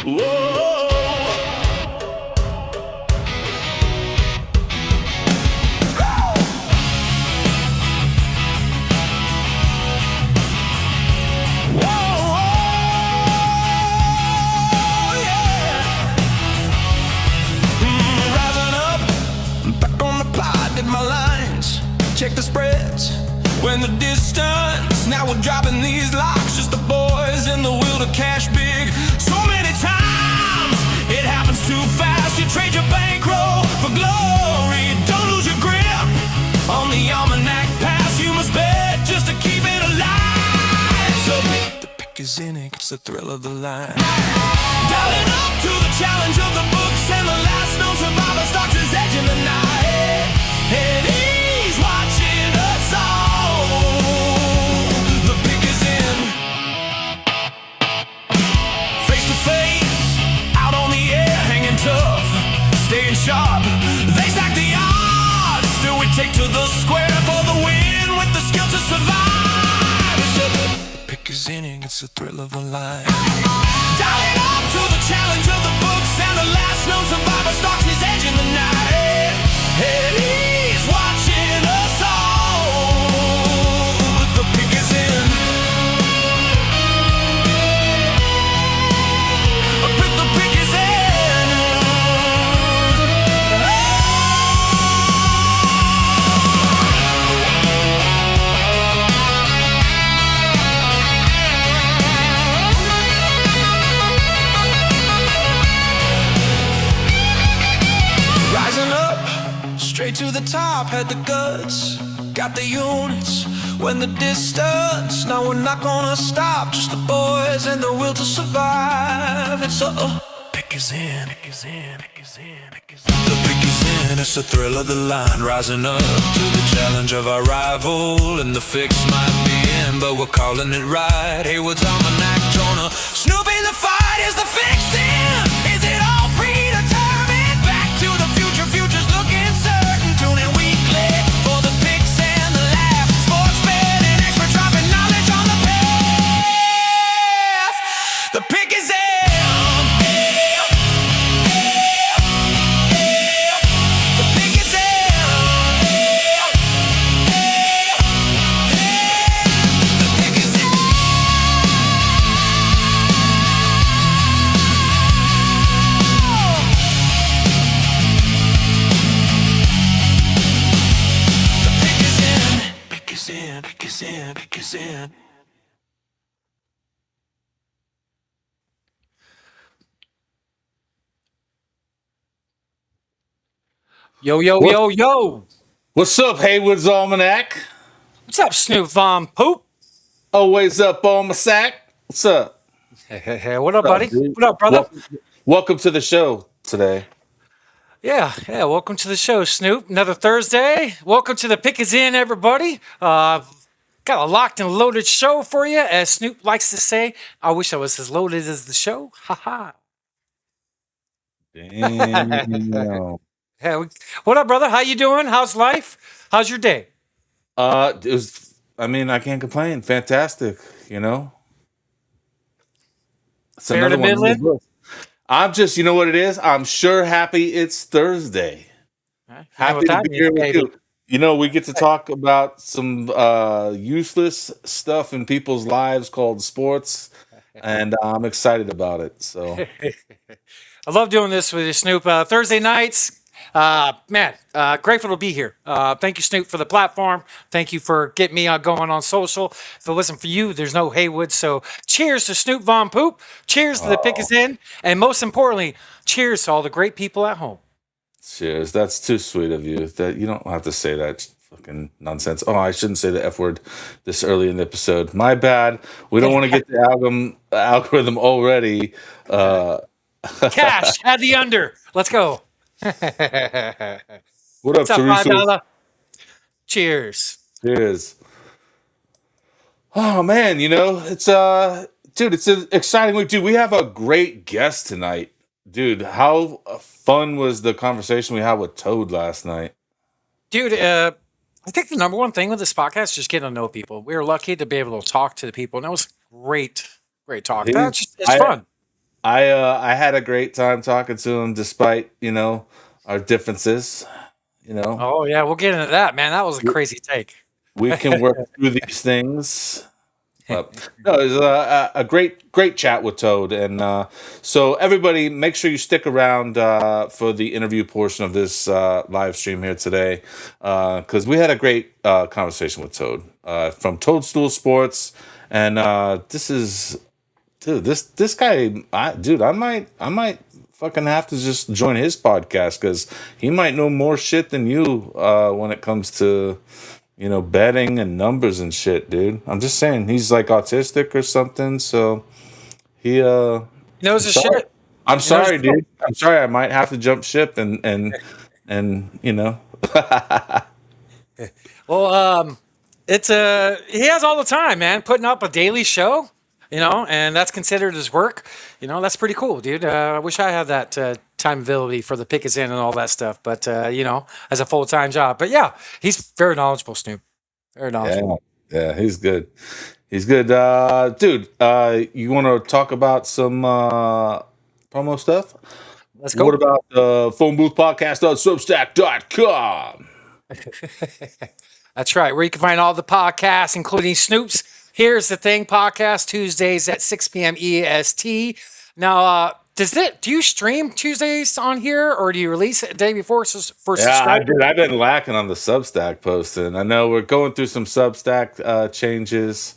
Whoa. Check the spreads when the distance. Now we're dropping these locks, just the boys in the wheel to cash big. So many times it happens too fast. You trade your bankroll for glory. Don't lose your grip on the almanac pass. You must bet just to keep it alive. So the pick is in it, it's the thrill of the line. Dialing up to the challenge of the books, and the last known survivor stalks his edge in the night. And he's watching us all. The pick is in. Face to face, out on the air, hanging tough, staying sharp. They stack the odds, still we take to the square for the win with the skill to survive. The pick is in, it's the thrill of a line. Dialing up to the challenge of the books, and the last known survivor stalks his edge in the night. And he's watching us all. The pick is in. The pick is in. Rising up, straight to the top, had the guts, got the units. When the distance, now we're not gonna stop. Just the boys and the will to survive. It's pick is in, pick is in, pick is in, pick is in. The pick is in, it's the thrill of the line. Rising up to the challenge of our rival, and the fix might be in, but we're calling it right. Heywood's almanac, Jonah, Snoop in the fight. Is the fix in? Is it all predetermined? Back to the future, future's looking certain. Tune in weekly for the picks and the laugh. Sports betting expert dropping knowledge on the path. The pick is in. The pick is in. The pick is in. The pick is in. Pick is in. Pick is in. Pick is in. Yo, yo, What- yo, yo. What's up, Heywood's Almanac? What's up, Snoop Von Poop? Always up on my sack. What's up? Hey, what up, buddy? dude? What up, brother? Welcome to the show today. Yeah, welcome to the show, Snoop. Another Thursday. Welcome to the Pick is In, everybody. Got a locked and loaded show for you, as Snoop likes to say. I wish I was as loaded as the show. Ha ha. Damn. What up, brother? How you doing? How's life? How's your day? It was. I mean, I can't complain. Fantastic. You know. It's Fair to another one in the middling? book. I'm just. You know what it is? I'm sure happy it's Thursday. Happy to be here with you. You know, we get to talk about some useless stuff in people's lives called sports, and I'm excited about it. So, I love doing this with you, Snoop. Thursday nights, grateful to be here. Thank you, Snoop, for the platform. Thank you for getting me going on social. If it wasn't for you, there's no Heywood. So cheers to Snoop Von Poop. Cheers to the Pick is In. And most importantly, cheers to all the great people at home. cheers. That's too sweet of you. That you don't have to say that fucking nonsense. Oh, I shouldn't say the F word this early in the episode. My bad. We don't want to get the algorithm already. Cash, add the under. Let's go. What up, What's up, Teresa? $5? Cheers. Cheers. Oh man, you know, it's dude, it's an exciting week. Dude, we have a great guest tonight. Dude, how fun was the conversation we had with Toad last night? Dude, I think the number one thing with this podcast is just getting to know people. We were lucky to be able to talk to the people, and that was great talk. It That's is- just, it's I- fun. I had a great time talking to him, despite our differences. You know, Oh yeah, we'll get into that, man. That was a we, crazy take. we can work through these things. No, it was a great chat with Toad, and so everybody, make sure you stick around for the interview portion of this live stream here today, because we had a great conversation with Toad from Toadstool Sports, and this is, dude, this guy, I might fucking have to just join his podcast because he might know more shit than you when it comes to betting and numbers and shit, dude. I'm just saying he's like autistic or something. So he Knows his shit. I'm sorry, dude. I'm sorry. I might have to jump ship and Well, it's he has all the time, man, putting up a daily show, and that's considered his work. That's pretty cool, dude. I wish I had that time availability for the pick is in and all that stuff, but as a full time job. But yeah, he's very knowledgeable, Snoop. Very knowledgeable. yeah, he's good. He's good, dude. You want to talk about some promo stuff? Let's go. What about the phone booth podcast on Substack.com? That's right, where you can find all the podcasts, including Snoop's Here's the Thing podcast, Tuesdays at 6 p.m. EST. Now, do you stream Tuesdays on here, or do you release it the day before for subscribers? Dude, I've been lacking on the Substack posting. I know we're going through some Substack changes,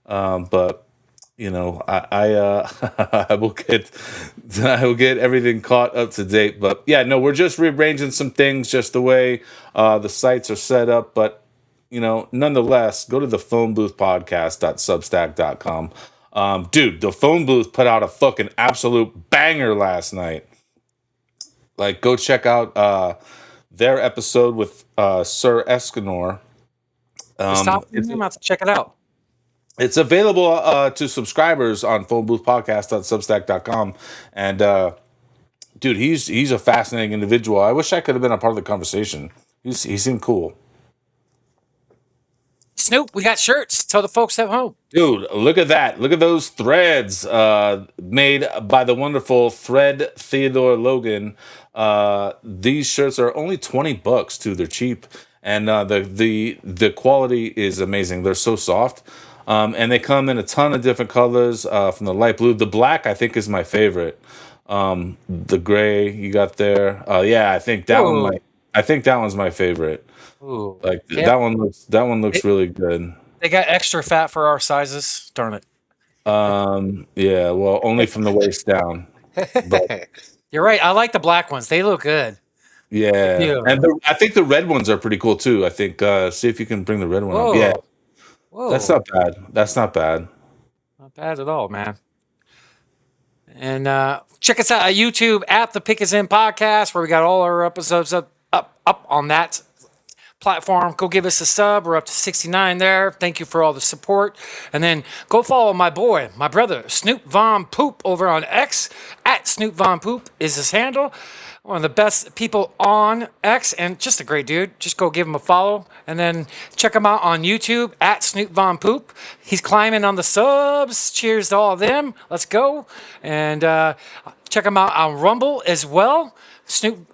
but I will get everything caught up to date. But yeah, no, we're just rearranging some things, just the way the sites are set up. But nonetheless, go to the phone booth podcast.substack.com. Dude, the phone booth put out a fucking absolute banger last night. Like, go check out their episode with Sir Escanor. Stop. I'm about to check it out. It's available to subscribers on phoneboothpodcast.substack.com. And dude, he's a fascinating individual. I wish I could have been a part of the conversation. He seemed cool. Snoop, we got shirts. Tell the folks at home. Dude, look at that. Look at those threads made by the wonderful Thread Theodore Logan. These shirts are only $20 too. They're cheap. And the quality is amazing. They're so soft. And they come in a ton of different colors, from the light blue. The black, I think, is my favorite. The gray you got there. Yeah, I think that one's my favorite. Ooh. Like, yeah. That one looks really good. They got extra fat for our sizes. Darn it. Yeah, well, only from the waist down. But, you're right. I like the black ones. They look good. Yeah. And I think the red ones are pretty cool too. I think see if you can bring the red one up. Yeah. Whoa. That's not bad. Not bad at all, man. And check us out at YouTube at the Pick Is In podcast, where we got all our episodes up on that platform. Go give us a sub. We're up to 69 there. Thank you for all the support. And then go follow my brother, Snoop Von Poop, over on X. At Snoop Von Poop is his handle. One of the best people on X, and just a great dude. Just go give him a follow, and then check him out on YouTube at Snoop Von Poop. He's climbing on the subs. Cheers to all of them. Let's go. And check him out on Rumble as well. Snoop,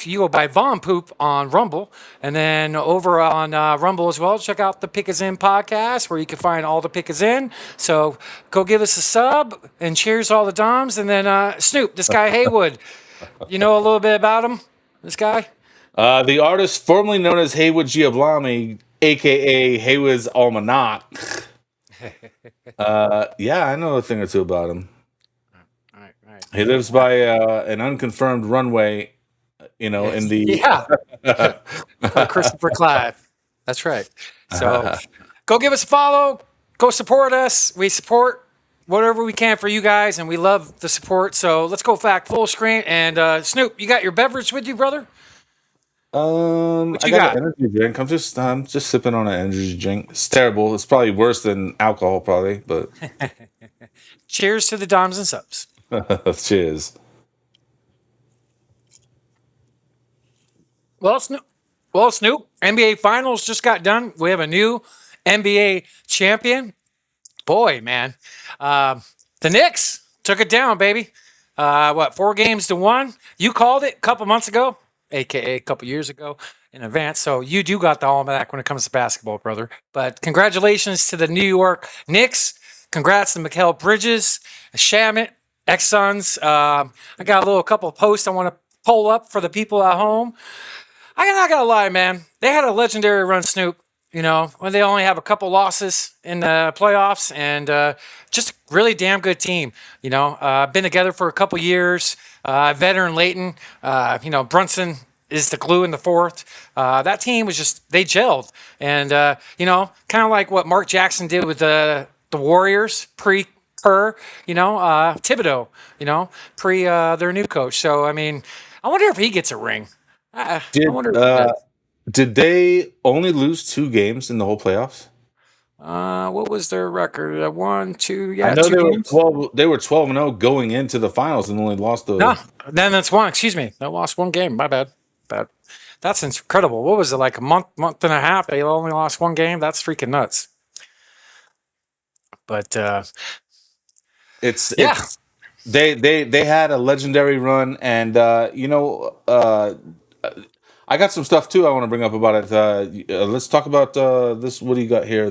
you go by Von Poop on Rumble, and then over on Rumble as well, check out the Pick Is In podcast, where you can find all the Pick Is In. So go give us a sub, and cheers to all the Doms. And then Snoop, this guy Heywood, you know a little bit about him, this guy? The artist formerly known as Heywood Giablami, a.k.a. Heywood's Almanac. Yeah, I know a thing or two about him. Right. He lives by an unconfirmed runway, in the... Christopher Clive. That's right. So go give us a follow. Go support us. We support whatever we can for you guys, and we love the support. So let's go back full screen. And Snoop, you got your beverage with you, brother? I got an energy drink. I'm just sipping on an energy drink. It's terrible. It's probably worse than alcohol, probably. But cheers to the Doms and subs. Cheers. Well, Snoop, NBA Finals just got done. We have a new NBA champion. Boy, man. The Knicks took it down, baby. What, 4-1? You called it a couple months ago, aka a couple years ago in advance. So you do got the almanac when it comes to basketball, brother. But congratulations to the New York Knicks. Congrats to Mikal Bridges, Shamit, X-Suns. I got a couple of posts I want to pull up for the people at home. I'm not gonna lie, man. They had a legendary run, Snoop. When they only have a couple losses in the playoffs, and just a really damn good team. Been together for a couple years. Veteran Leighton, Brunson is the glue in the fourth. That team was they gelled, and kind of like what Mark Jackson did with the Warriors pre-Kerr. Thibodeau. Pre their new coach. So I mean, I wonder if he gets a ring. I wonder. Did they only lose 2 games in the whole playoffs? What was their record? 1, 2, I yeah, know 2 they were games. 12. They were 12-0 going into the finals and only lost the. No, then that's one. Excuse me, they lost 1 game. My bad. That's incredible. What was it, like a month and a half? They only lost 1 game. That's freaking nuts. But It's yeah, they had a legendary run, and I got some stuff too I want to bring up about it. Let's talk about this. What do you got here?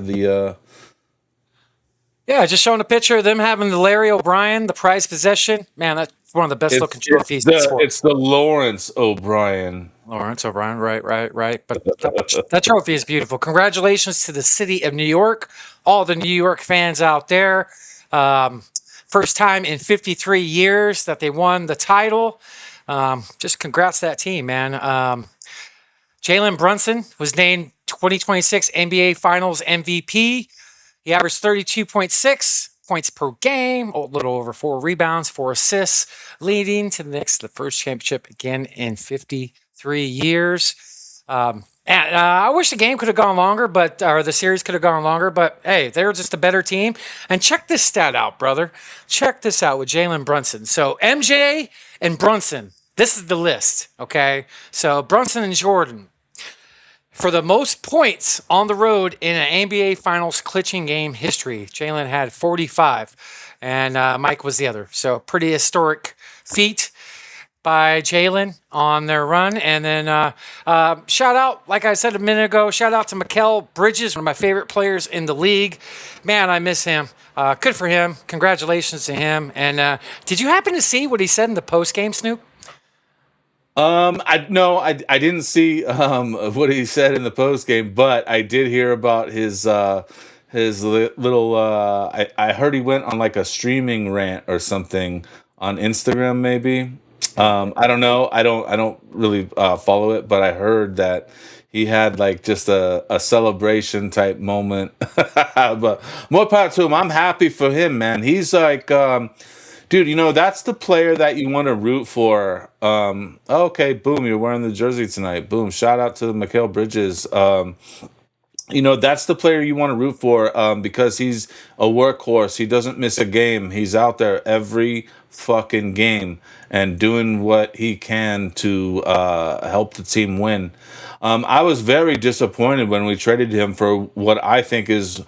yeah. Just showing a picture of them having the Larry O'Brien, the prized possession. Man, that's one of the best looking trophies in sports. It's the Lawrence O'Brien. Lawrence O'Brien, right. But that trophy is beautiful. Congratulations to the city of New York, all the New York fans out there. First time in 53 years that they won the title. Just congrats to that team, man. Jalen Brunson was named 2026 NBA Finals MVP. He averaged 32.6 points per game, a little over 4 rebounds, 4 assists, leading to the first championship again in 53 years. And I wish the game could have gone longer, or the series could have gone longer, but hey, they're just a better team. And check this stat out, brother. Check this out with Jalen Brunson. So MJ and Brunson, this is the list, okay? So Brunson and Jordan, for the most points on the road in an NBA Finals clinching game history, Jalen had 45, and Mike was the other. So pretty historic feat by Jalen on their run. And then shout out, like I said a minute ago, shout out to Mikal Bridges, one of my favorite players in the league. Man, I miss him. Good for him. Congratulations to him. And did you happen to see what he said in the post-game, Snoop? I didn't see what he said in the post game, but I did hear about his little. I heard he went on like a streaming rant or something on Instagram, maybe. I don't know. I don't really follow it, but I heard that he had like just a celebration type moment. But more power to him. I'm happy for him, man. He's like. Dude, that's the player that you want to root for. Okay, boom, you're wearing the jersey tonight. Boom, shout out to Mikal Bridges. That's the player you want to root for because he's a workhorse. He doesn't miss a game. He's out there every fucking game and doing what he can to help the team win. I was very disappointed when we traded him for what I think is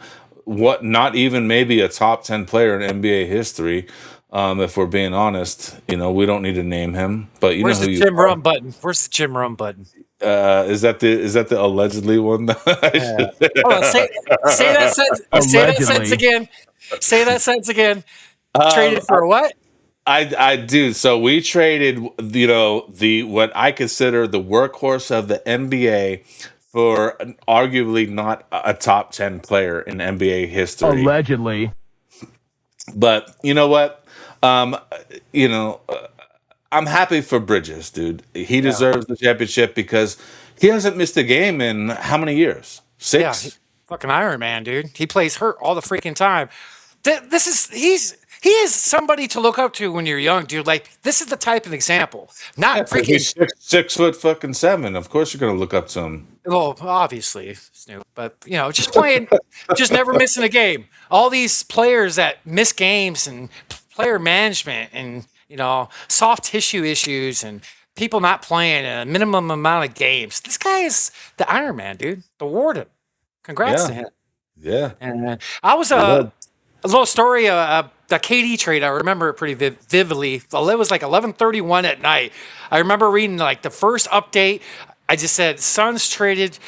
not even maybe a top 10 player in NBA history. If we're being honest, we don't need to name him, but Where's know the who Jim you are. Rum button? Where's the Jim Rum button? Is that the allegedly one? Hold on, say that sentence. Say that sentence again. Say that sentence again. Traded for what? I do. So we traded, the what I consider the workhorse of the NBA for arguably not a top 10 player in NBA history. Allegedly. But you know what? I'm happy for Bridges, dude. He deserves the championship because he hasn't missed a game in how many years? 6? Yeah, fucking Iron Man, dude. He plays hurt all the freaking time. He is somebody to look up to when you're young, dude. Like, this is the type of example. Not freaking He's 6'7". Of course, you're gonna look up to him. Well, obviously, Snoop, but just playing, just never missing a game. All these players that miss games and player management and soft tissue issues and people not playing a minimum amount of games. This guy is the Iron Man, dude. The Warden. Congrats to him. Yeah. And I was a little story the KD trade, I remember it pretty vividly. Well, it was like 11:31 at night. I remember reading like the first update. I just said Suns traded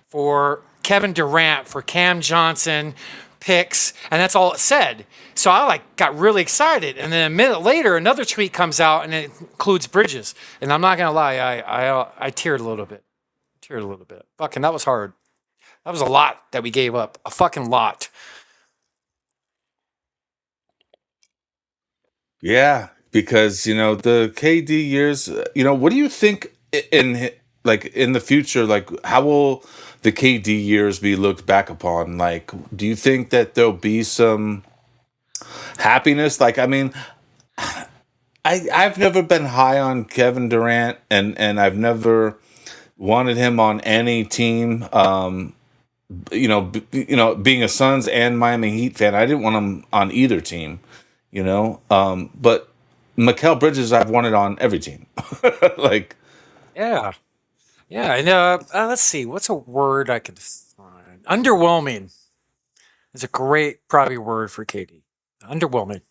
for Kevin Durant for Cam Johnson picks, and that's all it said. So I like got really excited, and then a minute later, another tweet comes out, and it includes Bridges. And I'm not gonna lie, I teared a little bit. Teared a little bit. Fucking, that was hard. That was a lot that we gave up. A fucking lot. Yeah, because the KD years. What do you think in the future? Like, how will the KD years be looked back upon? Like, do you think that there'll be some happiness? Like, I mean, I've never been high on Kevin Durant, and I've never wanted him on any team. Being a Suns and Miami Heat fan, I didn't want him on either team. But Mikal Bridges, I've wanted on every team. Like, Yeah. Yeah. And let's see. What's a word I could find? Underwhelming is a great probably word for KD. Underwhelming.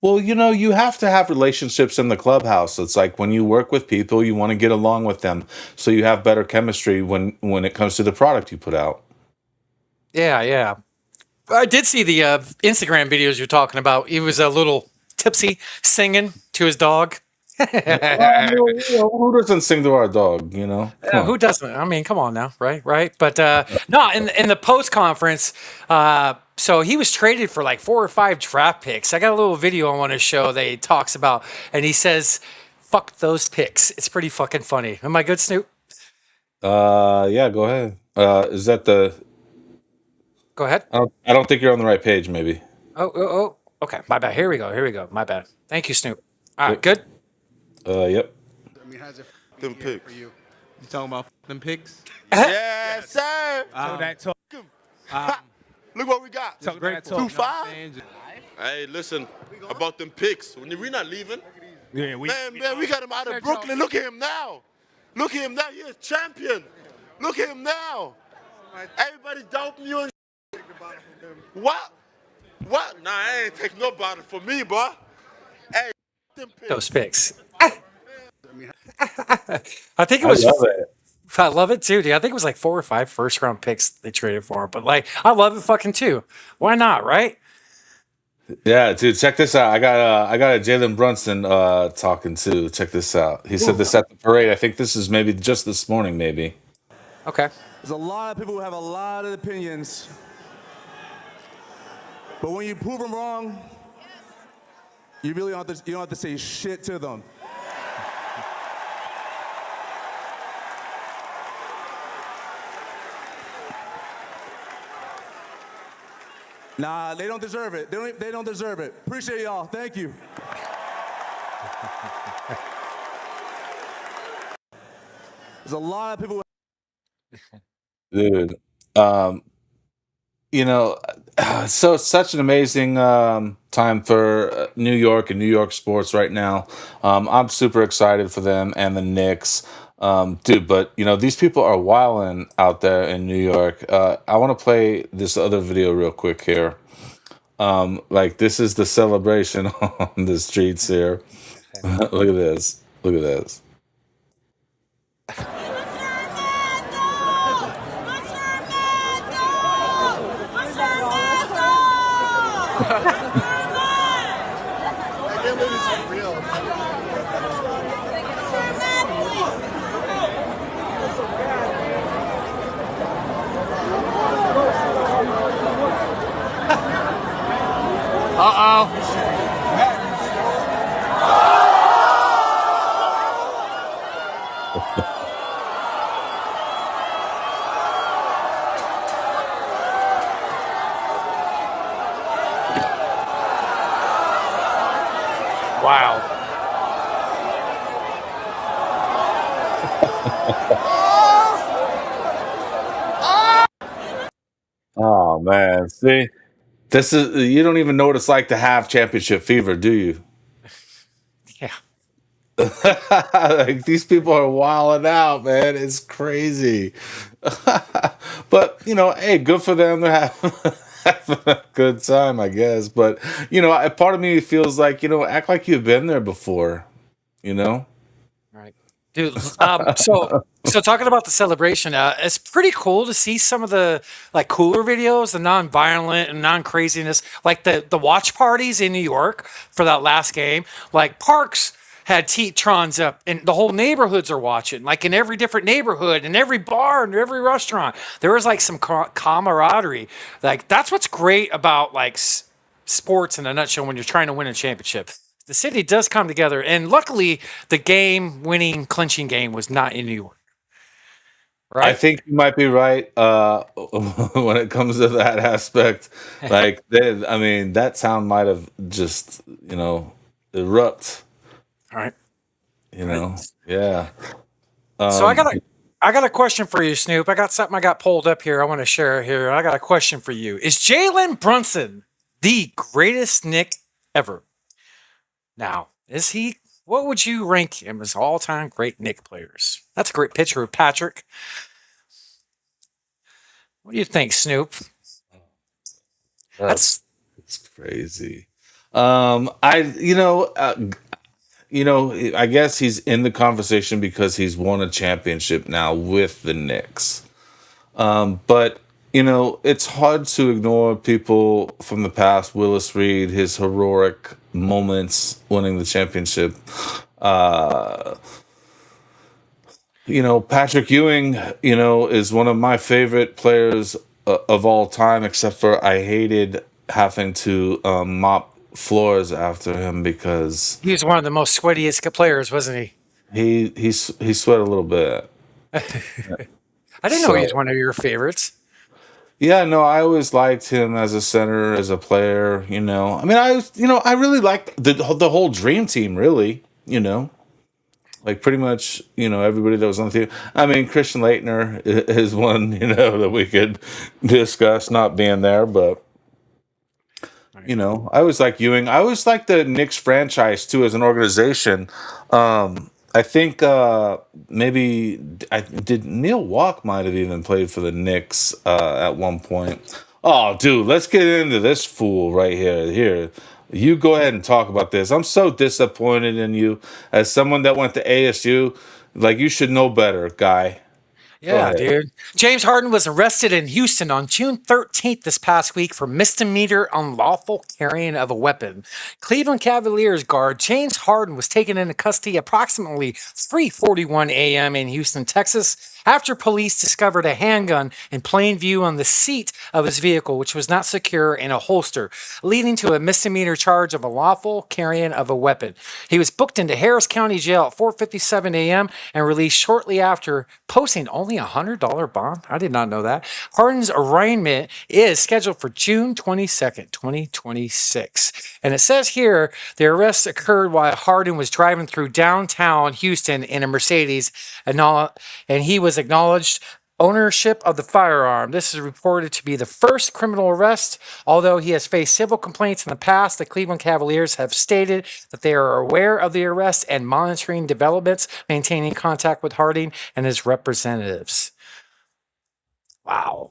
well, you have to have relationships in the clubhouse. It's like when you work with people, you want to get along with them, so you have better chemistry when it comes to the product you put out. Yeah. Yeah. I did see the Instagram videos you're talking about. He was a little tipsy singing to his dog. Who doesn't sing to our dog? Come on. Who doesn't? I mean, come on now, right? Right. But no, in the post conference, so he was traded for like 4 or 5 draft picks. I got a little video I want to show that he talks about, and he says, "Fuck those picks." It's pretty fucking funny. Am I good, Snoop? Yeah, go ahead. Is that the? Go ahead. I don't think you're on the right page. Maybe. Oh. Okay. My bad. Here we go. My bad. Thank you, Snoop. All right. Good. Yep. I mean, how's it Them feel picks. for you? You talking about them picks? Yes, sir. That talk. Look what we got. Talk that talk. 2-5. Hey, listen about them picks. We're not leaving. Yeah, Man, we got him out of Brooklyn. Look at him now. Look at him now. He's a champion. Look at him now. Everybody doubting you and what? What? Nah, I ain't take no bottle for me, boy. Hey, them picks. Those picks. I think it was. I love it. I love it too, dude. I think it was like 4 or 5 first round picks they traded for him. But like, I love it fucking too. Why not, right? Yeah, dude, check this out. I got a Jalen Brunson talking too. Check this out. He said this at the parade. I think this is maybe just this morning, maybe. Okay. There's a lot of people who have a lot of opinions, but when you prove them wrong, you really don't have to say shit to them. Nah, they don't deserve it. They don't deserve it. Appreciate y'all. Thank you. There's a lot of people. Dude, so it's such an amazing time for New York and New York sports right now. I'm super excited for them and the Knicks. Dude, but these people are wilding out there in New York. I want to play this other video real quick here. Like, this is the celebration on the streets here. Look at this. Look at this. I can't believe this is real. Wow. Oh man, see, this is you don't even know what it's like to have championship fever, do you? Yeah. Like, these people are wilding out, man. It's crazy. But hey, good for them. They're having having a good time, I guess. But part of me feels like act like you've been there before. You know. Right, dude. So talking about the celebration, it's pretty cool to see some of the like cooler videos, the non-violent and non-craziness, like the watch parties in New York for that last game. Like Parks had T-trons up, and the whole neighborhoods are watching. Like in every different neighborhood, in every bar, and every restaurant, there was like some camaraderie. Like that's what's great about like sports in a nutshell when you're trying to win a championship. The city does come together, and luckily, the game-winning clinching game was not in New York. I Right? think you might be right when it comes to that aspect. Like, I mean, that town might have just, erupt. All right. You Right. know, yeah. So Um, I got a question for you, Snoop. I got something I got pulled up here. I want to share here. I got a question for you. Is Jalen Brunson the greatest Nick ever? Now, is he? What would you rank him as all-time great Nick players? That's a great picture of Patrick. What do you think, Snoop? that's That's it's crazy. I guess he's in the conversation because he's won a championship now with the Knicks. But it's hard to ignore people from the past. Willis Reed, his heroic moments winning the championship. Uh, Patrick Ewing, is one of my favorite players of all time, except for I hated having to mop floors after him because he was one of the most sweatiest players, wasn't he? he sweat a little bit. I didn't know he So was one of your favorites. yeah, no, I always liked him as a center, as a player. I mean, I really liked the whole Dream Team. Really, like pretty much, everybody that was on the team. I mean, Christian Laettner is one, that we could discuss not being there, but I always like Ewing. I always like the Knicks franchise too as an organization. I think maybe I did Neil Walk might have even played for the Knicks at one point. Oh, dude, let's get into this fool right here. Here, you go ahead and talk about this. I'm so disappointed in you as someone that went to ASU. Like you should know better, guy. Go Yeah, ahead. dude. James Harden was arrested in Houston on June 13th this past week for misdemeanor unlawful carrying of a weapon. Cleveland Cavaliers guard James Harden was taken into custody approximately 3:41 a.m. in Houston, Texas, after police discovered a handgun in plain view on the seat of his vehicle, which was not secure in a holster, leading to a misdemeanor charge of unlawful carrying of a weapon. He was booked into Harris County Jail at 4:57 a.m. and released shortly after, posting only a $100 bond. I did not know that. Harden's arraignment is scheduled for June 22nd, 2026. And it says here the arrest occurred while Harden was driving through downtown Houston in a Mercedes, and he was acknowledged ownership of the firearm. This is reported to be the first criminal arrest. Although he has faced civil complaints in the past, the Cleveland Cavaliers have stated that they are aware of the arrest and monitoring developments, maintaining contact with Harding and his representatives. Wow.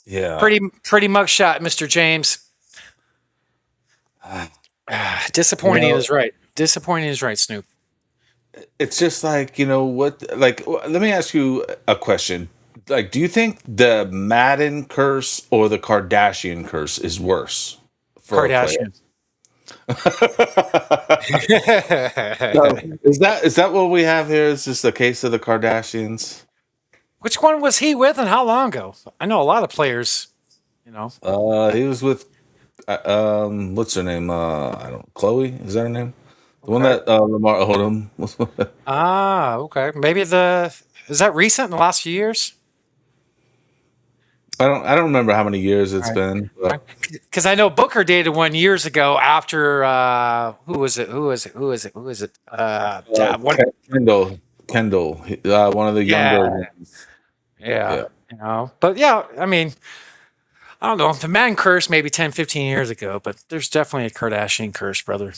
Yeah. Pretty mugshot, Mr. James. Disappointing is right. Disappointing is right, Snoop. It's just like what, like let me ask you a question. Like, do you think the Madden curse or the Kardashian curse is worse for a player? Kardashian. So, is that what we have here? Is just a case of the Kardashians? Which one was he with and how long ago? I know a lot of players, you know. He was with what's her name? I don't. Chloe, is that her name? The one Okay. that Lamar Odom was with. Ah, okay. Maybe is that recent in the last few years? I don't remember how many years it's All been. right. But, Because I know Booker dated one years ago after who was it? Who was it? Who is it? Who is it? One. Kendall, one of the younger Yeah, ones. yeah. Yeah. You know, but yeah, I mean, I don't know. The man curse maybe 10, 15 years ago, but there's definitely a Kardashian curse, brother.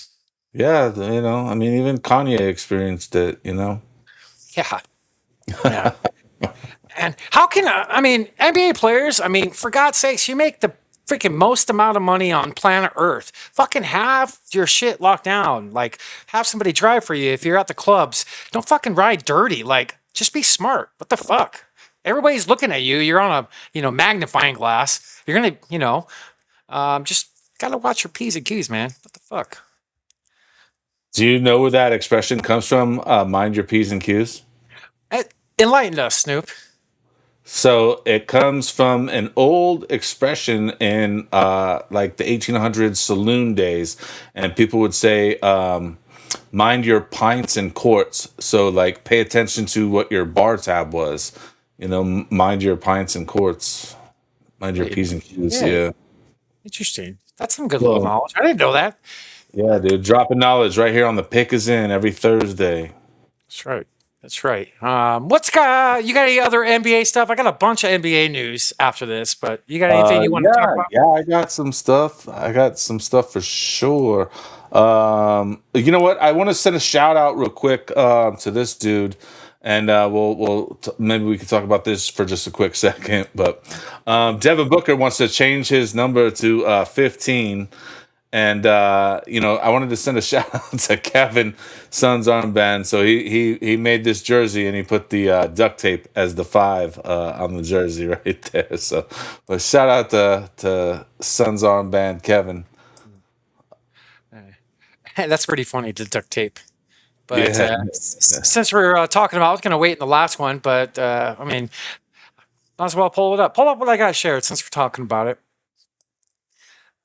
Yeah, I mean, even Kanye experienced it, Yeah, yeah. And how can I mean NBA players? I mean, for God's sakes, you make the freaking most amount of money on planet Earth. Fucking have your shit locked down. Like, have somebody drive for you if you're at the clubs. Don't fucking ride dirty. Like, just be smart. What the fuck? Everybody's looking at you. You're on a magnifying glass. You're gonna just gotta watch your p's and q's, man. What the fuck? Do you know where that expression comes from? Mind your P's and Q's? Enlighten us, Snoop. So it comes from an old expression in like the 1800s saloon days, and people would say, "Mind your pints and quarts." So like, pay attention to what your bar tab was. Mind your pints and quarts. Mind your P's and Q's. Yeah. Interesting. That's some good little knowledge. I didn't know that. Yeah, dude. Dropping knowledge right here on the Pick Is In every Thursday. That's right. That's right. You got any other NBA stuff? I got a bunch of NBA news after this, but you got anything you want to talk about? Yeah, I got some stuff. I got some stuff for sure. You know what? I want to send a shout out real quick to this dude, and maybe we can talk about this for just a quick second. But Devin Booker wants to change his number to 15. And I wanted to send a shout out to Kevin Son's armband. So he made this jersey and he put the duct tape as the 5 on the jersey right there. So, but shout out to Son's armband, Kevin. That's pretty funny, the duct tape. But since we're talking about, I was going to wait in the last one, but I mean, might as well pull it up. Pull up what I got shared since we're talking about it.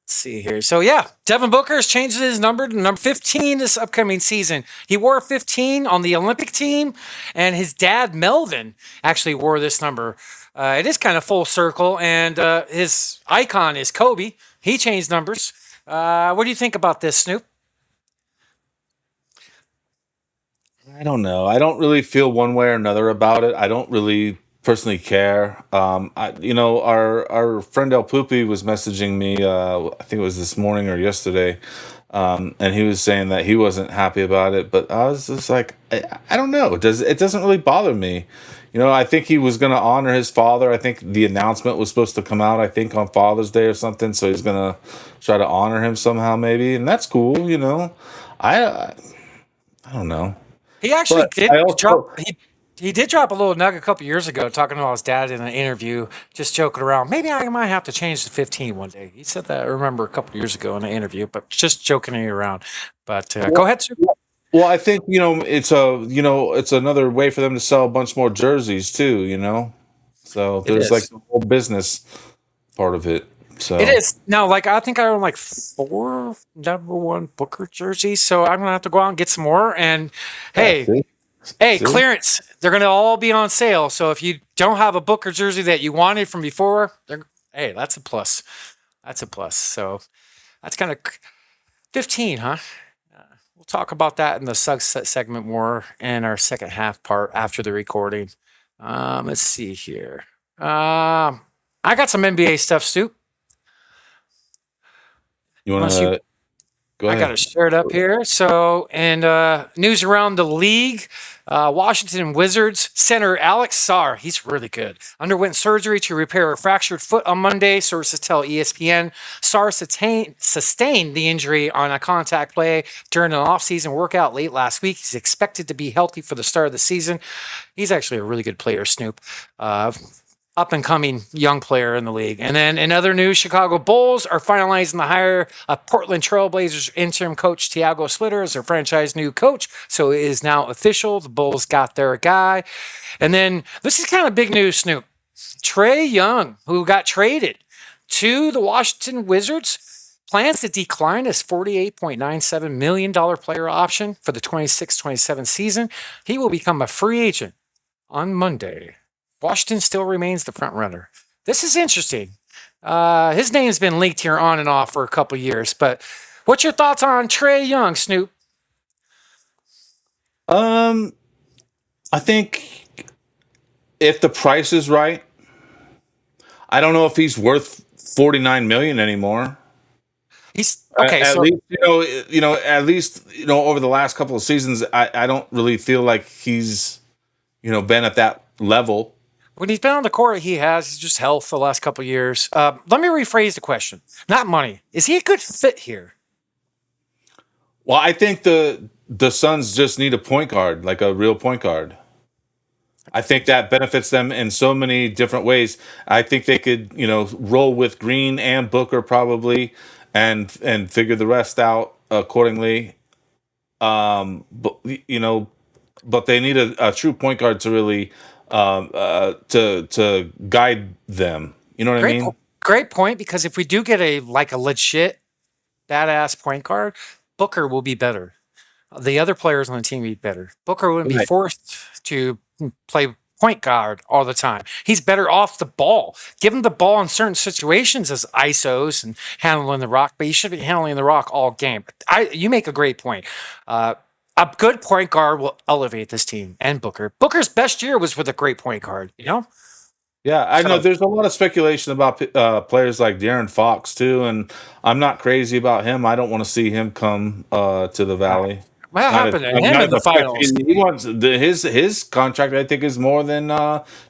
See here. So yeah, Devin Booker has changed his number to number 15 this upcoming season. He wore 15 on the Olympic team, and his dad Melvin actually wore this number. It is kind of full circle, and his icon is Kobe. He changed numbers. What do you think about this, Snoop? I don't know. I don't really feel one way or another about it. I don't really personally care. Our friend El Poopy was messaging me. I think it was this morning or yesterday, and he was saying that he wasn't happy about it. But I was just like, I don't know. It doesn't really bother me. I think he was going to honor his father. I think the announcement was supposed to come out, I think, on Father's Day or something. So he's going to try to honor him somehow, maybe, and that's cool. I don't know. He actually He did drop a little nugget a couple years ago talking about his dad in an interview, just joking around. Maybe I might have to change to 15 one day. He said that, I remember, a couple years ago in an interview, but just joking around. But go ahead, Sue. Well, I think, it's another way for them to sell a bunch more jerseys too, So there's like the whole business part of it. So it is. Now, I think I own 4 number 1 Booker jerseys, so I'm going to have to go out and get some more. And hey, clearance. They're going to all be on sale. So if you don't have a Booker jersey that you wanted from before, that's a plus. That's a plus. So that's kind of 15, huh? We'll talk about that in the segment more in our second half part after the recording. Let's see here. I got some NBA stuff, Stu. You want to go ahead? I got it shared up here. So, and news around the league. Washington Wizards center Alex Sarr, he's really good, underwent surgery to repair a fractured foot on Monday, sources tell ESPN. Sarr sustained the injury on a contact play during an off-season workout late last week. He's expected to be healthy for the start of the season. He's actually a really good player, Snoop. Up-and-coming young player in the league. And then in other news, Chicago Bulls are finalizing the hire of Portland Trailblazers interim coach Thiago Splitter as their franchise new coach. So it is now official. The Bulls got their guy. And then this is kind of big news, Snoop. Trae Young, who got traded to the Washington Wizards, plans to decline his $48.97 million player option for the 26-27 season. He will become a free agent on Monday. Washington still remains the front runner. This is interesting. His name's been leaked here on and off for a couple years, but what's your thoughts on Trae Young, Snoop? I think if the price is right, I don't know if he's worth $49 million anymore. He's okay. At least over the last couple of seasons, I don't really feel like he's been at that level. when he's been on the court, he has just health the last couple of years. Let me rephrase the question. Not money. Is he a good fit here? Well, I think the Suns just need a point guard, like a real point guard. I think that benefits them in so many different ways. I think they could, roll with Green and Booker probably, and figure the rest out accordingly. But but they need a true point guard to really to guide them. You know what I Great, mean? great point. Because if we do get a legit badass point guard, Booker will be better. The other players on the team will be better. Booker wouldn't be Right. forced to play point guard all the time. He's better off the ball. Give him the ball in certain situations as ISOs and handling the rock, but he should be handling the rock all game. You make a great point. A good point guard will elevate this team and Booker. Booker's best year was with a great point guard, Yeah, I know So, there's a lot of speculation about players like De'Aaron Fox too, and I'm not crazy about him. I don't want to see him come to the Valley. what happened to I'm him not in the affected. finals? He wants his contract. I think is more than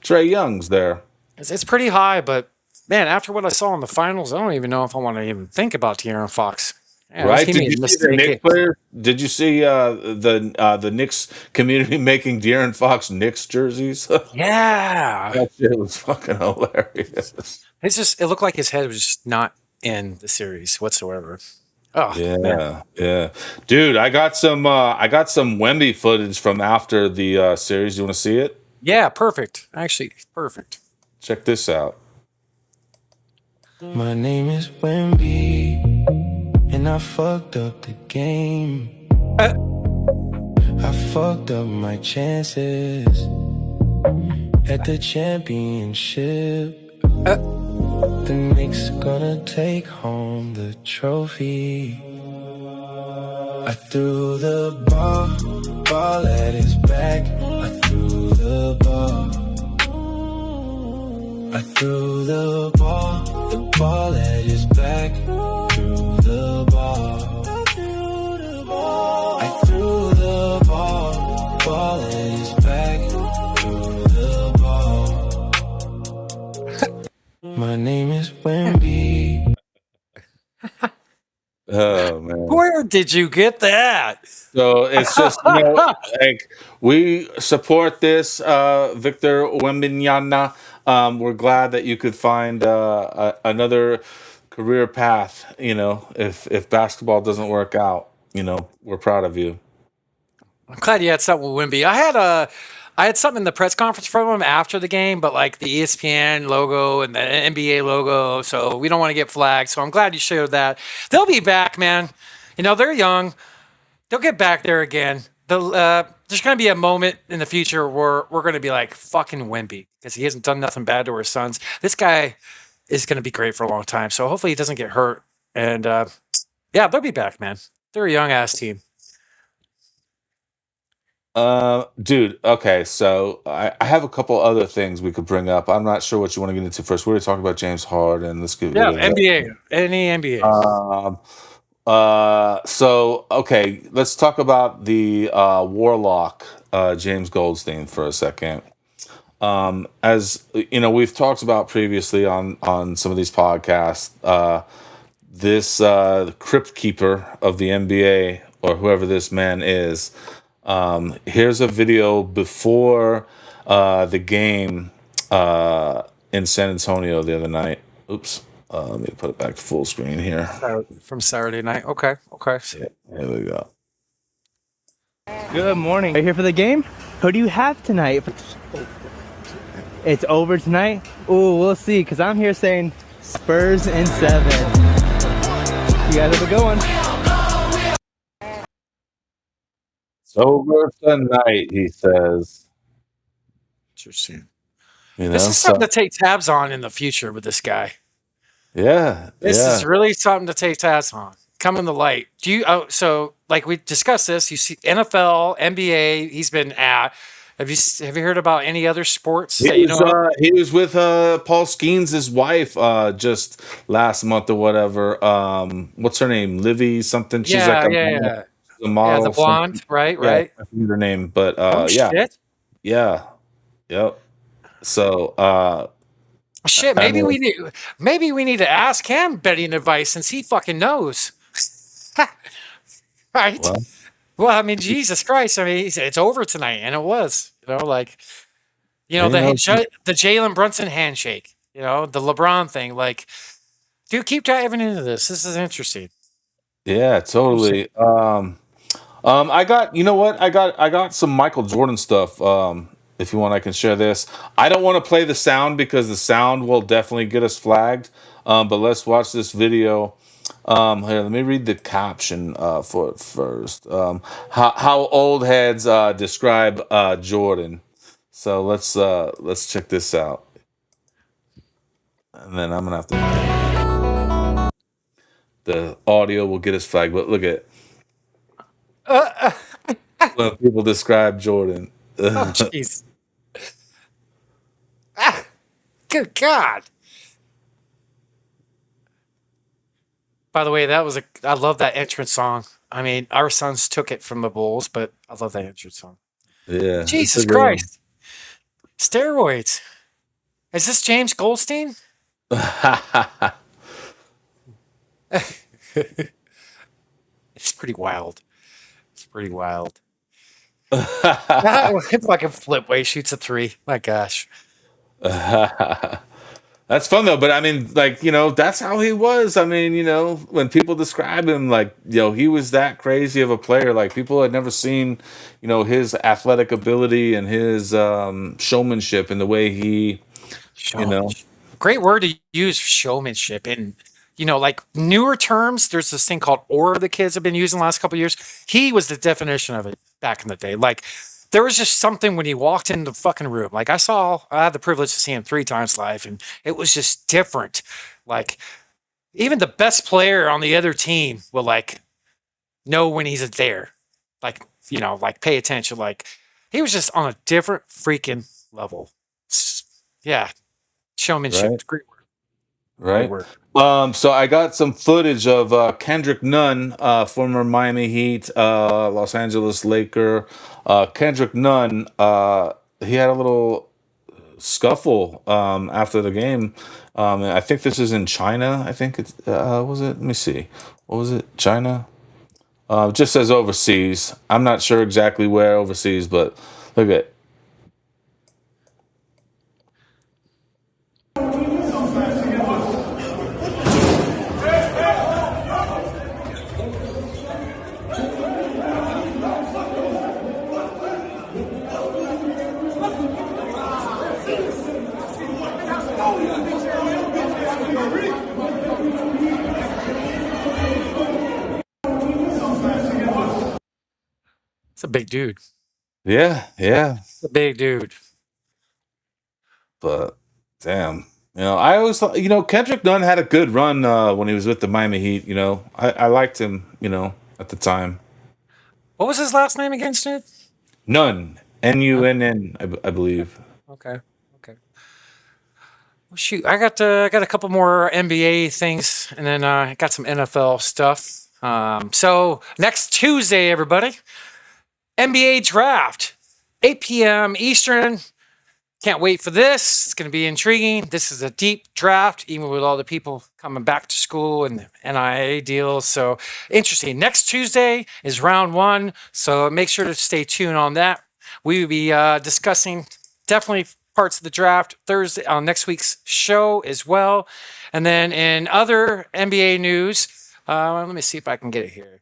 Trey Young's there. It's pretty high, but man, after what I saw in the finals, I don't even know if I want to even think about De'Aaron Fox. Yeah, Right? he Did made you a see the mistake. Knicks player? Did you see the Knicks community making De'Aaron Fox Knicks jerseys? Yeah. That shit was fucking hilarious. It looked like his head was just not in the series whatsoever. Oh, man. Yeah. Dude, I got some Wemby footage from after the series. You want to see it? Yeah, perfect. Actually, perfect. Check this out. My name is Wemby, and I fucked up the game. I fucked up my chances at the championship. The Knicks gonna take home the trophy. I threw the ball at his back. I threw the ball. I threw the ball at his back. Threw the ball. I threw the ball at his back. Threw the ball. My name is Wemby. Oh man. Where did you get that? So it's just like we support this Victor Wembanyama. We're glad that you could find another career path. If basketball doesn't work out, we're proud of you. I'm glad you had something with Wimby. I had something in the press conference from him after the game, but like the ESPN logo and the NBA logo, so we don't want to get flagged. So I'm glad you showed that. They'll be back, man. They're young. They'll get back there again. There's going to be a moment in the future where we're going to be like fucking Wemby because he hasn't done nothing bad to our sons. This guy is going to be great for a long time. So hopefully he doesn't get hurt. And yeah, they'll be back, man. They're a young ass team. Dude, okay, so I have a couple other things we could bring up. I'm not sure what you want to get into first. We were talking about James Harden. Let's get rid of that. NBA. Any NBA. So okay, let's talk about the Warlock, James Goldstein for a second. As we've talked about previously on some of these podcasts, this crypt keeper of the NBA or whoever this man is. Here's a video before the game in San Antonio the other night. Oops. Let me put it back to full screen here. From Saturday night. Okay. Here we go. Good morning. Are you here for the game? Who do you have tonight? It's over tonight? Ooh, we'll see, because I'm here saying Spurs in 7. You guys have a good one. It's over tonight, he says. Interesting. You know, This is something to take tabs on in the future with this guy. yeah, This yeah. is really something to take tabs on. Coming to light. Do you? So like we discussed this. You see NFL, NBA. He's been at. Have you heard about any other sports that you know? He was with Paul Skeens' wife just last month or whatever. What's her name? Livy something. She's like a model. Yeah, the blonde, right? Yeah, I forget her name, but Oh yeah, shit! yeah, yep. So Shit, I maybe we need to ask him betting advice since he fucking knows. Right? well, Well, I mean, Jesus Christ. I mean, it's over tonight, and it was. Like, he knows. the Jalen Brunson handshake. The LeBron thing. Like, dude, keep diving into this. This is interesting. Yeah, totally. I got, you know what? I got some Michael Jordan stuff. If you want, I can share this. I don't want to play the sound because the sound will definitely get us flagged. But let's watch this video. Here, let me read the caption for it first. How old heads describe Jordan. So let's check this out. And then I'm gonna have to. The audio will get us flagged, but look at when people describe Jordan. Oh, jeez. Ah, good God. By the way, I love that entrance song. I mean, our sons took it from the Bulls, but I love that entrance song. Yeah, it's a Jesus good one. Christ. Steroids. Is this James Goldstein? It's pretty wild. It's pretty wild. It's like a flip way shoots a three. My gosh. That's fun though, but I mean, like, that's how he was. I mean, when people describe him, like, he was that crazy of a player. Like, people had never seen, his athletic ability and his showmanship and the way he, Great word to use, showmanship. And, like newer terms, there's this thing called aura the kids have been using the last couple of years. He was the definition of it back in the day. Like, there was just something when he walked into the fucking room. Like, I had the privilege to see him 3 times live, and it was just different. Like, even the best player on the other team will, like, know when he's there. Like, like, pay attention. Like, he was just on a different freaking level. Yeah. Showmanship. right, Great word. Great right. word. So I got some footage of Kendrick Nunn, former Miami Heat, Los Angeles Laker. Kendrick Nunn, he had a little scuffle after the game. And I think this is in China. I think it's was it? Let me see. What was it? China. It just says overseas. I'm not sure exactly where overseas, but look at. It's a big dude. Yeah, yeah. It's a big dude. But damn, I always thought, Kendrick Nunn had a good run when he was with the Miami Heat. I liked him, at the time. What was his last name again, Snoop? Nunn, Nunn, I believe. Okay. Okay. Well, shoot, I got a couple more NBA things, and then I got some NFL stuff. So next Tuesday, everybody, NBA draft, 8 p.m. Eastern. Can't wait for this. It's going to be intriguing. This is a deep draft, even with all the people coming back to school and NIA deals. So interesting. Next Tuesday is round 1. So make sure to stay tuned on that. We will be discussing definitely parts of the draft Thursday on next week's show as well. And then in other NBA news, let me see if I can get it here.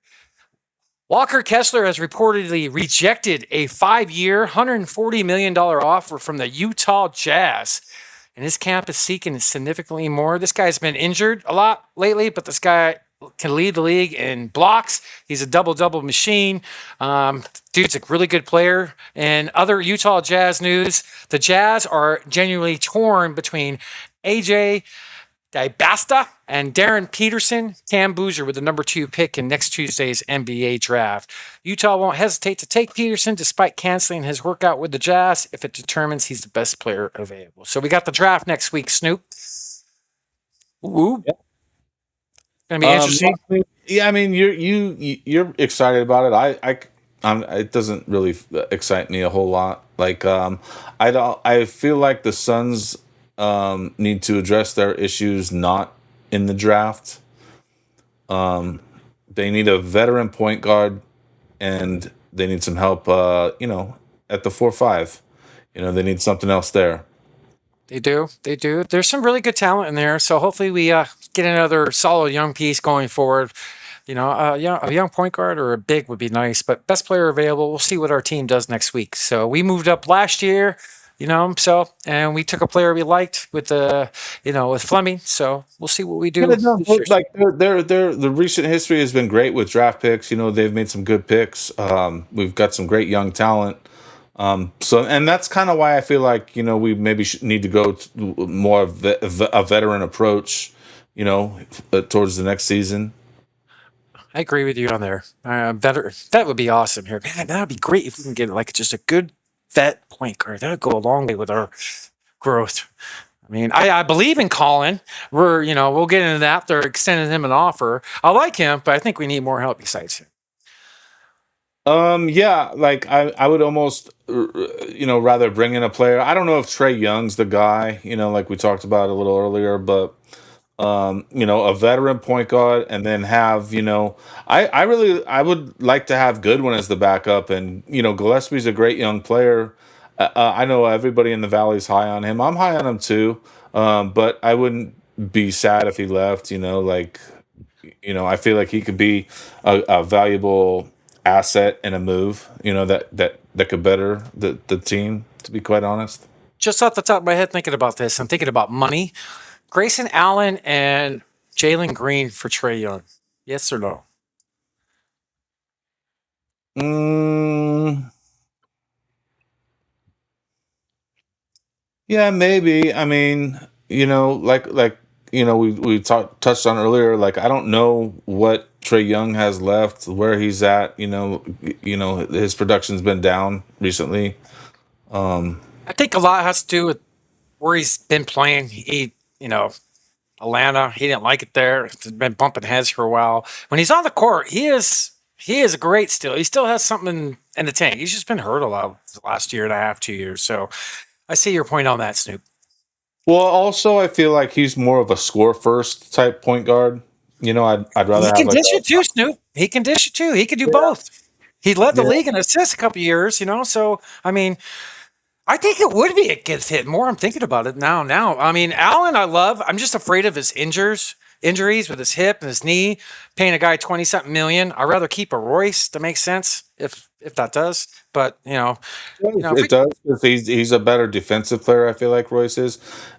Walker Kessler has reportedly rejected a 5-year, $140 million offer from the Utah Jazz. And his camp is seeking significantly more. This guy's been injured a lot lately, but this guy can lead the league in blocks. He's a double-double machine. Dude's a really good player. And other Utah Jazz news, the Jazz are genuinely torn between AJ Dibasta and Darren Peterson. Cam Boozer with the number 2 pick in next Tuesday's NBA draft. Utah won't hesitate to take Peterson despite canceling his workout with the Jazz if it determines he's the best player available. So we got the draft next week, Snoop. Ooh. Yep. Gonna be interesting. Yeah, I mean, you're excited about it. it doesn't really excite me a whole lot. Like, I don't. I feel like the Suns need to address their issues not in the draft. They need a veteran point guard, and they need some help. At the 4-5, they need something else there. They do. They do. There's some really good talent in there. So hopefully we get another solid young piece going forward. A young point guard or a big would be nice, but best player available. We'll see what our team does next week. So we moved up last year, and we took a player we liked with with Fleming. So we'll see what we do. Yeah, no, but, like the recent history has been great with draft picks. They've made some good picks. We've got some great young talent. And that's kind of why I feel like we maybe need to go to more of a veteran approach. Towards the next season. I agree with you on there. Better. That would be awesome here. Man, that would be great if we can get like just a good vet point guard. That would go a long way with our growth. I mean, I believe in Colin. We'll get into that. They're extending him an offer. I like him, but I think we need more help besides him. Yeah, like I would almost, rather bring in a player. I don't know if Trae Young's the guy, like we talked about a little earlier, but a veteran point guard, and then have, I would like to have Goodwin as the backup, and Gillespie's a great young player. I know everybody in the Valley's high on him. I'm high on him too, but I wouldn't be sad if he left. I feel like he could be a valuable asset in a move. That could better the team. To be quite honest, Just off the top of my head, thinking about this, I'm thinking about money. Grayson Allen and Jalen Green for Trae Young. Yes or no? Yeah, maybe. I mean, we touched on earlier. Like, I don't know what Trae Young has left, where he's at. His production's been down recently. I think a lot has to do with where he's been playing. Atlanta, he didn't like it there. It's been bumping heads for a while. When he's on the court, he is great still. He still has something in the tank. He's just been hurt a lot the last year and a half, 2 years. So I see your point on that, Snoop. Well, also, I feel like he's more of a score first type point guard. I'd rather He can have dish it too, Snoop. He can dish it too. He can do both. He led the league in assists a couple years, So, I mean, I think it would be a good fit. More I'm thinking about it now. I mean, Allen, I love. I'm just afraid of his injuries with his hip and his knee. Paying a guy 20-something million. I'd rather keep a Royce to make sense if that does. But it does, because he's a better defensive player. I feel like Royce is,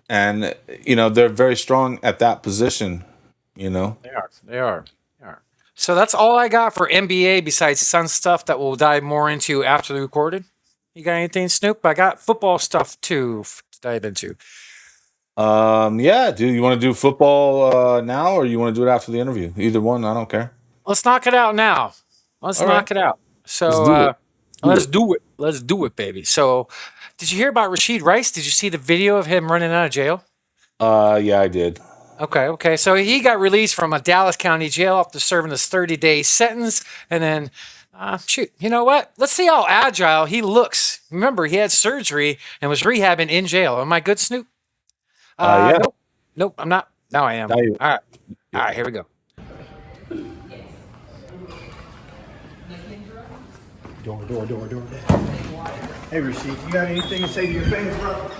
and they're very strong at that position. They are. So that's all I got for NBA besides Sun stuff that we'll dive more into after the recording. You got anything, Snoop? I got football stuff too to dive into. Yeah. Do you want to do football now, or you want to do it after the interview? Either one, I don't care. Let's knock it out now. Let's knock it out. So let's do it. Let's do it, baby. So, did you hear about Rashid Rice? Did you see the video of him running out of jail? Yeah, I did. Okay. So he got released from a Dallas County jail after serving his 30-day sentence, and then. You know what? Let's see how agile he looks. Remember, he had surgery and was rehabbing in jail. Am I good, Snoop? Yeah. Nope, I'm not. Now I am. Now you- All right, here we go. Door. Hey, Rashid, you got anything to say to your fans, bro?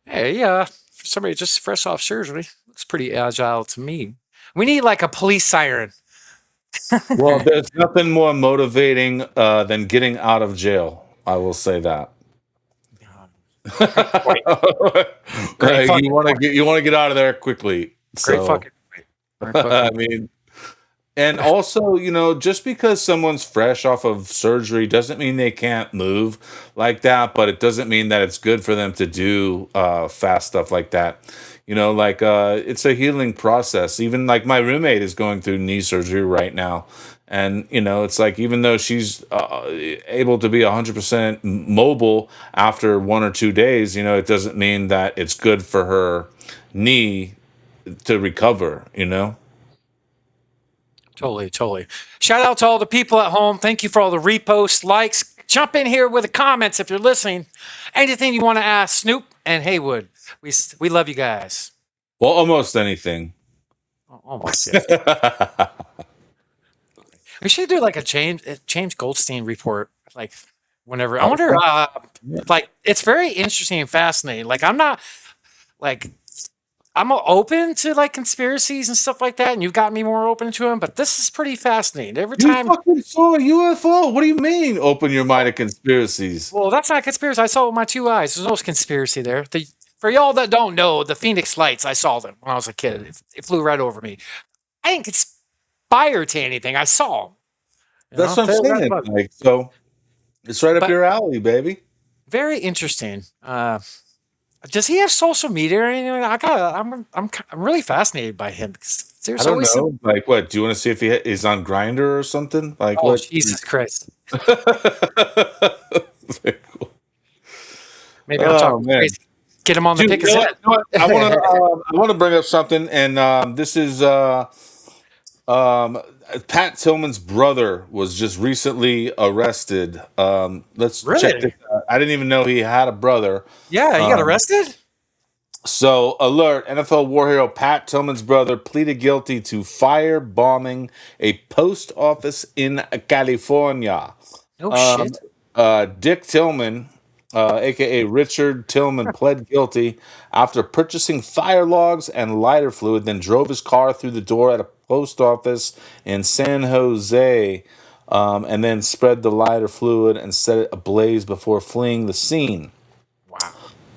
Hey, for somebody just fresh off surgery, looks pretty agile to me. We need like a police siren. Well, there's nothing more motivating than getting out of jail. I will say that. You want to get out of there quickly. Great So, fucking. I mean, And also, just because someone's fresh off of surgery doesn't mean they can't move like that, but it doesn't mean that it's good for them to do fast stuff like that. It's a healing process. Even like my roommate is going through knee surgery right now. And, it's like even though she's able to be 100% mobile after 1 or 2 days, it doesn't mean that it's good for her knee to recover. Totally, totally. Shout out to all the people at home. Thank you for all the reposts, likes. Jump in here with the comments if you're listening. Anything you want to ask Snoop and Heywood. We love you guys. Well, almost anything. Almost. Yeah. We should do like a James Goldstein report, like whenever. I wonder, like it's very interesting and fascinating. Like I'm open to like conspiracies and stuff like that, and you've got me more open to them. But this is pretty fascinating. Every You time, fucking saw a UFO. What do you mean? Open your mind to conspiracies. well, that's not a conspiracy. I saw it with my 2 eyes. There's no conspiracy there. For y'all that don't know, the Phoenix Lights, I saw them when I was a kid. It flew right over me. I didn't conspire to anything. I saw 'em, That's what I'm saying. Like, so it's right up your alley, baby. Very interesting. Does he have social media or anything? I'm really fascinated by him because I there's don't always know. Like, what? Do you want to see if he is on Grinder or something? Like, oh what? Jesus Christ! Very cool. Maybe I'll Oh talk man. crazy. Get him on the Dude, pick his head. I want to bring up something, and this is Pat Tillman's brother was just recently arrested. Let's check Really? this out. I didn't even know he had a brother. Yeah, he got arrested. So, alert, NFL war hero Pat Tillman's brother pleaded guilty to firebombing a post office in California. No shit. Dick Tillman, aka Richard Tillman, pled guilty after purchasing fire logs and lighter fluid, then drove his car through the door at a post office in San Jose, and then spread the lighter fluid and set it ablaze before fleeing the scene.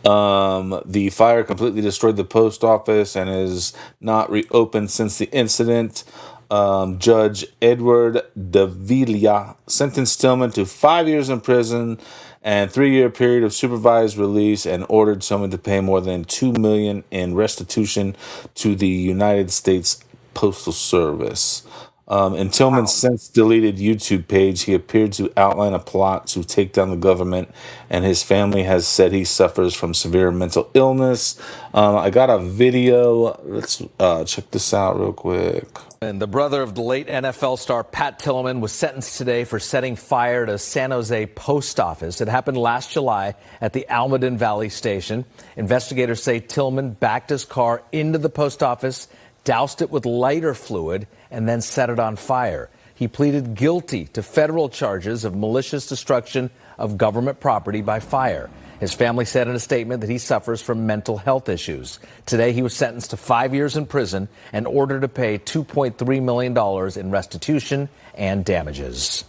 The fire completely destroyed the post office and is not reopened since the incident. Judge Edward Davila sentenced Tillman to 5 years in prison and 3-year period of supervised release, and ordered Tillman to pay more than $2 million in restitution to the United States Postal Service. In Tillman's since deleted YouTube page, he appeared to outline a plot to take down the government, and his family has said he suffers from severe mental illness. I got a video. Let's check this out real quick. And the brother of the late NFL star Pat Tillman was sentenced today for setting fire to San Jose post office. It happened last July at the Almaden Valley station. Investigators say Tillman backed his car into the post office, doused it with lighter fluid, and then set it on fire. He pleaded guilty to federal charges of malicious destruction of government property by fire. His family said in a statement that he suffers from mental health issues. Today, he was sentenced to 5 years in prison and ordered to pay $2.3 million in restitution and damages.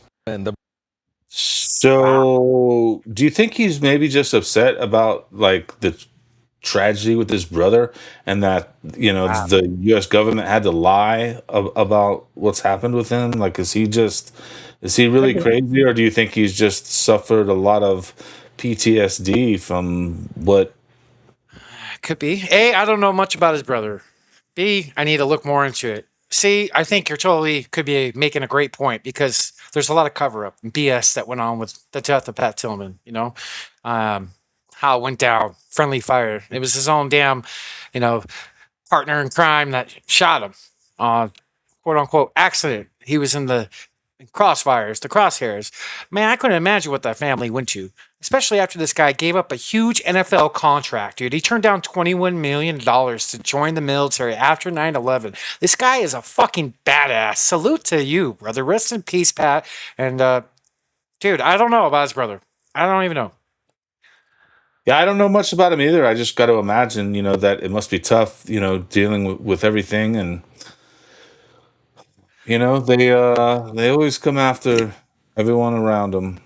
So, do you think he's maybe just upset about like the tragedy with his brother, and that the U.S. government had to lie about what's happened with him? Like, is he really crazy, or do you think he's just suffered a lot of PTSD from what? Could be. A, I don't know much about his brother. B, I need to look more into it. C, I think you're totally could be making a great point, because there's a lot of cover up and BS that went on with the death of Pat Tillman. How it went down, friendly fire. It was his own damn, partner in crime that shot him. Quote unquote accident. He was in the crosshairs. Man, I couldn't imagine what that family went to, especially after this guy gave up a huge NFL contract, dude. He turned down $21 million to join the military after 9/11. This guy is a fucking badass. Salute to you, brother. Rest in peace, Pat. And, dude, I don't know about his brother. I don't even know. Yeah, I don't know much about him either. I just got to imagine, that it must be tough, dealing with everything, and they always come after everyone around them.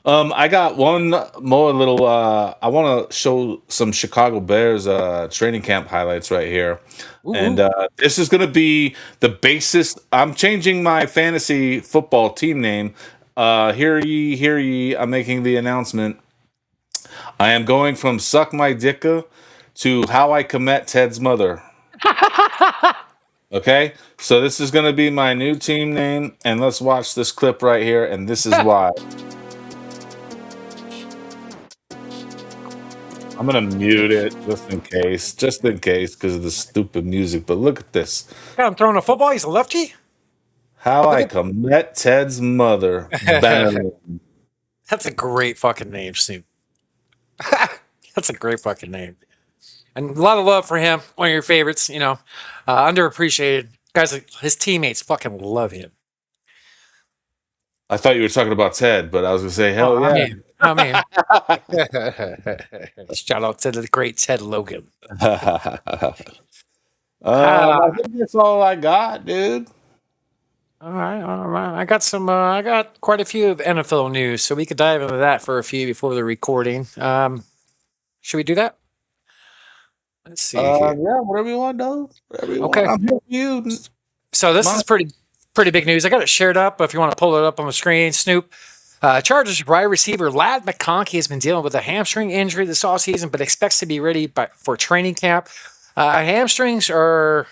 I got one more little. I want to show some Chicago Bears training camp highlights right here, and this is going to be the basis. I'm changing my fantasy football team name. Hear ye, hear ye! I'm making the announcement. I am going from Suck My Dicka to How I Commit Ted's Mother. Okay, so this is going to be my new team name, and let's watch this clip right here, and this is why. I'm gonna mute it just in case, because of the stupid music. But look at this. Got him throwing a football. He's a lefty. How I Commit Ted's Mother. Bam. That's a great fucking name, Snoop. That's a great fucking name. And a lot of love for him. One of your favorites, underappreciated. Guys, his teammates fucking love him. I thought you were talking about Ted, but I was gonna say, hell yeah. I mean. Shout out to the great Ted Logan. I think that's all I got, dude. All right. I got quite a few of NFL news, so we could dive into that for a few before the recording. Should we do that? Let's see. Yeah, whatever you want, though. Okay. I'm here for you. So this is pretty big news. I got it shared up. If you want to pull it up on the screen, Snoop. Chargers wide receiver Ladd McConkey has been dealing with a hamstring injury this offseason, but expects to be ready for training camp. Hamstrings are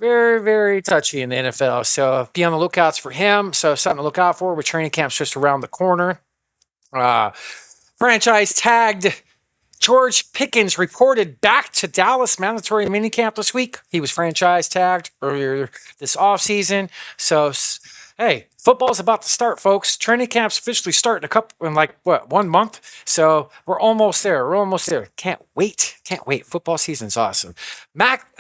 very, very touchy in the NFL, so be on the lookouts for him. So something to look out for with training camps just around the corner. Franchise tagged George Pickens reported back to Dallas mandatory minicamp this week. He was franchise tagged earlier this offseason. So, hey, football's about to start, folks. Training camp's officially starting in 1 month? So we're almost there. Can't wait. Football season's awesome.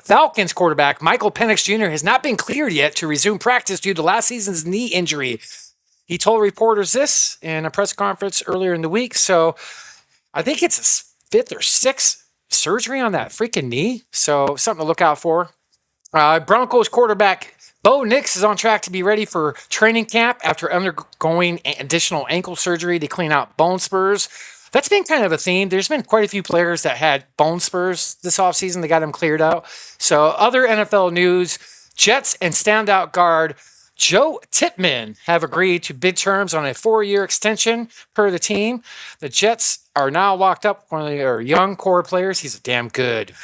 Falcons quarterback Michael Penix Jr. has not been cleared yet to resume practice due to last season's knee injury. He told reporters this in a press conference earlier in the week. So I think it's his 5th or 6th surgery on that freaking knee. So something to look out for. Broncos quarterback Bo Nix is on track to be ready for training camp after undergoing additional ankle surgery to clean out bone spurs. That's been kind of a theme. There's been quite a few players that had bone spurs this offseason. They got them cleared out. So other NFL news, Jets and standout guard Joe Tippmann have agreed to bid terms on a 4-year extension per the team. The Jets are now locked up with one of their young core players. He's a damn good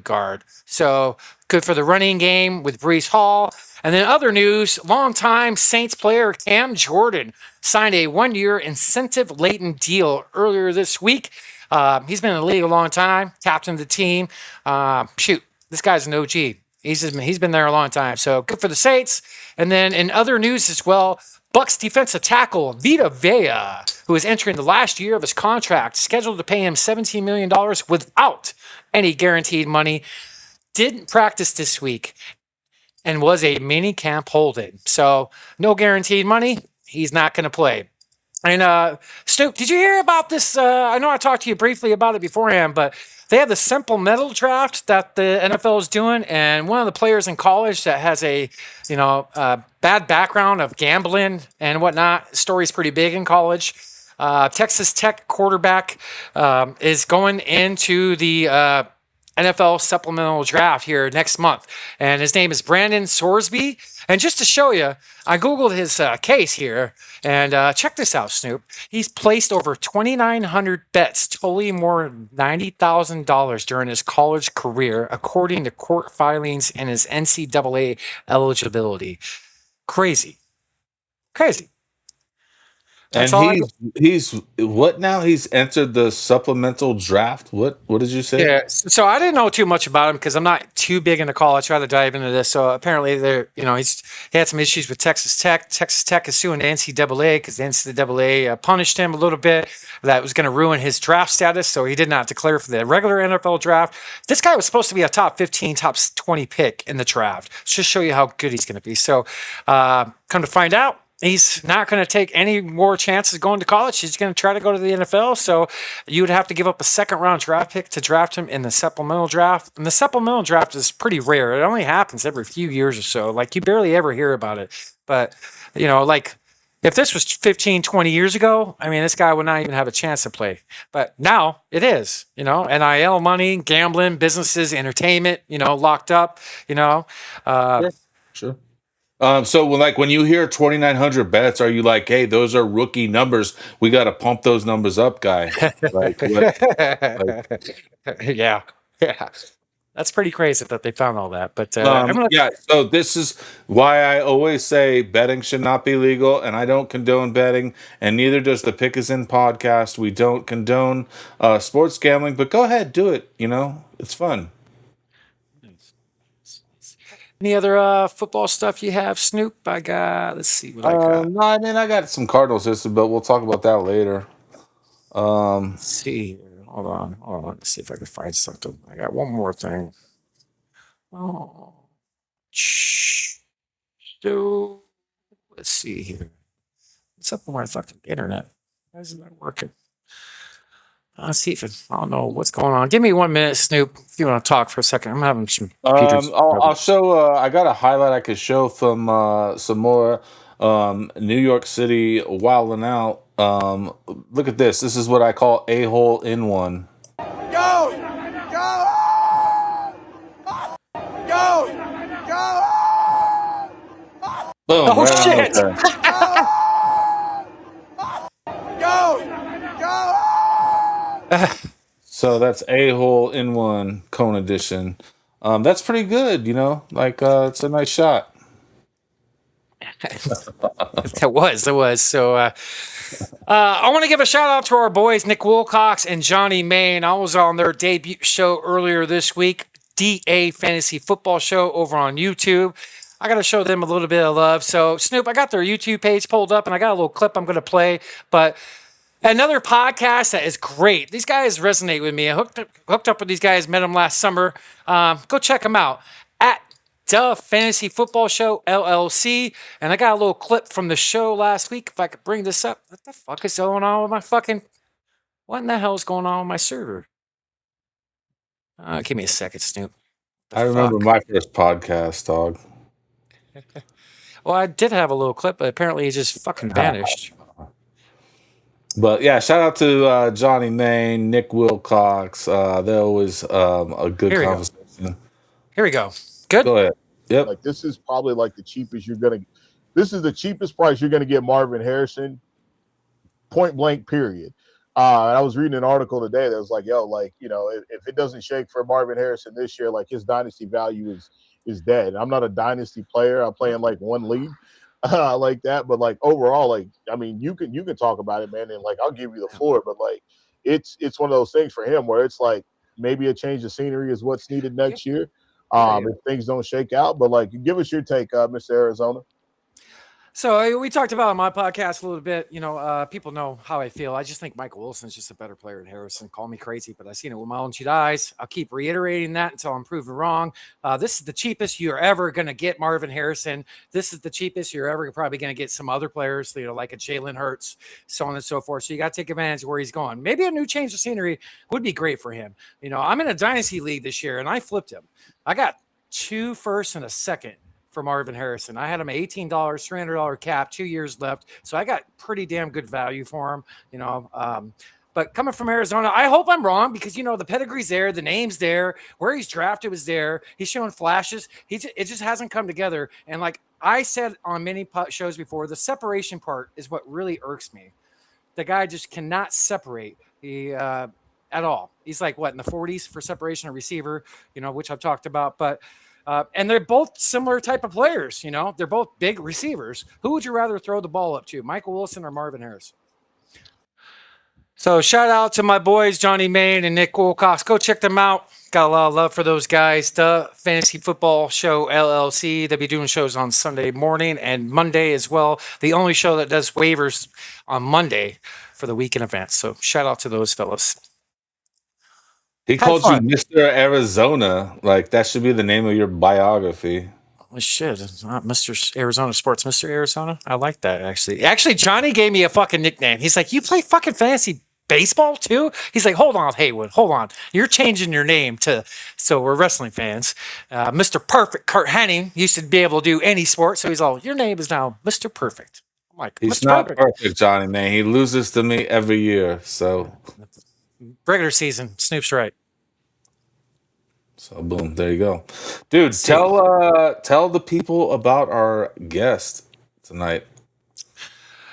guard. So good for the running game with Breece Hall. And then other news, longtime Saints player Cam Jordan signed a 1-year incentive-laden deal earlier this week. He's been in the league a long time, captain of the team. This guy's an OG. He's been there a long time, so good for the Saints. And then in other news as well, Bucks defensive tackle Vita Vea, who is entering the last year of his contract, scheduled to pay him $17 million without any guaranteed money, didn't practice this week and was a mini camp hold-in. So no guaranteed money. He's not going to play. And Snoop, did you hear about this? I know I talked to you briefly about it beforehand, but they have the simple metal draft that the NFL is doing, and one of the players in college that has a bad background of gambling and whatnot. Story's pretty big in college. Texas Tech quarterback is going into the NFL supplemental draft here next month. And his name is Brandon Sorsby. And just to show you, I Googled his case here. And check this out, Snoop. He's placed over 2,900 bets, totaling more than $90,000 during his college career, according to court filings and his NCAA eligibility. Crazy. That's and he's what now? He's entered the supplemental draft. What did you say? Yeah. So I didn't know too much about him because I'm not too big into college. I try to dive into this. So apparently he had some issues with Texas Tech. Texas Tech is suing the NCAA because the NCAA punished him a little bit. That was going to ruin his draft status. So he did not declare for the regular NFL draft. This guy was supposed to be a top 15, top 20 pick in the draft. Let's just show you how good he's going to be. So come to find out, he's not going to take any more chances going to college. He's going to try to go to the NFL. So you would have to give up a second-round draft pick to draft him in the supplemental draft. And the supplemental draft is pretty rare. It only happens every few years or so. Like, you barely ever hear about it. But, If this was 15, 20 years ago, I mean, this guy would not even have a chance to play. But now it is, NIL money, gambling, businesses, entertainment, locked up, Sure. So when you hear 2,900 bets, are you like, hey, those are rookie numbers? We got to pump those numbers up, guy. Like, Yeah. Yeah. That's pretty crazy that they found all that. But I'm gonna yeah. So this is why I always say betting should not be legal, and I don't condone betting, and neither does the Pick Is In podcast. We don't condone sports gambling, but go ahead, do it. It's fun. Any other football stuff you have, Snoop? Let's see what I got. No, I mean I got some Cardinals history, but we'll talk about that later. Let's see here. Hold on. Let's see if I can find something. I got one more thing. Oh, so let's see here. What's up with my fucking internet? Why isn't that working? Let's see I don't know what's going on. Give me 1 minute, Snoop, if you want to talk for a second. I'm having some computers. I'll show. I got a highlight I could show from some more New York City wilding out. Look at this. This is what I call a hole in one. Go! Go! Go! Go! Boom! Oh, right on shit. there. Go! So that's a hole in one cone edition. That's pretty good. It's a nice shot. It was. So I want to give a shout out to our boys, Nick Wilcox and Johnny Main. I was on their debut show earlier this week, DA Fantasy Football Show over on YouTube. I got to show them a little bit of love. So, Snoop, I got their YouTube page pulled up, and I got a little clip I'm going to play. But another podcast that is great. These guys resonate with me. I hooked up with these guys, met them last summer. Go check them out at The Fantasy Football Show, LLC. And I got a little clip from the show last week. If I could bring this up. What the fuck is going on with my fucking... What in the hell is going on with my server? Give me a second, Snoop. I remember my first podcast, dog. Well, I did have a little clip, but apparently it just fucking vanished. But yeah, shout out to Johnny Main, Nick Wilcox. They're always a good conversation. Here we go. Good. Go ahead. Yep. Like this is probably like the cheapest this is the cheapest price you're gonna get Marvin Harrison, point blank, period. I was reading an article today that was like, if it doesn't shake for Marvin Harrison this year, like his dynasty value is dead. I'm not a dynasty player. I'm playing like one league like that, but like overall, like I mean, you can talk about it, man, and like I'll give you the floor, but like it's one of those things for him where it's like maybe a change of scenery is what's needed next year. If things don't shake out, but like give us your take, Mr. Arizona. So we talked about on my podcast a little bit. People know how I feel. I just think Michael Wilson's just a better player than Harrison. Call me crazy, but I've seen it with my own two eyes. I'll keep reiterating that until I'm proven wrong. This is the cheapest you're ever going to get Marvin Harrison. This is the cheapest you're ever probably going to get some other players, like a Jalen Hurts, so on and so forth. So you got to take advantage of where he's going. Maybe a new change of scenery would be great for him. I'm in a dynasty league this year, and I flipped him. I got 2 firsts and a second for Marvin Harrison. I had him at $18, $300 cap, 2 years left. So I got pretty damn good value for him, but coming from Arizona, I hope I'm wrong because, the pedigree's there, the name's there, where he's drafted was there. He's showing flashes. It just hasn't come together. And like I said on many shows before, the separation part is what really irks me. The guy just cannot separate at all. He's like, in the 40s for separation of receiver, which I've talked about, but and they're both similar type of players. They're both big receivers. Who would you rather throw the ball up to, Michael Wilson or Marvin Harrison? So shout out to my boys, Johnny Main and Nick Wilcox. Go check them out. Got a lot of love for those guys. The Fantasy Football Show, LLC. They'll be doing shows on Sunday morning and Monday as well. The only show that does waivers on Monday for the weekend events. So shout out to those fellas. He called you Mr. Arizona. Like, that should be the name of your biography. Well, shit, it's not Mr. Arizona Sports. Mr. Arizona? I like that, actually. Actually, Johnny gave me a fucking nickname. He's like, you play fucking fantasy baseball, too? He's like, hold on, Heywood, hold on. You're changing your name to... So we're wrestling fans. Mr. Perfect, Kurt Hennig, used to be able to do any sport. So he's all, your name is now Mr. Perfect. I'm like, He's Mr. not President. perfect, Johnny, man. He loses to me every year. So Regular season, Snoop's right. So boom, there you go, dude. See. Tell the people about our guest tonight.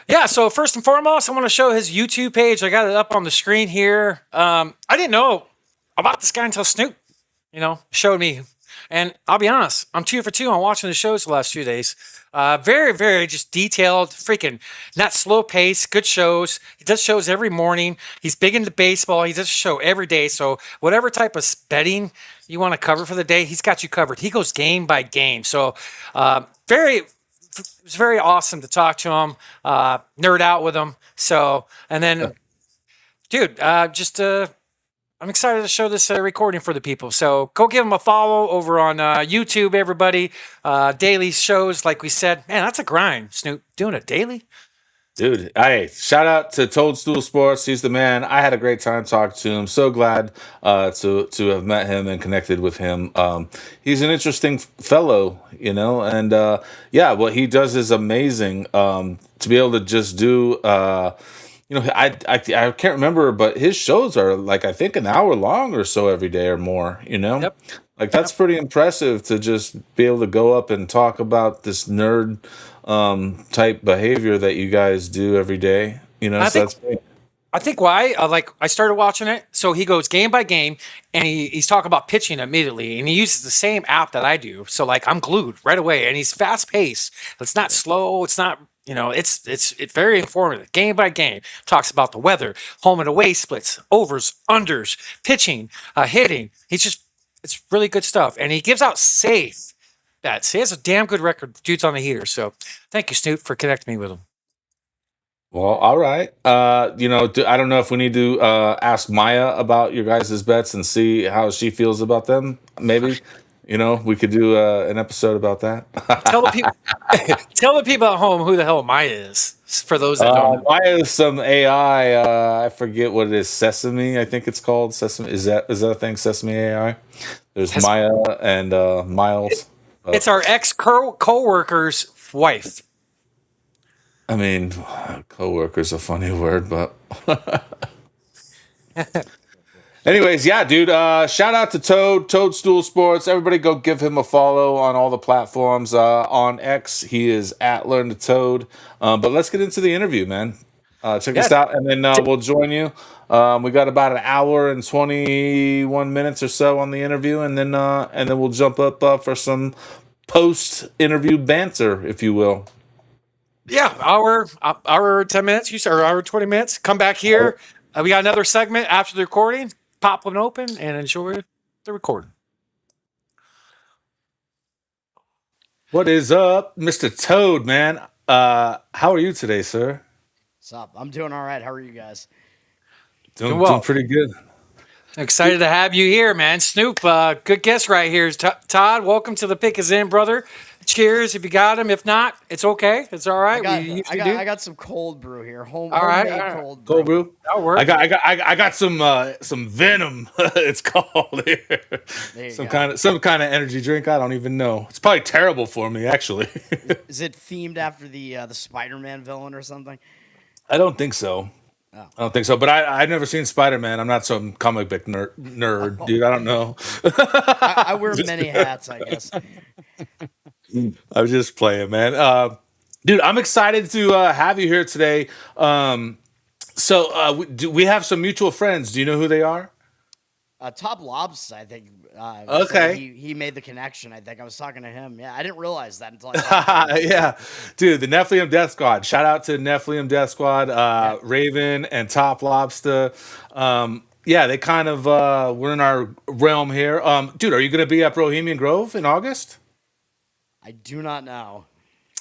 Yeah, so first and foremost, I want to show his YouTube page. I got it up on the screen here. I didn't know about this guy until Snoop, showed me. And I'll be honest, I'm 2 for 2 on watching the shows the last few days. Very, very just detailed, freaking not slow pace, good shows. He does shows every morning. He's big into baseball. He does a show every day. So whatever type of betting you want to cover for the day, he's got you covered. He goes game by game. So it was very awesome to talk to him, nerd out with him. So, and then, dude, I'm excited to show this recording for the people. So go give him a follow over on YouTube, everybody. Daily shows, like we said. Man, that's a grind, Snoop, doing it daily. Dude, hey, shout out to Stool Sports. He's the man. I had a great time talking to him. So glad to have met him and connected with him. He's an interesting fellow, and what he does is amazing. To be able to just do, I can't remember, but his shows are like I think an hour long or so every day or more. Yep. Like that's pretty impressive to just be able to go up and talk about this nerd type behavior that you guys do every day. I think why I started watching it. So he goes game by game, and he's talking about pitching immediately, and he uses the same app that I do. So I'm glued right away, and he's fast paced. It's not slow. It's not. It's very informative. Game by game, talks about the weather, home and away splits, overs, unders, pitching, hitting. It's really good stuff, and he gives out safe bets. He has a damn good record. Dude's on the heater. So thank you, Snoop, for connecting me with him. Well, all right. I don't know if we need to ask Maya about your guys' bets and see how she feels about them. Maybe, we could do an episode about that. Tell the people at home who the hell Maya is. For those that don't know. Maya is some AI. I forget what it is. Sesame, I think it's called. Sesame. Is that a thing? Sesame AI. There's Maya and Miles. It's our ex co-worker's wife. I mean, co-worker's a funny word, but anyways, yeah, dude. Shout out to Stool Sports. Everybody go give him a follow on all the platforms. On X, he is at Learn to Toad. But let's get into the interview, man. Check us out, and then we'll join you. We got about an hour and 21 minutes or so on the interview, and then we'll jump up for some post-interview banter, if you will. Yeah, hour 10 minutes. You said hour 20 minutes. Come back here. We got another segment after the recording. Pop one open and enjoy the recording. What is up, Mr. Toad, man? How are you today, sir? What's up? I'm doing all right. How are you guys? Doing well. Doing pretty good. Excited to have you here, man. Snoop, good guest right here. Todd, welcome to the Pick Is In, brother. Cheers if you got him. If not, it's okay. It's all right. I got some cold brew here. Homemade cold brew. Cold brew. That'll work. I got some venom. It's called here. Some kind of energy drink. I don't even know. It's probably terrible for me, actually. Is it themed after the Spider-Man villain or something? I don't think so. Oh. I don't think so, but I've never seen Spider-Man. I'm not some comic book nerd, dude. I don't know. I wear many hats, I guess. I was just playing, man. Dude, I'm excited to have you here today. We have some mutual friends. Do you know who they are? Top Lobs, I think. Okay. So he made the connection, I think. I was talking to him. Yeah, I didn't realize that until I talked to him. Yeah. Dude, the Nephilim Death Squad. Shout out to Nephilim Death Squad, Raven and Top Lobster. They kind of were in our realm here. Dude, are you going to be at Bohemian Grove in August? I do not know.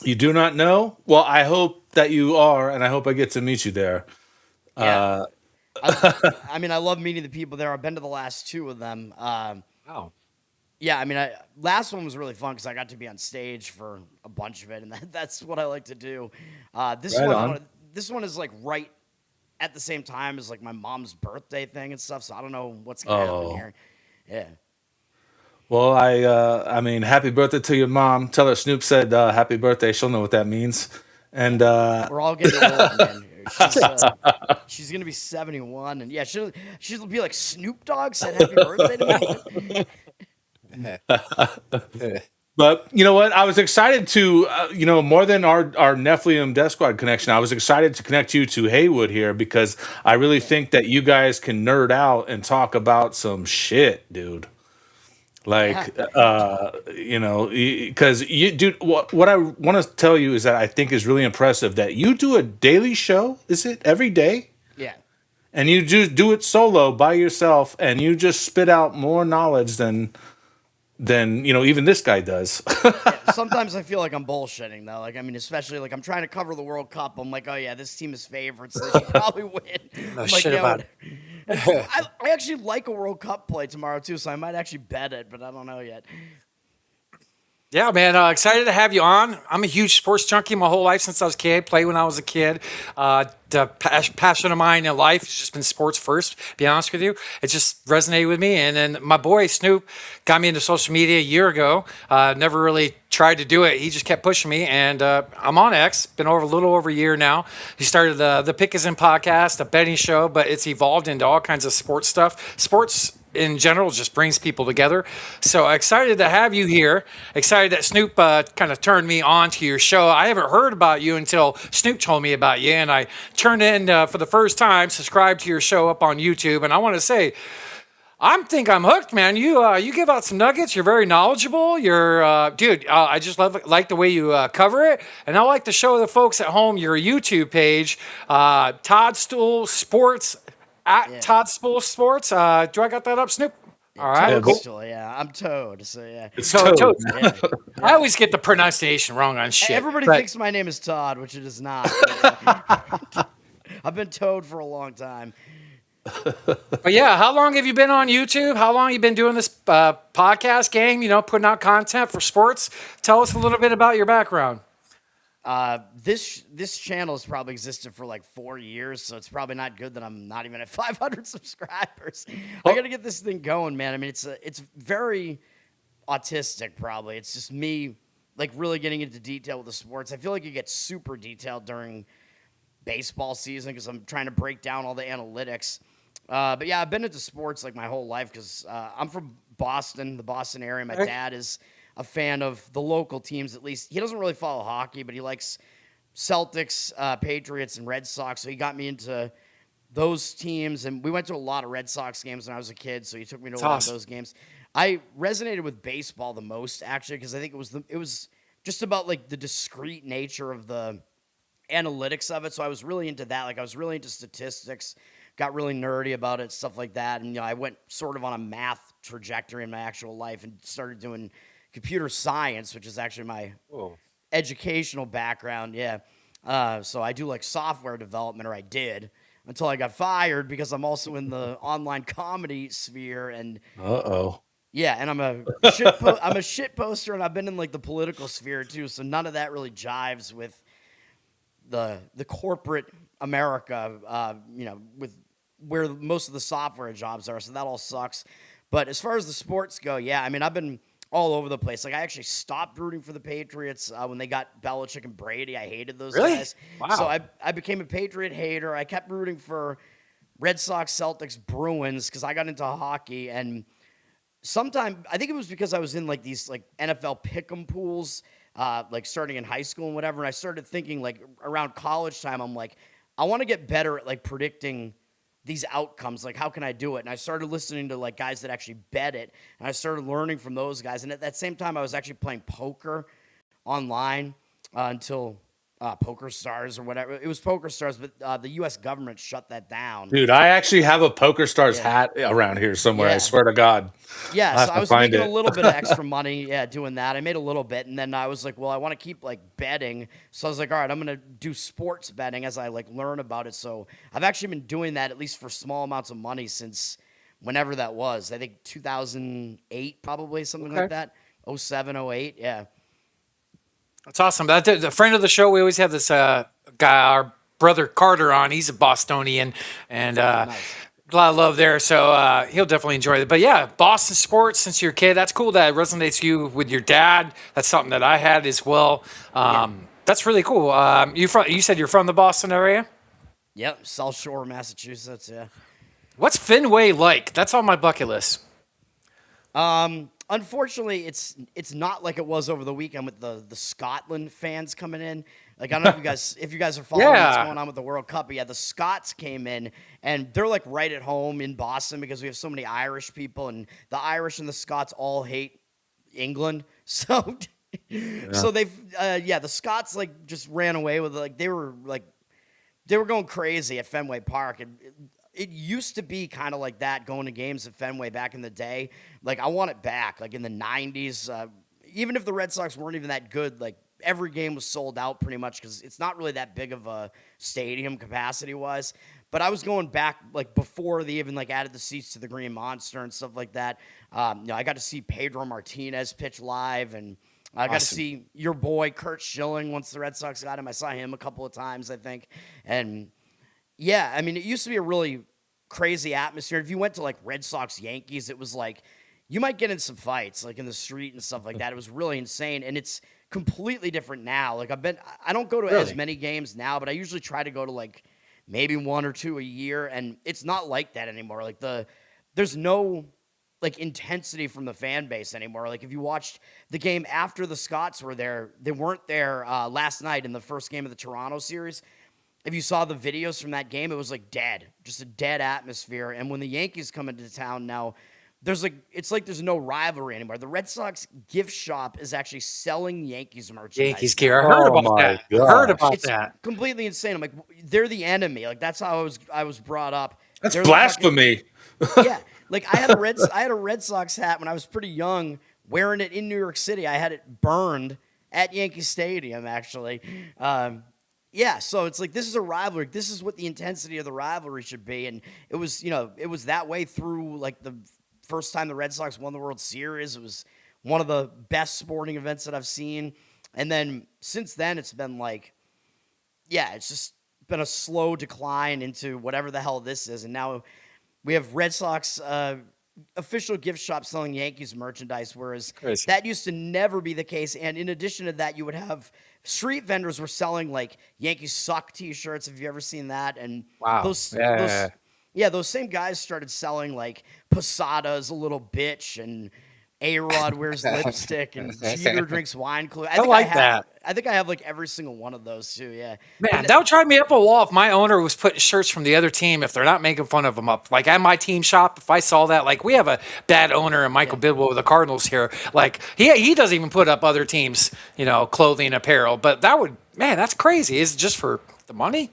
You do not know? Well, I hope that you are, and I hope I get to meet you there. Yeah. I mean, I love meeting the people there. I've been to the last two of them. Wow. Yeah, I mean, last one was really fun because I got to be on stage for a bunch of it, and that's what I like to do. This one is like right at the same time as like my mom's birthday thing and stuff, so I don't know what's gonna happen here. Yeah. Well, I mean, happy birthday to your mom. Tell her Snoop said happy birthday. She'll know what that means. And We're all getting old, man. She's gonna be 71, and yeah, she'll be like Snoop Dogg said happy birthday to me. But you know what? I was excited to, more than our Nephilim Death Squad connection, I was excited to connect you to Heywood here because I really think that you guys can nerd out and talk about some shit, dude. Like, because dude, what I want to tell you is that I think is really impressive that you do a daily show. Is it every day? Yeah. And you just do it solo by yourself, and you just spit out more knowledge than even this guy does. Yeah, sometimes I feel like I'm bullshitting though. Like, I mean, especially like I'm trying to cover the World Cup. I'm like, oh yeah, this team is favorites. They should probably win. No I'm shit like, about it. I actually like a World Cup play tomorrow too, so I might actually bet it, but I don't know yet. Yeah, man, excited to have you on. I'm a huge sports junkie my whole life since I was a kid. Played when I was a kid. The passion of mine in life has just been sports first, to be honest with you. It just resonated with me. And then my boy, Snoop, got me into social media a year ago. Never really tried to do it. He just kept pushing me. And I'm on X. Been over a little over a year now. He started the Pick Is In podcast, a betting show, but it's evolved into all kinds of sports stuff. Sports in general just brings people together. So excited to have you here. Excited that Snoop kind of turned me on to your show. I haven't heard about you until Snoop told me about you, and I turned in for the first time, subscribed to your show up on YouTube, and I want to say, I'm hooked, man. You give out some nuggets. You're very knowledgeable. You're dude. I just like the way you cover it, and I like to show the folks at home your YouTube page, Todd Stool Sports. Todd Stool Sports. Do I got that up, Snoop? All right, Toad cool. Stool, yeah, I'm Toad. So yeah, It's Toad. yeah. I always get the pronunciation wrong on shit. Everybody but- thinks my name is Todd, which it is not. I've been Toad for a long time. But yeah, how long have you been on YouTube? How long have you been doing this podcast game? Putting out content for sports. Tell us a little bit about your background. This channel has probably existed for like 4 years, so it's probably not good that I'm not even at 500 subscribers. I got to get this thing going, man. I mean, it's very autistic, probably. It's just me, like, really getting into detail with the sports. I feel like it gets super detailed during baseball season because I'm trying to break down all the analytics. But yeah, I've been into sports like my whole life because I'm from Boston, the Boston area. My dad is a fan of the local teams, at least. He doesn't really follow hockey, but he likes Celtics, Patriots, and Red Sox. So he got me into those teams, and we went to a lot of Red Sox games when I was a kid, so he took me to a lot of those games. I resonated with baseball the most, actually, because I think it was just about, like, the discrete nature of the analytics of it, so I was really into that. Like, I was really into statistics, got really nerdy about it, stuff like that, and, I went sort of on a math trajectory in my actual life and started doing computer science, which is actually my educational background, yeah. So I do like software development, or I did, until I got fired because I'm also in the online comedy sphere. And yeah, and I'm a shit poster, and I've been in like the political sphere too. So none of that really jives with the corporate America, with where most of the software jobs are. So that all sucks. But as far as the sports go, yeah, I mean, I've been all over the place. Like, I actually stopped rooting for the Patriots when they got Belichick and Brady. I hated those guys. Wow. So I became a Patriot hater. I kept rooting for Red Sox, Celtics, Bruins because I got into hockey. And sometime, I think it was because I was in, like, these, like, NFL pick'em pools, like, starting in high school and whatever. And I started thinking, like, around college time, I'm like, I want to get better at, like, predicting these outcomes. Like, how can I do it? And I started listening to, like, guys that actually bet it, and I started learning from those guys. And at that same time, I was actually playing poker online until Poker Stars or whatever. It was Poker Stars, but the U.S. government shut that down. Dude, I actually have a Poker Stars hat around here somewhere. I swear to God. Yeah, so I was making a little bit of extra money, doing that. I made a little bit, and then I was like, well, I want to keep, like, betting. So I was like, all right, I'm going to do sports betting as I, like, learn about it. So I've actually been doing that, at least for small amounts of money, since whenever that was. I think 2008, probably, something like that. 07, 08, yeah. That's awesome. A friend of the show, we always have this guy, our brother Carter, on. He's a Bostonian, and nice. A lot of love there. So he'll definitely enjoy it. But yeah, Boston sports since you're a kid. That's cool that it resonates you with your dad. That's something that I had as well. That's really cool. You said you're from the Boston area? Yep, South Shore, Massachusetts. Yeah. What's Fenway like? That's on my bucket list. Unfortunately, it's not like it was over the weekend with the Scotland fans coming in. Like, I don't know if you guys are following what's going on with the World Cup, but yeah, the Scots came in and they're like right at home in Boston because we have so many Irish people, and the Irish and the Scots all hate England. So so they've the Scots like just ran away with it. Like they were going crazy at Fenway Park, and it used to be kind of like that going to games at Fenway back in the day. Like, I want it back. Like in the 90s, even if the Red Sox weren't even that good, like every game was sold out pretty much because it's not really that big of a stadium capacity wise. But I was going back like before they even like added the seats to the Green Monster and stuff like that. I got to see Pedro Martinez pitch live, and I got to see your boy Kurt Schilling once the Red Sox got him. I saw him a couple of times, I think. And yeah, I mean, it used to be a really crazy atmosphere. If you went to like Red Sox Yankees, it was like you might get in some fights like in the street and stuff like that. It was really insane, and it's completely different now. Like I don't go to as many games now, but I usually try to go to like maybe 1 or 2 a year, and it's not like that anymore. Like there's no like intensity from the fan base anymore. Like if you watched the game after the Scots were there, they weren't there last night in the first game of the Toronto series. If you saw the videos from that game, it was like dead, just a dead atmosphere. And when the Yankees come into town now, it's like there's no rivalry anymore. The Red Sox gift shop is actually selling Yankees merchandise. Yankees gear. I heard about that. Heard about that. Completely insane. I'm like, they're the enemy. Like that's how I was brought up. That's blasphemy. Yeah. Like I had a Red Sox hat when I was pretty young, wearing it in New York City. I had it burned at Yankee Stadium, actually. Yeah, so it's like this is a rivalry. This is what the intensity of the rivalry should be, and it was that way through like the first time the Red Sox won the World Series. It was one of the best sporting events that I've seen, and then since then it's been like, yeah, it's just been a slow decline into whatever the hell this is, and now we have Red Sox official gift shop selling Yankees merchandise, whereas that used to never be the case. And in addition to that, you would have street vendors were selling like Yankees suck T-shirts. Have you ever seen that? And those same guys started selling like Posada's a little bitch, and A-Rod wears lipstick, and Jeter drinks wine. I think I have like every single one of those too. Yeah, man, that would drive me up a wall if my owner was putting shirts from the other team if they're not making fun of them up. Like at my team shop, if I saw that, like we have a bad owner in Michael Bidwell with the Cardinals here. Like he doesn't even put up other teams, clothing, apparel. But that's crazy. Is it just for the money?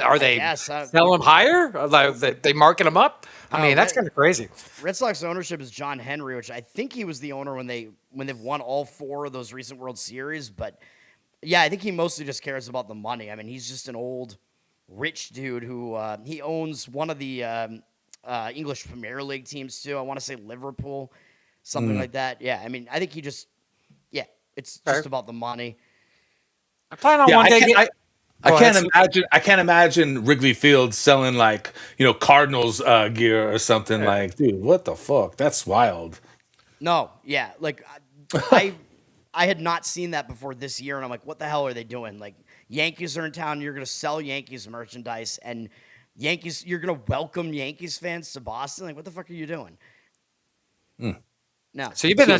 Are they sell them higher? They market them up? I mean, that's kind of crazy. Red Sox ownership is John Henry, which I think he was the owner when they've won all 4 of those recent World Series. But yeah, I think he mostly just cares about the money. I mean, he's just an old rich dude who he owns one of the English Premier League teams too. I want to say Liverpool, something like that. Yeah, I mean, I think it's just about the money. I plan on one day. I can't imagine Wrigley Field selling like Cardinals gear or something. Like, dude, what the fuck? That's wild. No, yeah, like I had not seen that before this year, and I'm like, what the hell are they doing? Like, Yankees are in town, you're gonna sell Yankees merchandise, and you're gonna welcome Yankees fans to Boston. Like, what the fuck are you doing? No. So you've been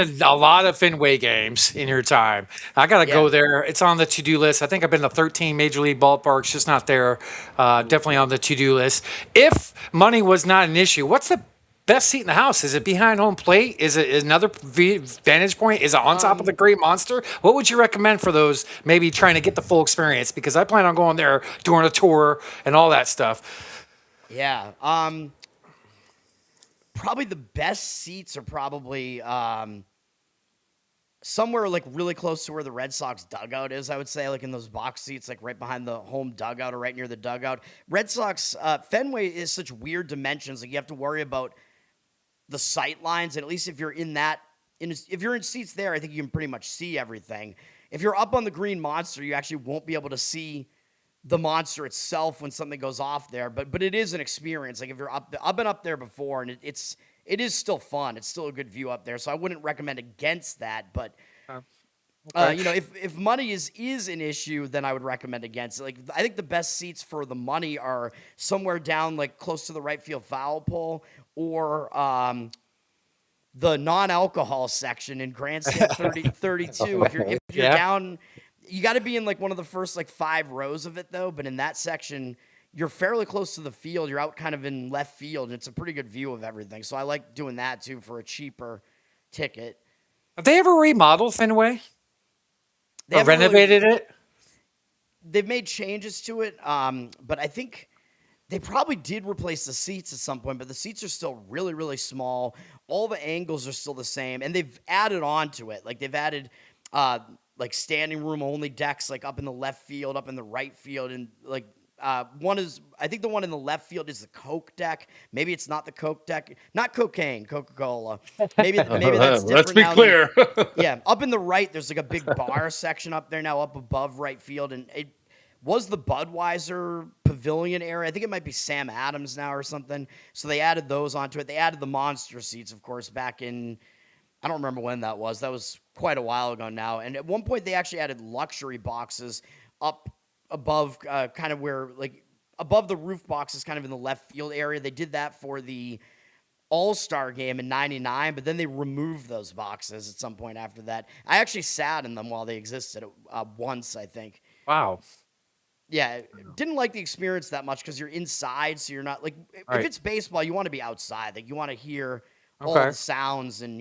in a lot of Fenway games in your time. I got to go there. It's on the to-do list. I think I've been to 13 major league ballparks, just not there. Definitely on the to-do list. If money was not an issue, what's the best seat in the house? Is it behind home plate? Is it another vantage point? Is it on top of the Great Monster? What would you recommend for those maybe trying to get the full experience? Because I plan on going there, doing a tour and all that stuff. Yeah. Probably the best seats are probably somewhere like really close to where the Red Sox dugout is, I would say, like in those box seats, like right behind the home dugout or right near the dugout. Red Sox, Fenway is such weird dimensions. Like you have to worry about the sight lines. And at least if you're if you're in seats there, I think you can pretty much see everything. If you're up on the Green Monster, you actually won't be able to see the monster itself when something goes off there, but it is an experience. Like if you're up, I've been up there before, and it is still fun. It's still a good view up there, so I wouldn't recommend against that. But If money is an issue, then I would recommend against it. Like, I think the best seats for the money are somewhere down, like, close to the right field foul pole, or the non-alcohol section in grandstand 32. If you're down, you got to be in like one of the first like 5 rows of it though. But in that section, you're fairly close to the field. You're out kind of in left field, and it's a pretty good view of everything. So I like doing that too for a cheaper ticket. Have they ever remodeled Fenway? Or renovated it? They've made changes to it, but I think they probably did replace the seats at some point, but the seats are still really, really small. All the angles are still the same, and they've added on to it. Like, they've added, like, standing room only decks, like, up in the left field, up in the right field, and, like, I think the one in the left field is the Coke deck. Maybe it's not the Coke deck. Not cocaine, Coca-Cola. Maybe that's different. Let's be clear. Yeah, up in the right, there's, like, a big bar section up there now, up above right field, and it was the Budweiser Pavilion area. I think it might be Sam Adams now or something. So they added those onto it. They added the monster seats, of course, back in, I don't remember when that was. That was quite a while ago now. And at one point, they actually added luxury boxes up above, kind of where, like, above the roof boxes, kind of in the left field area. They did that for the All-Star game in '99, but then they removed those boxes at some point after that. I actually sat in them while they existed once, I think. Wow. Yeah, didn't like the experience that much because you're inside, so you're not like if it's baseball, you want to be outside. Like, you want to hear all the sounds and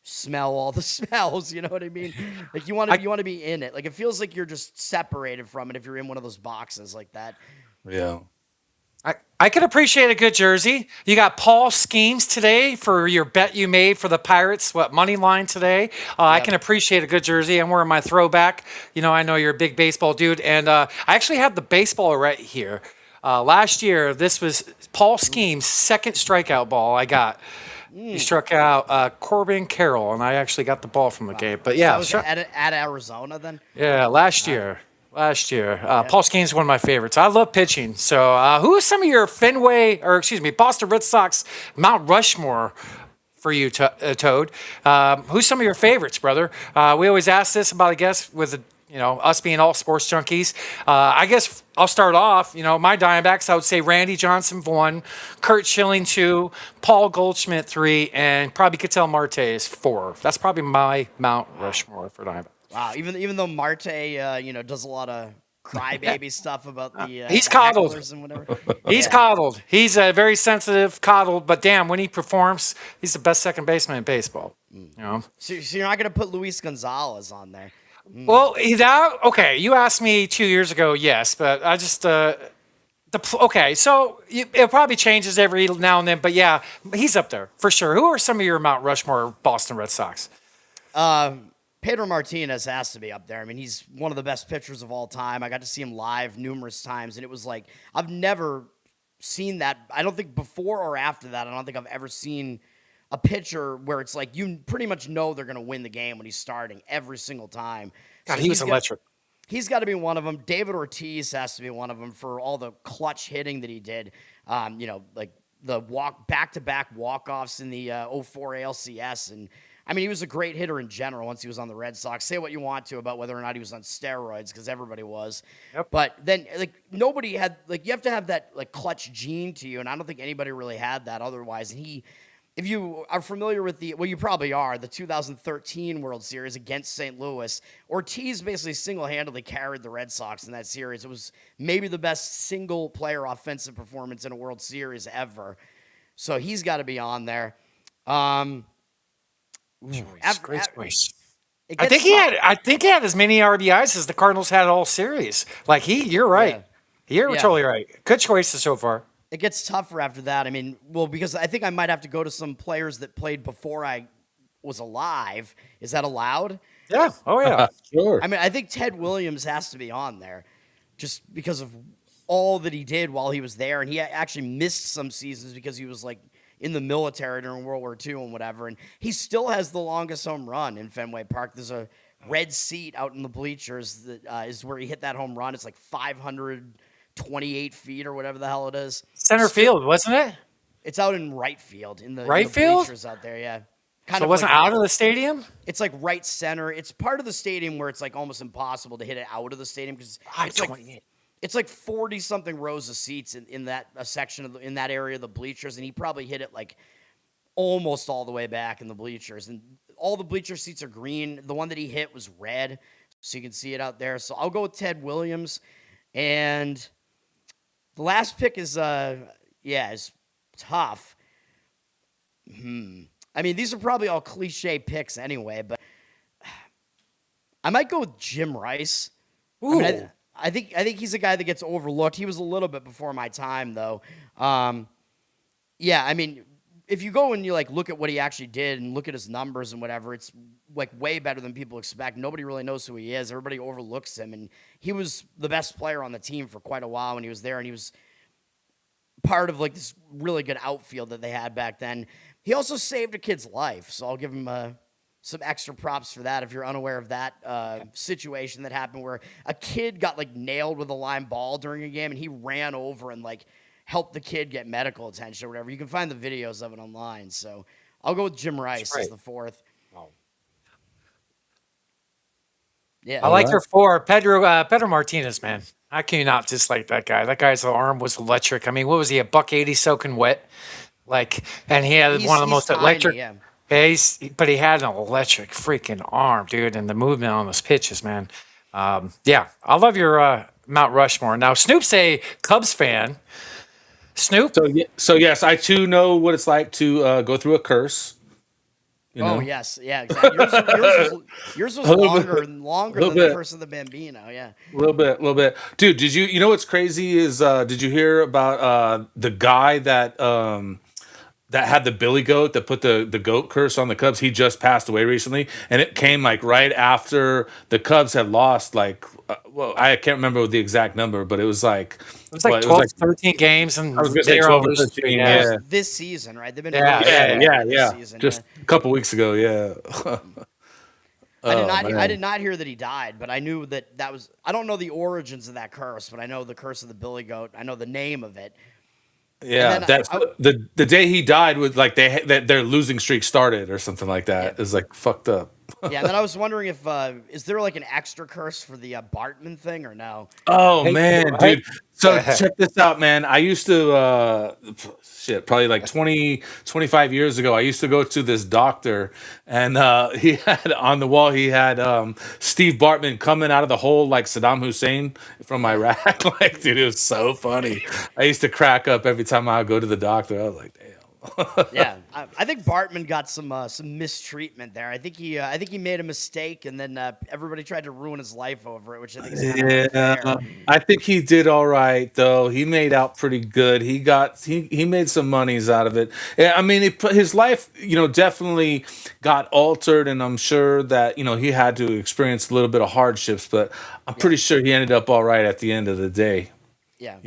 smell all the smells. You know what I mean? Like, you want to be in it. Like, it feels like you're just separated from it if you're in one of those boxes like that. Yeah. I could appreciate a good jersey. You got Paul Schemes today for your bet you made for the Pirates. Money line today? I can appreciate a good jersey. I'm wearing my throwback. I know you're a big baseball dude. And I actually have the baseball right here. Last year, this was Paul Schemes' second strikeout ball I got. He struck out Corbin Carroll, and I actually got the ball from the game. But yeah. So that was at Arizona then? Yeah, last year. Paul Skeens is one of my favorites. I love pitching. So who are some of your Boston Red Sox Mount Rushmore for you, Toad? Who's some of your favorites, brother? We always ask this about a guest with, us being all sports junkies. I guess I'll start off. My Diamondbacks, I would say Randy Johnson 1, Kurt Schilling 2, Paul Goldschmidt 3, and probably Ketel Marte is 4. That's probably my Mount Rushmore for Diamondbacks. Wow, even though Marte, does a lot of crybaby stuff about the he's coddled and whatever. He's coddled. He's very sensitive, coddled. But damn, when he performs, he's the best second baseman in baseball. So you're not gonna put Luis Gonzalez on there? Well, okay. You asked me 2 years ago, yes, but I just okay. So it probably changes every now and then, but yeah, he's up there for sure. Who are some of your Mount Rushmore Boston Red Sox? Pedro Martinez has to be up there. I mean, he's one of the best pitchers of all time. I got to see him live numerous times, and it was like, I've never seen that. I don't think before or after that, I don't think I've ever seen a pitcher where it's like you pretty much know they're going to win the game when he's starting every single time. God, he was electric. He's got to be one of them. David Ortiz has to be one of them for all the clutch hitting that he did. Like the back-to-back walk-offs in the 04 ALCS, and I mean, he was a great hitter in general once he was on the Red Sox. Say what you want to about whether or not he was on steroids, because everybody was. Yep. But then, like, nobody had, like, you have to have that, like, clutch gene to you, and I don't think anybody really had that otherwise. And if you are familiar with you probably are, the 2013 World Series against St. Louis, Ortiz basically single-handedly carried the Red Sox in that series. It was maybe the best single-player offensive performance in a World Series ever. So he's got to be on there. Great choice. I think he had as many RBIs as the Cardinals had all series. Like you're right. You're totally right. Good choices so far. It gets tougher after that. I mean, because I think I might have to go to some players that played before I was alive. Is that allowed? Yeah. Oh yeah. Sure. I mean, I think Ted Williams has to be on there, just because of all that he did while he was there, and he actually missed some seasons because he was like in the military during World War II and whatever, and he still has the longest home run in Fenway Park. There's a red seat out in the bleachers that is where he hit that home run. It's like 528 feet or whatever the hell it is. Center field, wasn't it? It's out in right field in the right in the field bleachers out there. Yeah. Kind So it of wasn't like, out of the stadium? it's like right center. It's part of the stadium where it's like almost impossible to hit it out of the stadium because it's like 40 something rows of seats in that section in that area of the bleachers, and he probably hit it like almost all the way back in the bleachers. And all the bleacher seats are green. The one that he hit was red, so you can see it out there. So I'll go with Ted Williams. And the last pick is is tough. I mean, these are probably all cliche picks anyway, but I might go with Jim Rice. Ooh. I think he's a guy that gets overlooked. He was a little bit before my time, though. Yeah, I mean, if you go and you like look at what he actually did and look at his numbers and whatever, it's like way better than people expect. Nobody really knows who he is. Everybody overlooks him, and he was the best player on the team for quite a while when he was there, and he was part of like this really good outfield that they had back then. He also saved a kid's life, so I'll give him some extra props for that. If you're unaware of that situation that happened where a kid got like nailed with a line ball during a game, and he ran over and like helped the kid get medical attention or whatever. You can find the videos of it online. So I'll go with Jim Rice as the fourth. Oh. Yeah, I like your four. Pedro Martinez, man. I cannot dislike that guy. That guy's arm was electric. I mean, what was he, a $180 soaking wet? Like, and he had one of the most tiny, electric. Yeah. But he had an electric freaking arm, dude, and the movement on those pitches, man. Yeah, I love your Mount Rushmore. Now, Snoop's a Cubs fan. Snoop? So yes, I too know what it's like to go through a curse. You know? Oh, yes. Yeah, exactly. Yours was longer than the Curse of the Bambino, yeah. A little bit. Dude, you know what's crazy is, did you hear about the guy that had the billy goat that put the goat curse on the Cubs? He just passed away recently, and it came like right after the Cubs had lost like, I can't remember the exact number, but it was like 12, 13 games, and I was gonna say 12 or 13, yeah. This season, right? They've been yeah. This season, Just a couple weeks ago, yeah. I did not hear that he died, but I knew that was. I don't know the origins of that curse, but I know the curse of the billy goat. I know the name of it. Yeah, that's the day he died was like their losing streak started or something like that. It was like fucked up. Yeah, and then I was wondering if is there like an extra curse for the Bartman thing or no? Oh man, dude. So check this out, man. I used to probably like 25 years ago, I used to go to this doctor, and he had on the wall, he had Steve Bartman coming out of the hole like Saddam Hussein from Iraq. Like, dude, it was so funny. I used to crack up every time I would go to the doctor. I was like, damn. Yeah, I think Bartman got some mistreatment there. I think he made a mistake, and then everybody tried to ruin his life over it, which I think is unfair. I think he did all right though. He made out pretty good. He made some monies out of it. Yeah, I mean, his life, definitely got altered, and I'm sure that he had to experience a little bit of hardships, but I'm pretty sure he ended up all right at the end of the day. Yeah,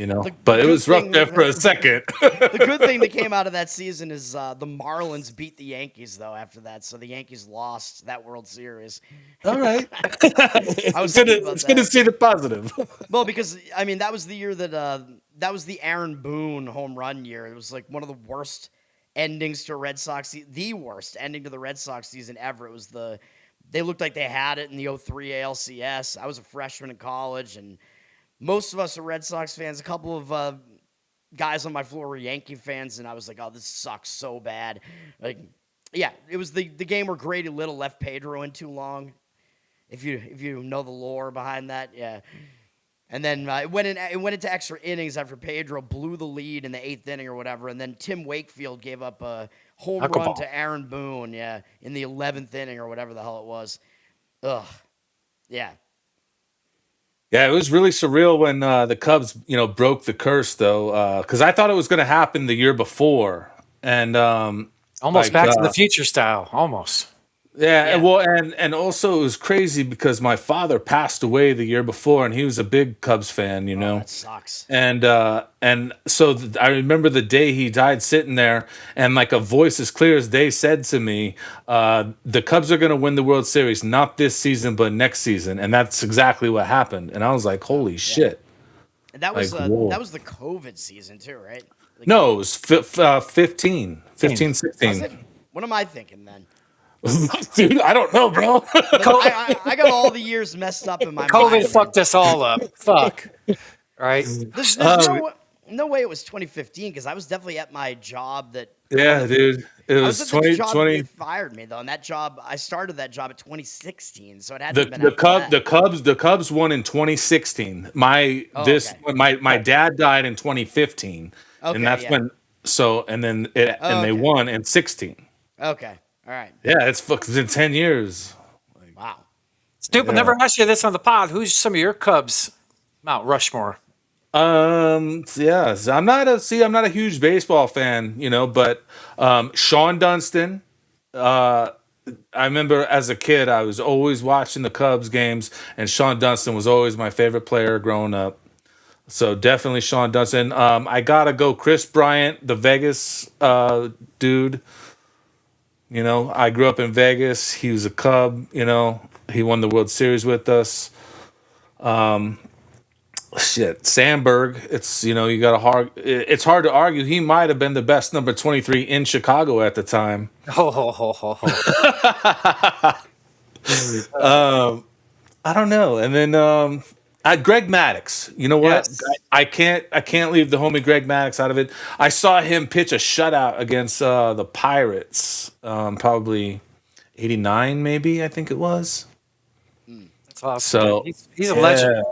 but it was rough there for a second. The good thing that came out of that season is the Marlins beat the Yankees though after that, so the Yankees lost that World Series. All right, it's good to see the positive. Well, because I mean that was the year that was the Aaron Boone home run year. It was like one of the worst endings to a Red Sox, the worst ending to the Red Sox season ever. It was they looked like they had it in the 03 ALCS. I was a freshman in college, and most of us are Red Sox fans. A couple of guys on my floor were Yankee fans, and I was like, "Oh, this sucks so bad." Like, yeah, it was the game where Grady Little left Pedro in too long. If you know the lore behind that, yeah. And then it went into extra innings after Pedro blew the lead in the 8th inning or whatever, and then Tim Wakefield gave up a home run to Aaron Boone, in the 11th inning or whatever the hell it was. Ugh, yeah. Yeah, it was really surreal when the Cubs, broke the curse, though, because I thought it was going to happen the year before, and almost Back to the Future style, almost. Yeah, well, and also it was crazy because my father passed away the year before, and he was a big Cubs fan, Oh, that sucks. And so I remember the day he died, sitting there, and like a voice as clear as day said to me, "The Cubs are going to win the World Series, not this season, but next season," and that's exactly what happened. And I was like, "Holy shit!" And that was that was the COVID season too, right? Like, no, it was 15, 16. Was it? What am I thinking then? Dude, I don't know, bro. But I got all the years messed up in my COVID mind. fucked us all up. Fuck. Right? There's no way it was 2015 because I was definitely at my job that. Yeah, dude. It I was was at the job 2020. they fired me though, and that job I started that job at 2016, so it had The to have been the after Cub that. the Cubs won in 2016. My dad died in 2015, Okay, and that's yeah. when. So and then they won in 16. Okay, all right. Yeah, it's been 10 years. Wow. Snoop, I Yeah. never asked you this on the pod. Who's some of your Cubs Mount Rushmore? Yeah, so I'm not a huge baseball fan, but Sean Dunston. I remember as a kid, I was always watching the Cubs games, and Sean Dunston was always my favorite player growing up. So definitely Sean Dunston. I gotta go Chris Bryant, the Vegas dude. I grew up in Vegas. He was a Cub. He won the World Series with us. Shit, Sandberg. It's you got to hard. It's hard to argue. He might have been the best number 23 in Chicago at the time. I don't know. And then Greg Maddux. You know what? Yes. I can't leave the homie Greg Maddux out of it. I saw him pitch a shutout against the Pirates. Probably 89, maybe I think it was. That's awesome. So he's a legend.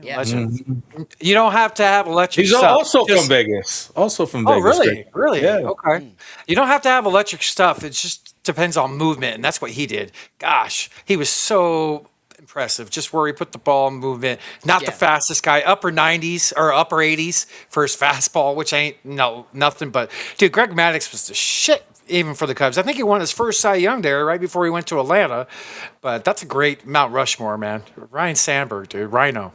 Yeah. Legend. You don't have to have electric He's stuff. also from Vegas. Also from Oh, Vegas. really? Greg. Really? Yeah. Okay. You don't have to have electric stuff. It just depends on movement, and that's what he did. Gosh, he was so impressive. Just where he put the ball in movement. Not the fastest guy. Upper 90s or upper 80s for his fastball, which ain't nothing. But dude, Greg Maddux was the shit. Even for the Cubs, I think he won his first Cy Young there right before he went to Atlanta. But that's a great Mount Rushmore, man. Ryan Sandberg, dude, Rhino.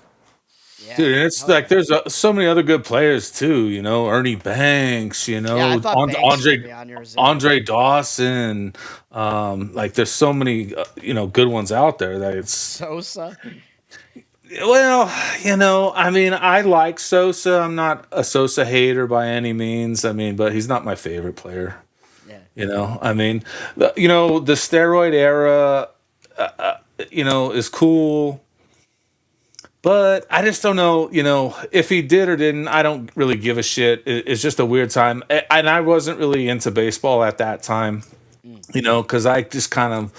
Yeah. Dude, and it's like there's so many other good players too. Ernie Banks. I thought Banks might be on yours, yeah. Andre Dawson. Like there's so many good ones out there that it's. Sosa. Well, I mean, I like Sosa. I'm not a Sosa hater by any means. I mean, but he's not my favorite player. I mean, the steroid era, is cool, but I just don't know, if he did or didn't. I don't really give a shit. It's just a weird time, and I wasn't really into baseball at that time, because I just kind of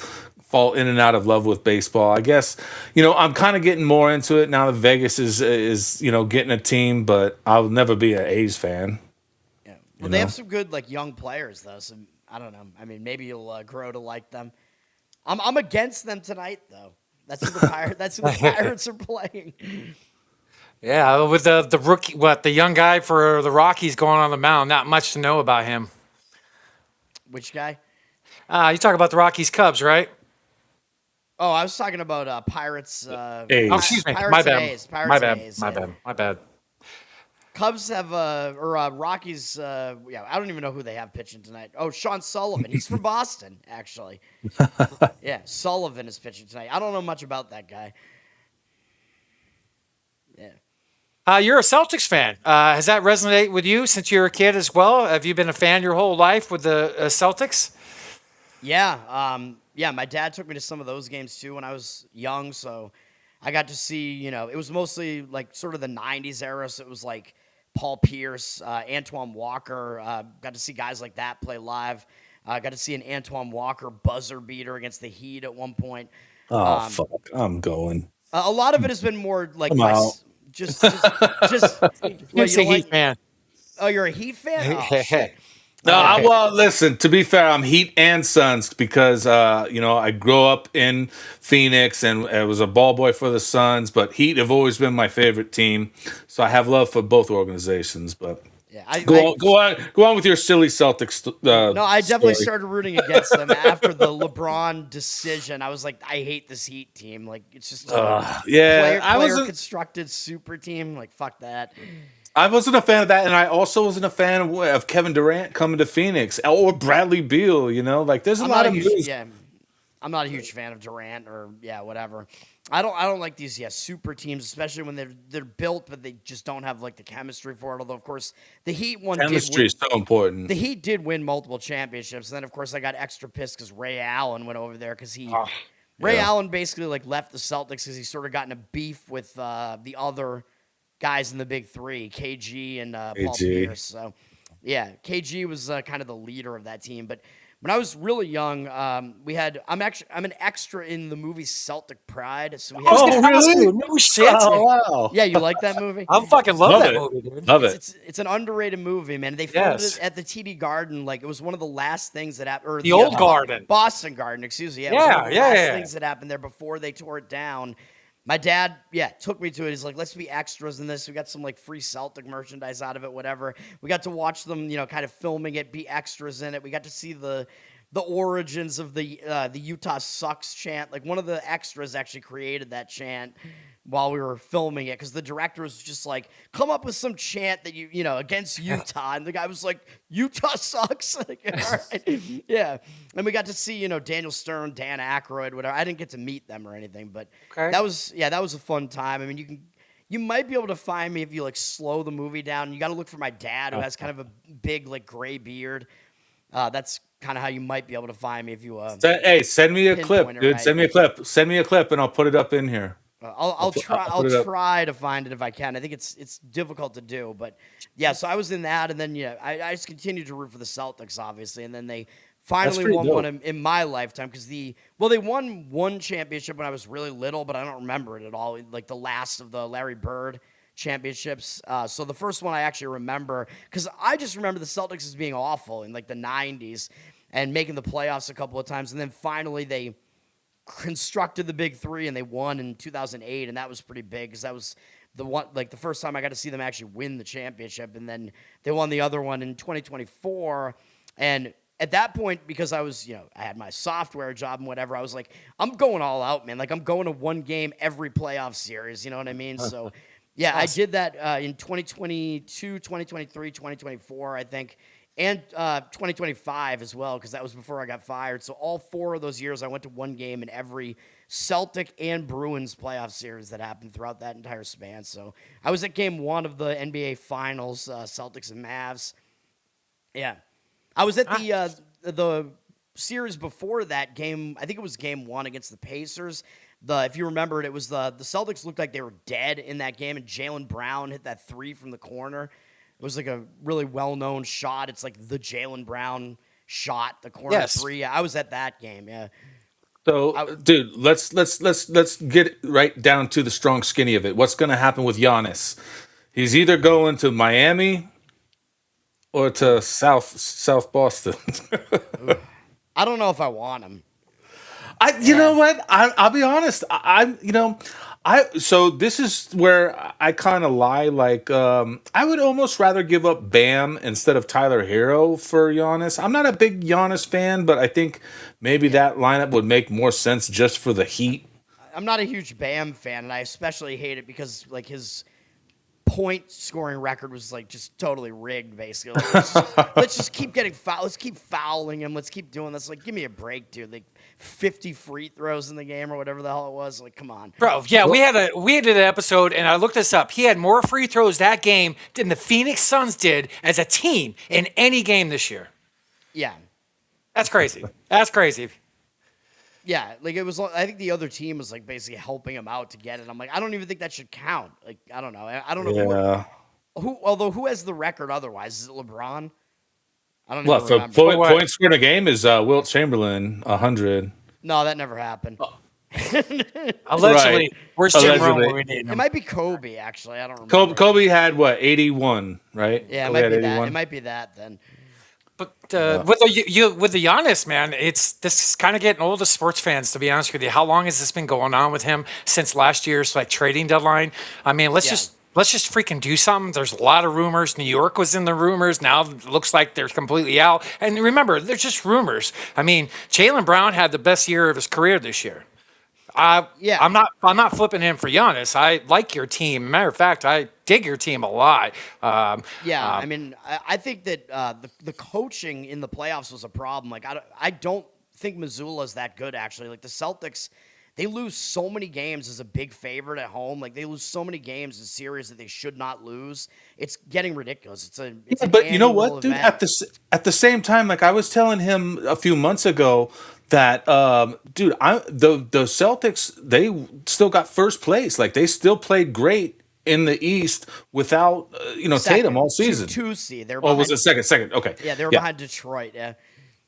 fall in and out of love with baseball. I guess, I'm kind of getting more into it now that Vegas is getting a team, but I'll never be an A's fan. Yeah. Well, they have some good young players though. So I don't know. I mean, maybe you'll grow to like them. I'm against them tonight though. That's who the Pirates are playing. Yeah, with the rookie, the young guy for the Rockies going on the mound. Not much to know about him. Which guy? You talk about the Rockies Cubs, right? Oh, I was talking about Pirates. A's. Oh, excuse me. Pirates My and bad. A's. Pirates My and bad. A's, My yeah. bad. My bad. Cubs have Rockies. I don't even know who they have pitching tonight. Oh, Sean Sullivan. He's from Boston, actually. Yeah, Sullivan is pitching tonight. I don't know much about that guy. Yeah. You're a Celtics fan. Has that resonate with you since you're a kid as well? Have you been a fan your whole life with the Celtics? Yeah. Yeah, my dad took me to some of those games too when I was young, so I got to see, it was mostly sort of the 90s era, so it was like Paul Pierce, Antoine Walker, got to see guys like that play live. Got to see an Antoine Walker buzzer beater against the Heat at one point. Oh, fuck. I'm going. A lot of it has been more I'm out. just You're a Heat fan. Oh, you're a Heat fan? Oh, shit. No, well, listen, to be fair, I'm Heat and Suns because, I grew up in Phoenix and I was a ball boy for the Suns, but Heat have always been my favorite team. So I have love for both organizations, but go on with your silly Celtics. No, I definitely story. started rooting against them after the LeBron decision. I was like, I hate this Heat team. It's just player constructed super team. Fuck that. I wasn't a fan of that, and I also wasn't a fan of Kevin Durant coming to Phoenix or Bradley Beal. There's a lot of moves. Yeah, I'm not a huge fan of Durant or whatever. I don't like these super teams, especially when they're built, but they just don't have like the chemistry for it. Although of course the Heat Chemistry is so important. The Heat did win multiple championships, and then of course I got extra pissed because Ray Allen went over there because Ray Allen basically like left the Celtics because he sort of got in a beef with the other guys in the big three, KG and Paul Pierce. So yeah, KG was kind of the leader of that team, but. When I was really young, I'm an extra in the movie Celtic Pride. So we had really? No shit. Oh, wow. Yeah, you like that movie? I fucking love that movie, dude. Love it. It's an underrated movie, man. They filmed it at the TD Garden. Like, it was one of the last things that happened. Or the old Garden. Boston Garden, excuse me. Yeah, it was one of the last things that happened there before they tore it down. My dad, took me to it. He's like, let's be extras in this. We got some, like, free Celtic merchandise out of it, whatever. We got to watch them, kind of filming it, be extras in it. We got to see the origins of the Utah sucks chant. Like, one of the extras actually created that chant while we were filming it because the director was just like, come up with some chant that you know against Utah, and the guy was like, Utah sucks. Like, all right. Yeah, and we got to see Daniel Stern, Dan Aykroyd, whatever. I didn't get to meet them or anything, but that was a fun time. I mean, you might be able to find me if you like slow the movie down. You got to look for my dad who has kind of a big like gray beard. That's kind of how you might be able to find me if you. Hey, send me a clip, dude. Right. Send me a clip. Send me a clip, and I'll put it up in here. I'll try to find it if I can. I think it's difficult to do, but yeah. So I was in that, and then I just continued to root for the Celtics, obviously, and then they finally won one in my lifetime because they won one championship when I was really little, but I don't remember it at all. Like the last of the Larry Bird championships. So the first one I actually remember because I just remember the Celtics as being awful in like the 90s and making the playoffs a couple of times, and then finally they constructed the big three and they won in 2008, and that was pretty big because that was the first time I got to see them actually win the championship, and then they won the other one in 2024. And at that point, because I was I had my software job and whatever, I was like, I'm going all out, man. Like, I'm going to one game every playoff series, you know what I mean? So yeah, I did that in 2022, 2023, 2024, I think. And 2025 as well, because that was before I got fired. So all 4 of those years, I went to one game in every Celtic and Bruins playoff series that happened throughout that entire span. So I was at game 1 of the NBA Finals, Celtics and Mavs. Yeah. I was at the series before that game. I think it was game 1 against the Pacers. If you remember it, was the Celtics looked like they were dead in that game, and Jaylen Brown hit that 3 from the corner. It was like a really well-known shot. It's like the Jaylen Brown shot, the corner 3. Yeah, I was at that game. Yeah. So, dude, let's get right down to the strong skinny of it. What's going to happen with Giannis? He's either going to Miami or to South Boston. I don't know if I want him. You know what? I'll be honest. So this is where I kind of lie. Like, I would almost rather give up Bam instead of Tyler Hero for Giannis. I'm not a big Giannis fan, but I think maybe that lineup would make more sense just for the Heat. I'm not a huge Bam fan, and I especially hate it because like his point scoring record was like just totally rigged, basically. Like, let's just keep getting fouled. Let's keep fouling him. Let's keep doing this. Like, give me a break, dude. Like 50 free throws in the game or whatever the hell it was. Like, come on, bro. Yeah, we had an episode, and I looked this up. He had more free throws that game than the Phoenix Suns did as a team in any game this year. Yeah, that's crazy. That's crazy. Yeah, like it was. I think the other team was like basically helping him out to get it. I'm like, I don't even think that should count. Like, I don't know. I don't know who has the record otherwise. Is it LeBron? I don't know. What points for the game is Wilt Chamberlain 100. No, that never happened. Allegedly, right. Where's Jim Rome? It might be Kobe. Actually, I don't remember. Kobe had what 81, right? Yeah, it might be that. It might be that then. But with the Giannis, man, this is kind of getting old as sports fans, to be honest with you. How long has this been going on with him since last year's like trading deadline? I mean, let's just freaking do something. There's a lot of rumors. New York was in the rumors. Now it looks like they're completely out. And remember, they're just rumors. I mean, Jaylen Brown had the best year of his career this year. I'm not flipping him for Giannis. I like your team. Matter of fact, I dig your team a lot. I mean, I think that the coaching in the playoffs was a problem. Like, I don't think Missoula's that good, actually. Like, the Celtics, they lose so many games as a big favorite at home. Like, they lose so many games in series that they should not lose. It's getting ridiculous. But you know what, dude? At the same time, like I was telling him a few months ago that, dude, the Celtics, they still got first place. Like, they still played great in the East without Tatum all season. Two seed. Oh, was it second? Okay. Yeah, they were behind Detroit. Yeah.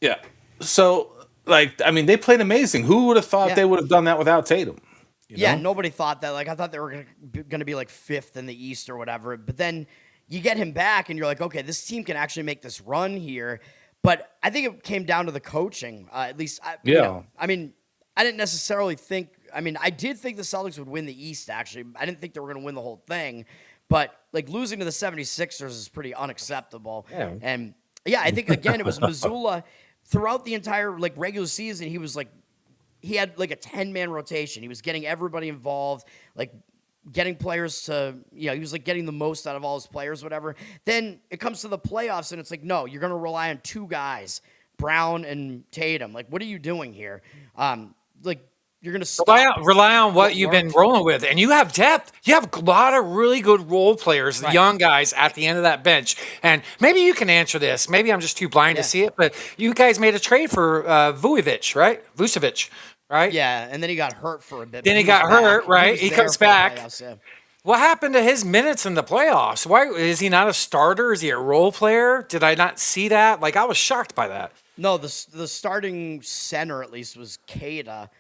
Yeah. So, like, I mean, they played amazing. Who would have thought they would have done that without Tatum? You know? Nobody thought that. Like, I thought they were going to be like 5th in the East or whatever. But then you get him back, and you're like, okay, this team can actually make this run here. But I think it came down to the coaching. At least, I mean, I didn't necessarily think. I mean, I did think the Celtics would win the East, actually. I didn't think they were going to win the whole thing. But, like, losing to the 76ers is pretty unacceptable. Yeah. And, yeah, I think, again, it was Missoula. Throughout the entire, like, regular season, he was, like, he had, like, a 10-man rotation. He was getting everybody involved, like, getting players to, he was, like, getting the most out of all his players, whatever. Then it comes to the playoffs, and it's like, no, you're going to rely on 2 guys, Brown and Tatum. Like, what are you doing here? Like, you're going to rely on what you've been rolling with. And you have depth. You have a lot of really good role players, the young guys at the end of that bench. And maybe you can answer this. Maybe I'm just too blind to see it, but you guys made a trade for Vucevic, right? Yeah, and then he got hurt for a bit. Then he got hurt, right? He comes back. What happened to his minutes in the playoffs? Why is he not a starter? Is he a role player? Did I not see that? Like, I was shocked by that. No, the starting center, at least, was Keita.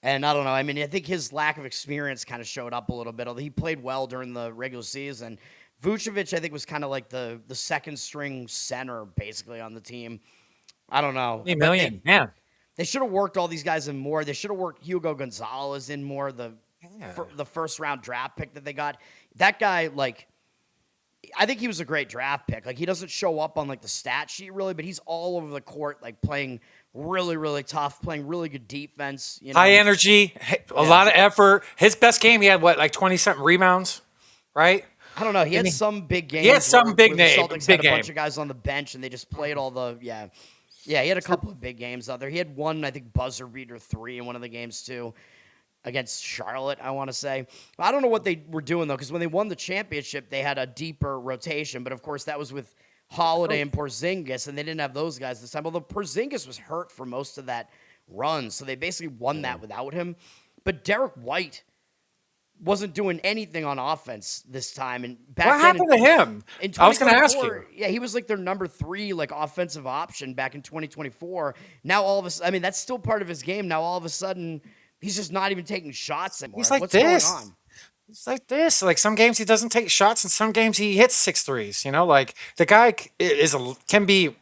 And I don't know. I mean, I think his lack of experience kind of showed up a little bit. Although he played well during the regular season. Vucevic, I think, was kind of like the second-string center, basically, on the team. I don't know. $1 million, man. They should have worked all these guys in more. They should have worked Hugo Gonzalez in more, the first-round draft pick that they got. That guy, like, I think he was a great draft pick. Like, he doesn't show up on, like, the stat sheet, really, but he's all over the court, like, playing really, really tough, playing really good defense. High energy, a lot of effort. His best game, he had, like 20-something rebounds, right? I don't know. He had some big games. He had some big names. The Celtics had a game. bunch of guys on the bench, and they just played all the, Yeah, he had a couple of big games out there. He had one, I think, buzzer beater 3 in one of the games, too, against Charlotte, I want to say. I don't know what they were doing, though, because when they won the championship, they had a deeper rotation. But, of course, that was with Holiday and Porzingis, and they didn't have those guys this time. Although Porzingis was hurt for most of that run, so they basically won that without him. But Derek White wasn't doing anything on offense this time. And what happened to him? I was going to ask you. Yeah, he was like their number 3 like offensive option back in 2024. Now all of a sudden, I mean, that's still part of his game. Now all of a sudden, he's just not even taking shots anymore. He's like What's this. going on? It's like this. Like, some games he doesn't take shots, and some games he hits 6 threes. Like, the guy he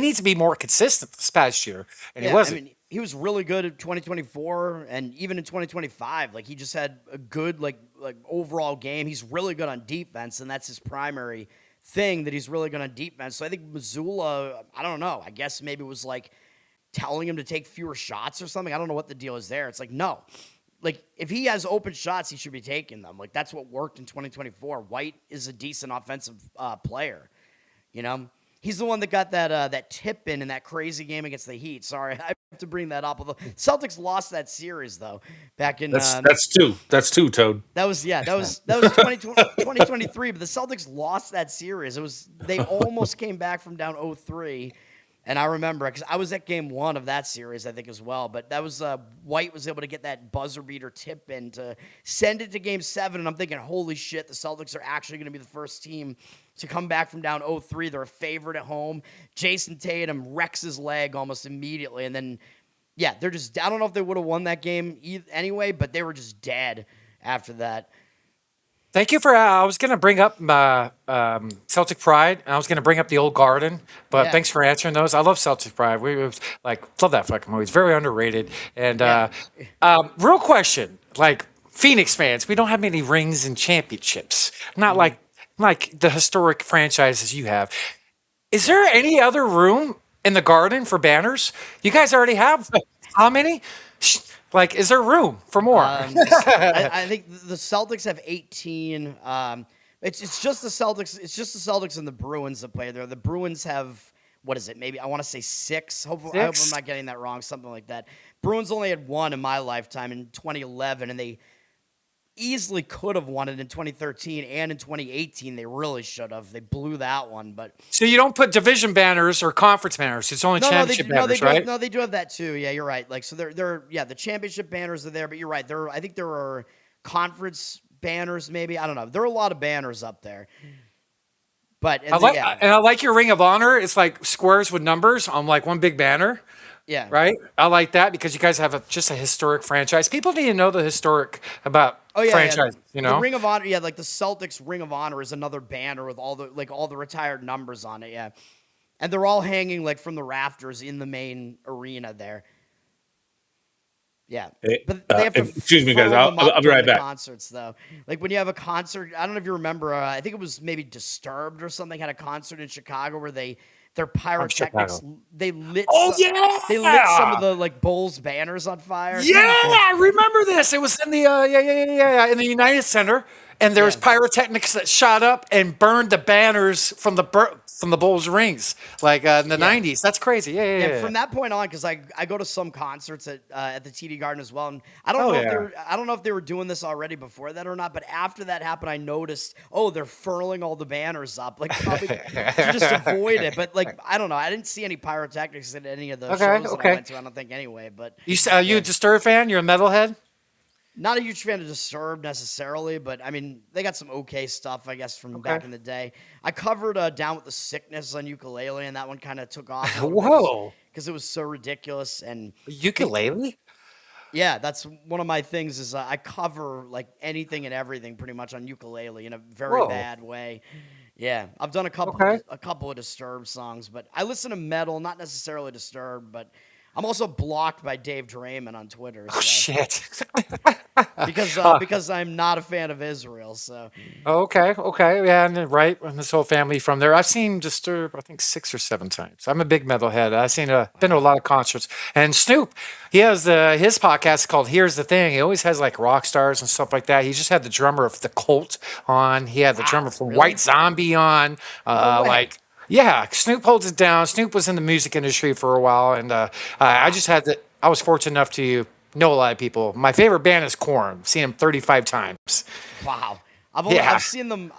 needs to be more consistent this past year, and he wasn't. I mean, he was really good in 2024, and even in 2025. Like, he just had a good like overall game. He's really good on defense, and that's his primary thing, that he's really good on defense. So I think Missoula, I don't know. I guess maybe it was like telling him to take fewer shots or something. I don't know what the deal is there. It's like, no. Like, if he has open shots, he should be taking them. Like, that's what worked in 2024. White is a decent offensive player. He's the one that got that tip in that crazy game against the Heat. Sorry, I have to bring that up. Although Celtics lost that series, though, back in that's two. That's 2, Toad. That was 2023, but the Celtics lost that series. They almost came back from down 0-3. And I remember, because I was at game 1 of that series, I think, as well. But that was White was able to get that buzzer beater tip in to send it to game 7. And I'm thinking, holy shit, the Celtics are actually going to be the first team to come back from down 0-3. They're a favorite at home. Jason Tatum wrecks his leg almost immediately. And then, they're just, I don't know if they would have won that game anyway, but they were just dead after that. Thank you for. I was going to bring up Celtic Pride, and I was going to bring up the Old Garden, but thanks for answering those. I love Celtic Pride. We love that fucking movie. It's very underrated. And real question, like, Phoenix fans, we don't have many rings and championships. Not like the historic franchises you have. Is there any other room in the Garden for banners? You guys already have how many? Like, is there room for more? I think the Celtics have 18. It's just the Celtics. It's just the Celtics and the Bruins that play there. The Bruins have what is it? Maybe I want to say 6. Hopefully, I hope I'm not getting that wrong. Something like that. Bruins only had 1 in my lifetime in 2011, and they easily could have won it in 2013 and in 2018. They really should have. They blew that one, but So you don't put division banners or conference banners. It's only championship banners, right? No, they do have that too. Yeah, you're right. Like, so they're the championship banners are there, but you're right. I think there are conference banners, maybe. I don't know. There are a lot of banners up there. But I like your Ring of Honor. It's like squares with numbers on like one big banner. Yeah. Right? I like that because you guys have just a historic franchise. People need to know the historic about franchise, you know? The Ring of Honor, like the Celtics Ring of Honor is another banner with all the retired numbers on it, yeah. And they're all hanging like from the rafters in the main arena there. Yeah. But they have to excuse me, guys. I'll be right back. Concerts, though. Like when you have a concert, I don't know if you remember, I think it was maybe Disturbed or something, had a concert in Chicago where their pyrotechnics, they lit some of the like Bulls banners on fire. Yeah, I remember this. It was in the in the United Center, and there was pyrotechnics that shot up and burned the banners from the Bulls rings, like in the 90s. That's crazy. Yeah. From that point on, because I go to some concerts at the TD Garden as well, and I don't know if they were doing this already before that or not, but after that happened, I noticed they're furling all the banners up, like probably to just avoid it. But like I don't know, I didn't see any pyrotechnics at any of the shows that I went to. I don't think anyway. But you a Disturbed fan? You're a metalhead? Not a huge fan of Disturbed necessarily, but I mean, they got some okay stuff, I guess, from back in the day. I covered Down with the Sickness on ukulele, and that one kind of took off. Whoa. Because it was so ridiculous. And ukulele? Yeah, that's one of my things is I cover like anything and everything pretty much on ukulele in a very bad way. Yeah, I've done a couple of Disturbed songs, but I listen to metal, not necessarily Disturbed, but I'm also blocked by Dave Draymond on Twitter. Oh, shit. because I'm not a fan of Israel. So. Okay. Yeah, and and this whole family from there. I've seen Disturbed, I think 6 or 7 times. I'm a big metalhead. I've been to a lot of concerts. And Snoop, he has his podcast called Here's the Thing. He always has like rock stars and stuff like that. He just had the drummer of The Cult on. He had the drummer from White Zombie on. Yeah, Snoop holds it down. Snoop was in the music industry for a while, and I was fortunate enough to know a lot of people. My favorite band is Korn. I've seen them 35 times. Wow. I've seen them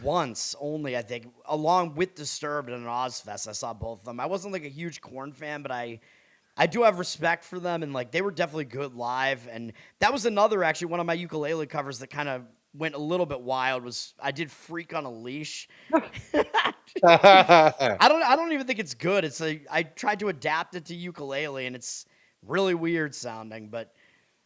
once only, I think, along with Disturbed and an Ozfest. I saw both of them. I wasn't like a huge Korn fan, but I do have respect for them, and like they were definitely good live. And that was actually one of my ukulele covers that kind of went a little bit wild. I did Freak on a Leash. I don't even think it's good. I tried to adapt it to ukulele, and it's really weird sounding,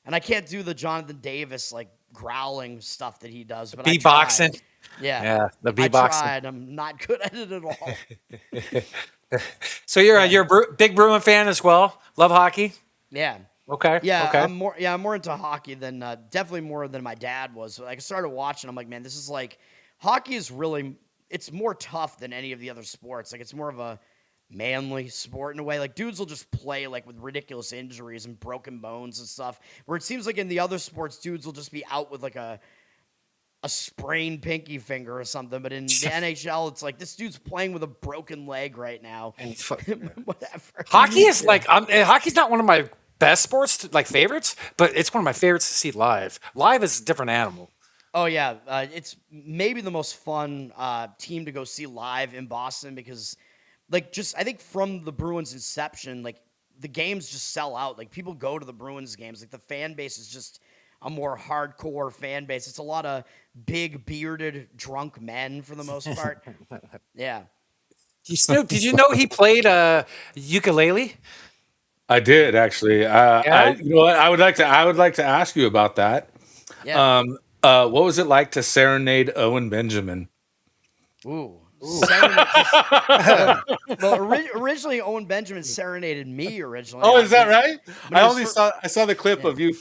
and I can't do the Jonathan Davis like growling stuff that he does. But beatboxing. Yeah, the beatboxing. I tried. I'm not good at it at all. So you're a big Bruin fan as well. Love hockey. Yeah. Okay. Yeah. Okay. I'm more into hockey than definitely more than my dad was. So, like I started watching. I'm like, man, this is like hockey is really. It's more tough than any of the other sports. Like it's more of a manly sport in a way. Like dudes will just play like with ridiculous injuries and broken bones and stuff. Where it seems like in the other sports, dudes will just be out with like a sprained pinky finger or something. But in the NHL, it's like this dude's playing with a broken leg right now. Whatever. Hockey is hockey's not one of my best sports, like favorites, but it's one of my favorites to see live. Live is a different animal. Oh, yeah. It's maybe the most fun team to go see live in Boston because, like, I think from the Bruins' inception, like, the games just sell out. Like, people go to the Bruins games. Like, the fan base is just a more hardcore fan base. It's a lot of big, bearded, drunk men for the most part. Yeah. Snoop, did you know he played ukulele? I did, actually. You know what? I would like to ask you about that. Yeah. What was it like to serenade Owen Benjamin? Ooh. Originally Owen Benjamin serenaded me originally. Oh, is that right? I saw the clip of you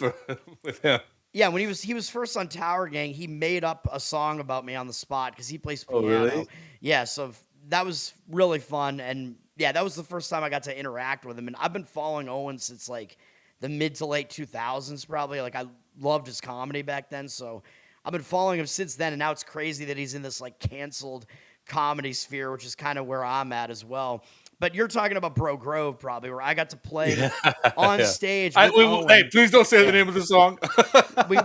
with him. Yeah, when he was first on Tower Gang, he made up a song about me on the spot because he plays piano. Oh, really? Yeah, so that was really fun, and yeah, that was the first time I got to interact with him. And I've been following Owen since like the mid to late 2000s, probably. Like I loved his comedy back then, so I've been following him since then. And now it's crazy that he's in this like canceled comedy sphere, which is kind of where I'm at as well. But you're talking about Bro Grove, probably, where I got to play on stage. Hey, please don't say the name of the song.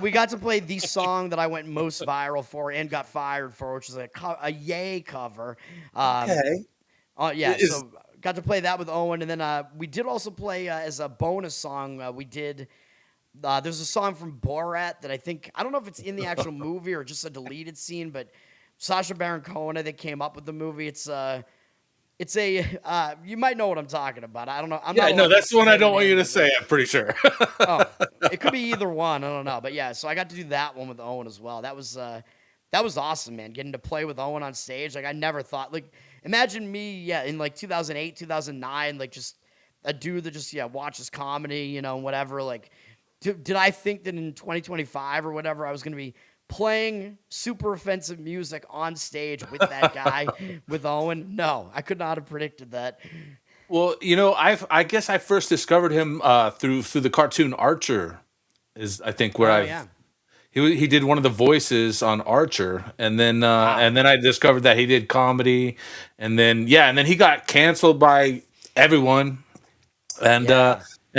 we got to play the song that I went most viral for and got fired for, which is a Yay cover. Okay. So got to play that with Owen, and then we did also play as a bonus song. We did. There's a song from Borat that I don't know if it's in the actual movie or just a deleted scene, but Sacha Baron Cohen, I think, came up with the movie. It's a you might know what I'm talking about. I don't know. That's the one I don't want you to say. I'm pretty sure. It could be either one. I don't know, but yeah. So I got to do that one with Owen as well. That was awesome, man. Getting to play with Owen on stage. Like I never thought. Like imagine me, in like 2008, 2009, like just a dude that just watches comedy, whatever. Like, did I think that in 2025 or whatever I was gonna be playing super offensive music on stage with that guy, with Owen? No, I could not have predicted that. Well, I guess I first discovered him through the cartoon Archer, is I think where he did one of the voices on Archer, and then I discovered that he did comedy, and then he got canceled by everyone, and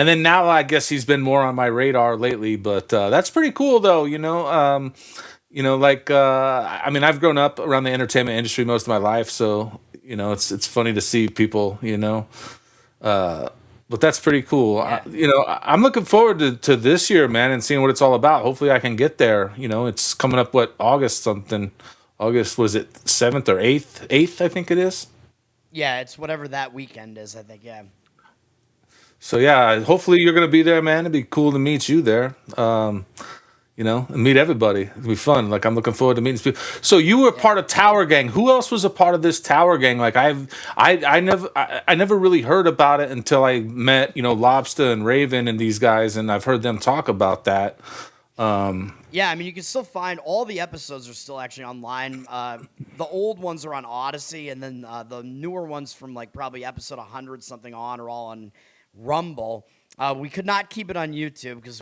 then now I guess he's been more on my radar lately, but that's pretty cool though, I mean, I've grown up around the entertainment industry most of my life, so it's funny to see people, but that's pretty cool. Yeah. I'm looking forward to this year, man, and seeing what it's all about. Hopefully, I can get there. It's coming up. August something? August, was it 7th or 8th? 8th, I think it is. Yeah, it's whatever that weekend is. I think. Yeah. So hopefully you're gonna be there, man. It'd be cool to meet you there. And meet everybody. It'll be fun. Like I'm looking forward to meeting people. So you were part of Tower Gang. Who else was a part of this Tower Gang? Like I never really heard about it until I met Lobster and Raven and these guys, and I've heard them talk about that. Yeah, I mean you can still find all the episodes are still actually online. The old ones are on Odyssey, and then the newer ones from like probably episode 100 something on are all on Rumble. We could not keep it on YouTube because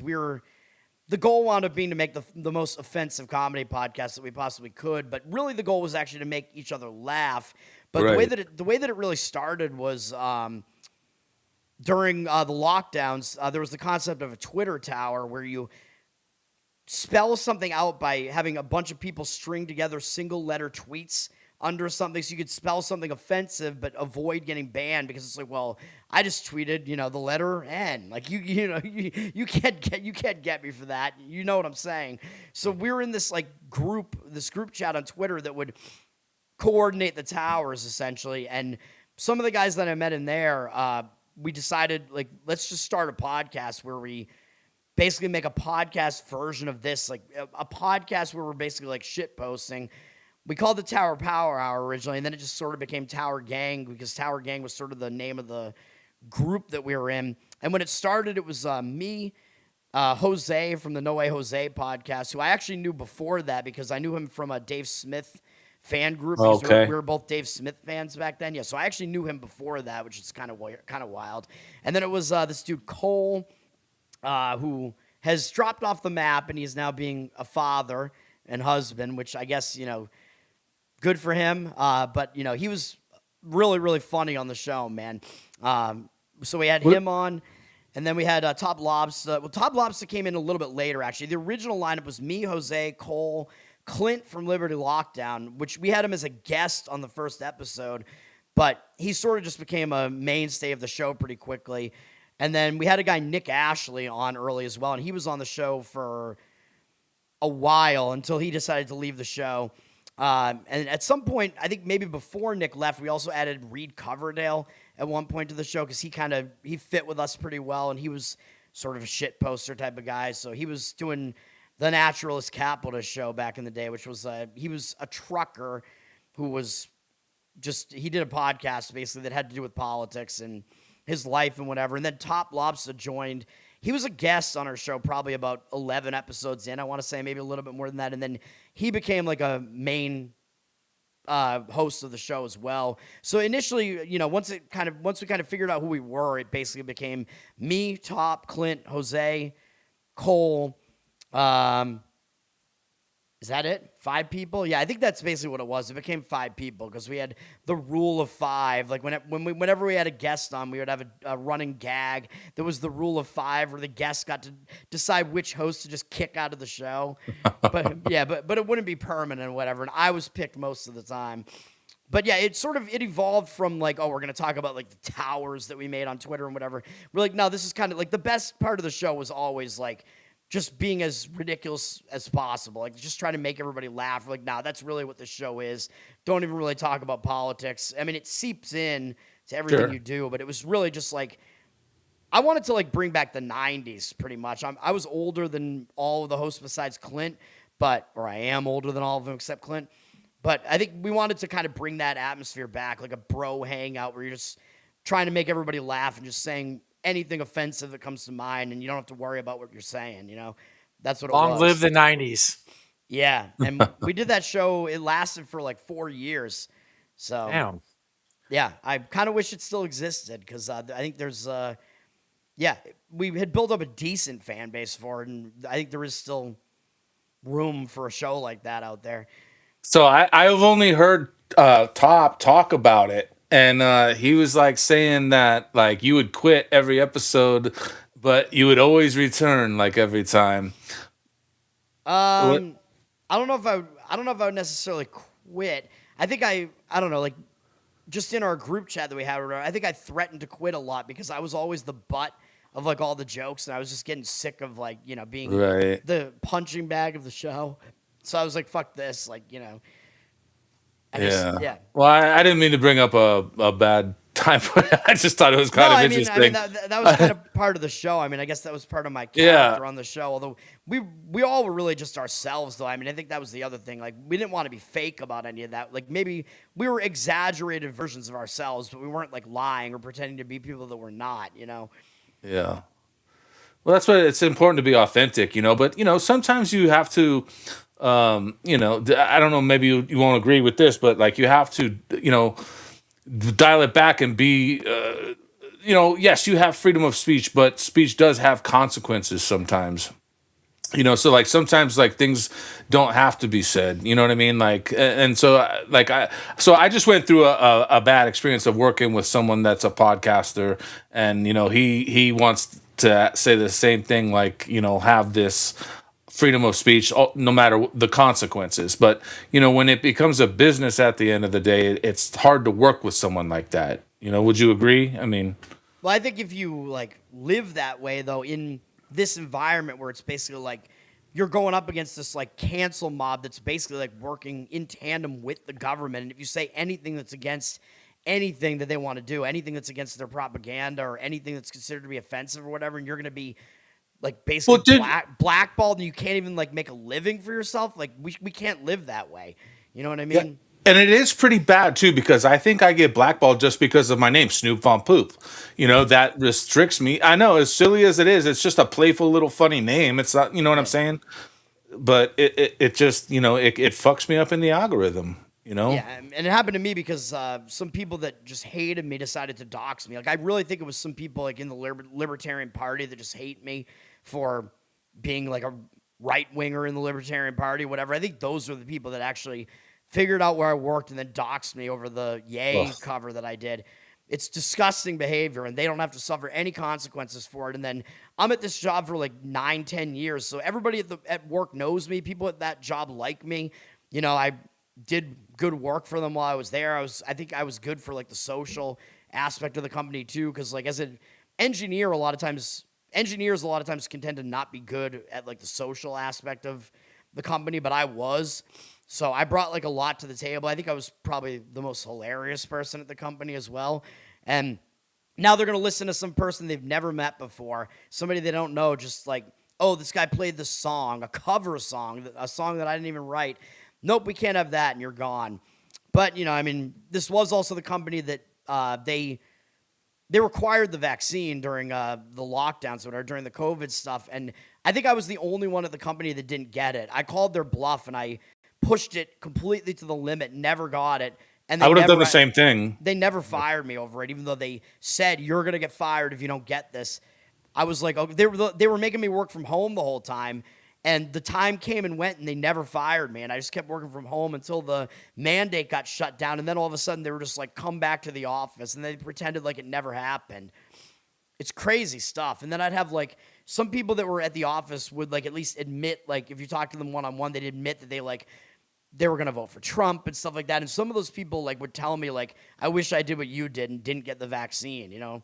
the goal wound up being to make the most offensive comedy podcast that we possibly could, but really the goal was actually to make each other laugh. But right. the way that it really started was during the lockdowns. There was the concept of a Twitter tower where you spell something out by having a bunch of people string together single letter tweets under something, so you could spell something offensive but avoid getting banned, because it's like, well, I just tweeted, the letter N. Like you can't get me for that. You know what I'm saying? So we were in this group chat on Twitter that would coordinate the towers essentially. And some of the guys that I met in there, we decided let's just start a podcast where we basically make a podcast version of this, like a podcast where we're basically shit posting. We called it Tower Power Hour originally, and then it just sort of became Tower Gang because Tower Gang was sort of the name of the group that we were in. And when it started, it was me, Jose from the No Way Jose podcast, who I actually knew before that because I knew him from a Dave Smith fan group. Okay. We were both Dave Smith fans back then. Yeah, so I actually knew him before that, which is kind of wild. And then it was this dude Cole, who has dropped off the map, and he's now being a father and husband, which I guess, good for him. But, he was really, really funny on the show, man. So we had him on, and then we had Top Lobster. Well, Top Lobster came in a little bit later, actually. The original lineup was me, Jose, Cole, Clint from Liberty Lockdown, which we had him as a guest on the first episode, but he sort of just became a mainstay of the show pretty quickly. And then we had a guy, Nick Ashley, on early as well, and he was on the show for a while until he decided to leave the show. And at some point, I think maybe before Nick left, we also added Reed Coverdale at one point to the show because he fit with us pretty well, and he was sort of a shit poster type of guy. So he was doing the Naturalist Capitalist show back in the day, which was he was a trucker who was he did a podcast basically that had to do with politics and his life and whatever. And then Top Lobster joined. He was a guest on our show probably about 11 episodes in, I want to say, maybe a little bit more than that. And then he became like a main host of the show as well. So initially, once we kind of figured out who we were, it basically became me, Top, Clint, Jose, Cole, Is that it? 5 people? Yeah, I think that's basically what it was. It became 5 people because we had the rule of 5. Like whenever we had a guest on, we would have a running gag. There was the rule of 5 where the guest got to decide which host to just kick out of the show. But it wouldn't be permanent or whatever. And I was picked most of the time. But yeah, it evolved from like, oh, we're going to talk about like the towers that we made on Twitter and whatever. We're like, no, this is kind of like the best part of the show was always like just being as ridiculous as possible. Like just trying to make everybody laugh. We're like, nah, that's really what this show is. Don't even really talk about politics. I mean, it seeps in to everything you do, but it was really just like, I wanted to like bring back the 90s pretty much. I was older than all of the hosts besides Clint, or I am older than all of them except Clint. But I think we wanted to kind of bring that atmosphere back, like a bro hangout where you're just trying to make everybody laugh and just saying anything offensive that comes to mind, and you don't have to worry about what you're saying, That's what it was. Long live the 90s. Yeah, and we did that show. It lasted for like 4 years. So, damn. Yeah, I kind of wish it still existed because I think there's, we had built up a decent fan base for it, and I think there is still room for a show like that out there. So I've only heard Top talk about it, and he was like saying that like you would quit every episode, but you would always return like every time. I don't know if I would necessarily quit. I think I don't know, like just in our group chat that we had, I think I threatened to quit a lot because I was always the butt of like all the jokes, and I was just getting sick of like being the punching bag of the show. So I was like, fuck this, like, Yeah. Well, I didn't mean to bring up a bad time, but I just thought it was kind of interesting. That was kind of part of the show. I mean, I guess that was part of my character on the show. Although we all were really just ourselves, though. I mean, I think that was the other thing. Like, we didn't want to be fake about any of that. Like, maybe we were exaggerated versions of ourselves, but we weren't like lying or pretending to be people that we're not. Yeah. Well, that's why it's important to be authentic, But sometimes you have to. I don't know, maybe you won't agree with this, but like you have to, dial it back and be, yes, you have freedom of speech, but speech does have consequences sometimes. So like sometimes like things don't have to be said, you know what I mean? Like, and so like I just went through a bad experience of working with someone that's a podcaster, and he wants to say the same thing, like have this freedom of speech, no matter the consequences. But, when it becomes a business at the end of the day, it's hard to work with someone like that. Would you agree? I mean, well, I think if you like live that way, though, in this environment where it's basically like you're going up against this like cancel mob that's basically like working in tandem with the government. And if you say anything that's against anything that they want to do, anything that's against their propaganda or anything that's considered to be offensive or whatever, and you're going to be like basically blackballed, and you can't even like make a living for yourself. Like we can't live that way. You know what I mean? Yeah. And it is pretty bad too, because I think I get blackballed just because of my name, Snoop Von Poop. That restricts me. I know, as silly as it is, it's just a playful little funny name. It's not, what I'm saying? But it just, it fucks me up in the algorithm. Yeah, and it happened to me because some people that just hated me decided to dox me. Like, I really think it was some people like in the Libertarian Party that just hate me for being like a right winger in the Libertarian Party, whatever. I think those are the people that actually figured out where I worked and then doxed me over the Yay cover that I did. It's disgusting behavior, and they don't have to suffer any consequences for it. And then I'm at this job for like 9-10 years, so everybody at work knows me. People at that job like me. I did good work for them while I was there. I think I was good for like the social aspect of the company too, because like as an engineers a lot of times contend to not be good at like the social aspect of the company, but I was. So I brought like a lot to the table. I think I was probably the most hilarious person at the company as well. And now they're going to listen to some person they've never met before, somebody they don't know, just like, oh, this guy played this song, a cover song, a song that I didn't even write. Nope, we can't have that, and you're gone. But, this was also the company that they required the vaccine during the lockdowns, or during the COVID stuff, and I think I was the only one at the company that didn't get it. I called their bluff, and I pushed it completely to the limit, never got it. And I would have done the same thing. They never fired me over it, even though they said, you're going to get fired if you don't get this. I was like, okay, they were making me work from home the whole time. And the time came and went, and they never fired me. And I just kept working from home until the mandate got shut down. And then all of a sudden, they were just like, come back to the office. And they pretended like it never happened. It's crazy stuff. And then I'd have like some people that were at the office would like at least admit, like if you talk to them one-on-one, they'd admit that they were going to vote for Trump and stuff like that. And some of those people like would tell me like, I wish I did what you did and didn't get the vaccine, you know?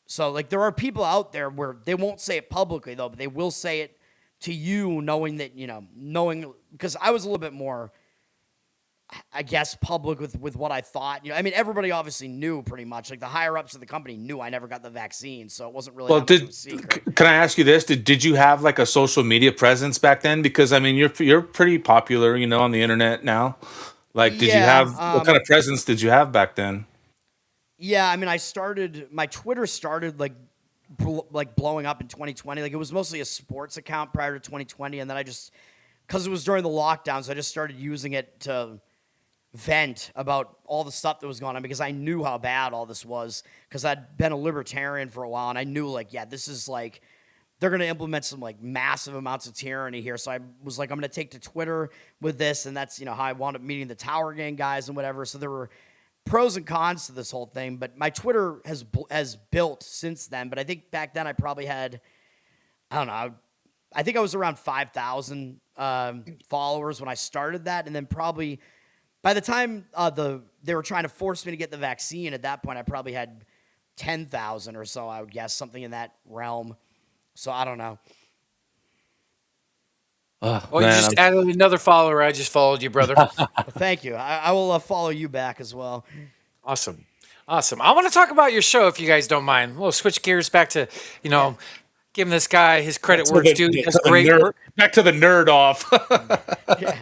So like there are people out there where they won't say it publicly though, but they will say it to you knowing that, you know, because I was a little bit more, I guess, public with what I thought. You know, I mean, everybody obviously knew pretty much. Like the higher ups of the company knew I never got the vaccine, so it wasn't really that much of a secret. Can I ask you this? Did you have like a social media presence back then? Because I mean, you're pretty popular, you know, on the internet now. Like, did you have what kind of presence did you have back then? Yeah, I mean, my Twitter started like blowing up in 2020. Like it was mostly a sports account prior to 2020, and then because it was during the lockdowns, I just started using it to vent about all the stuff that was going on because I knew how bad all this was because I'd been a libertarian for a while, and I knew like, yeah, this is like they're going to implement some like massive amounts of tyranny here. So I was like, I'm going to take to Twitter with this, and that's, you know, how I wound up meeting the Tower Gang guys and whatever. So there were pros and cons to this whole thing, but my Twitter has built since then. But I think back then I probably had, I don't know, I think I was around 5,000 followers when I started that, and then probably by the time they were trying to force me to get the vaccine, at that point I probably had 10,000 or so, I would guess, something in that realm. So I don't know. Well, you just added another follower. I just followed you, brother. Well, thank you. I will follow you back as well. Awesome. I want to talk about your show, if you guys don't mind. We'll switch gears back to, you know, giving this guy his credit where it's due. That's great. Back to the nerd off. Yeah.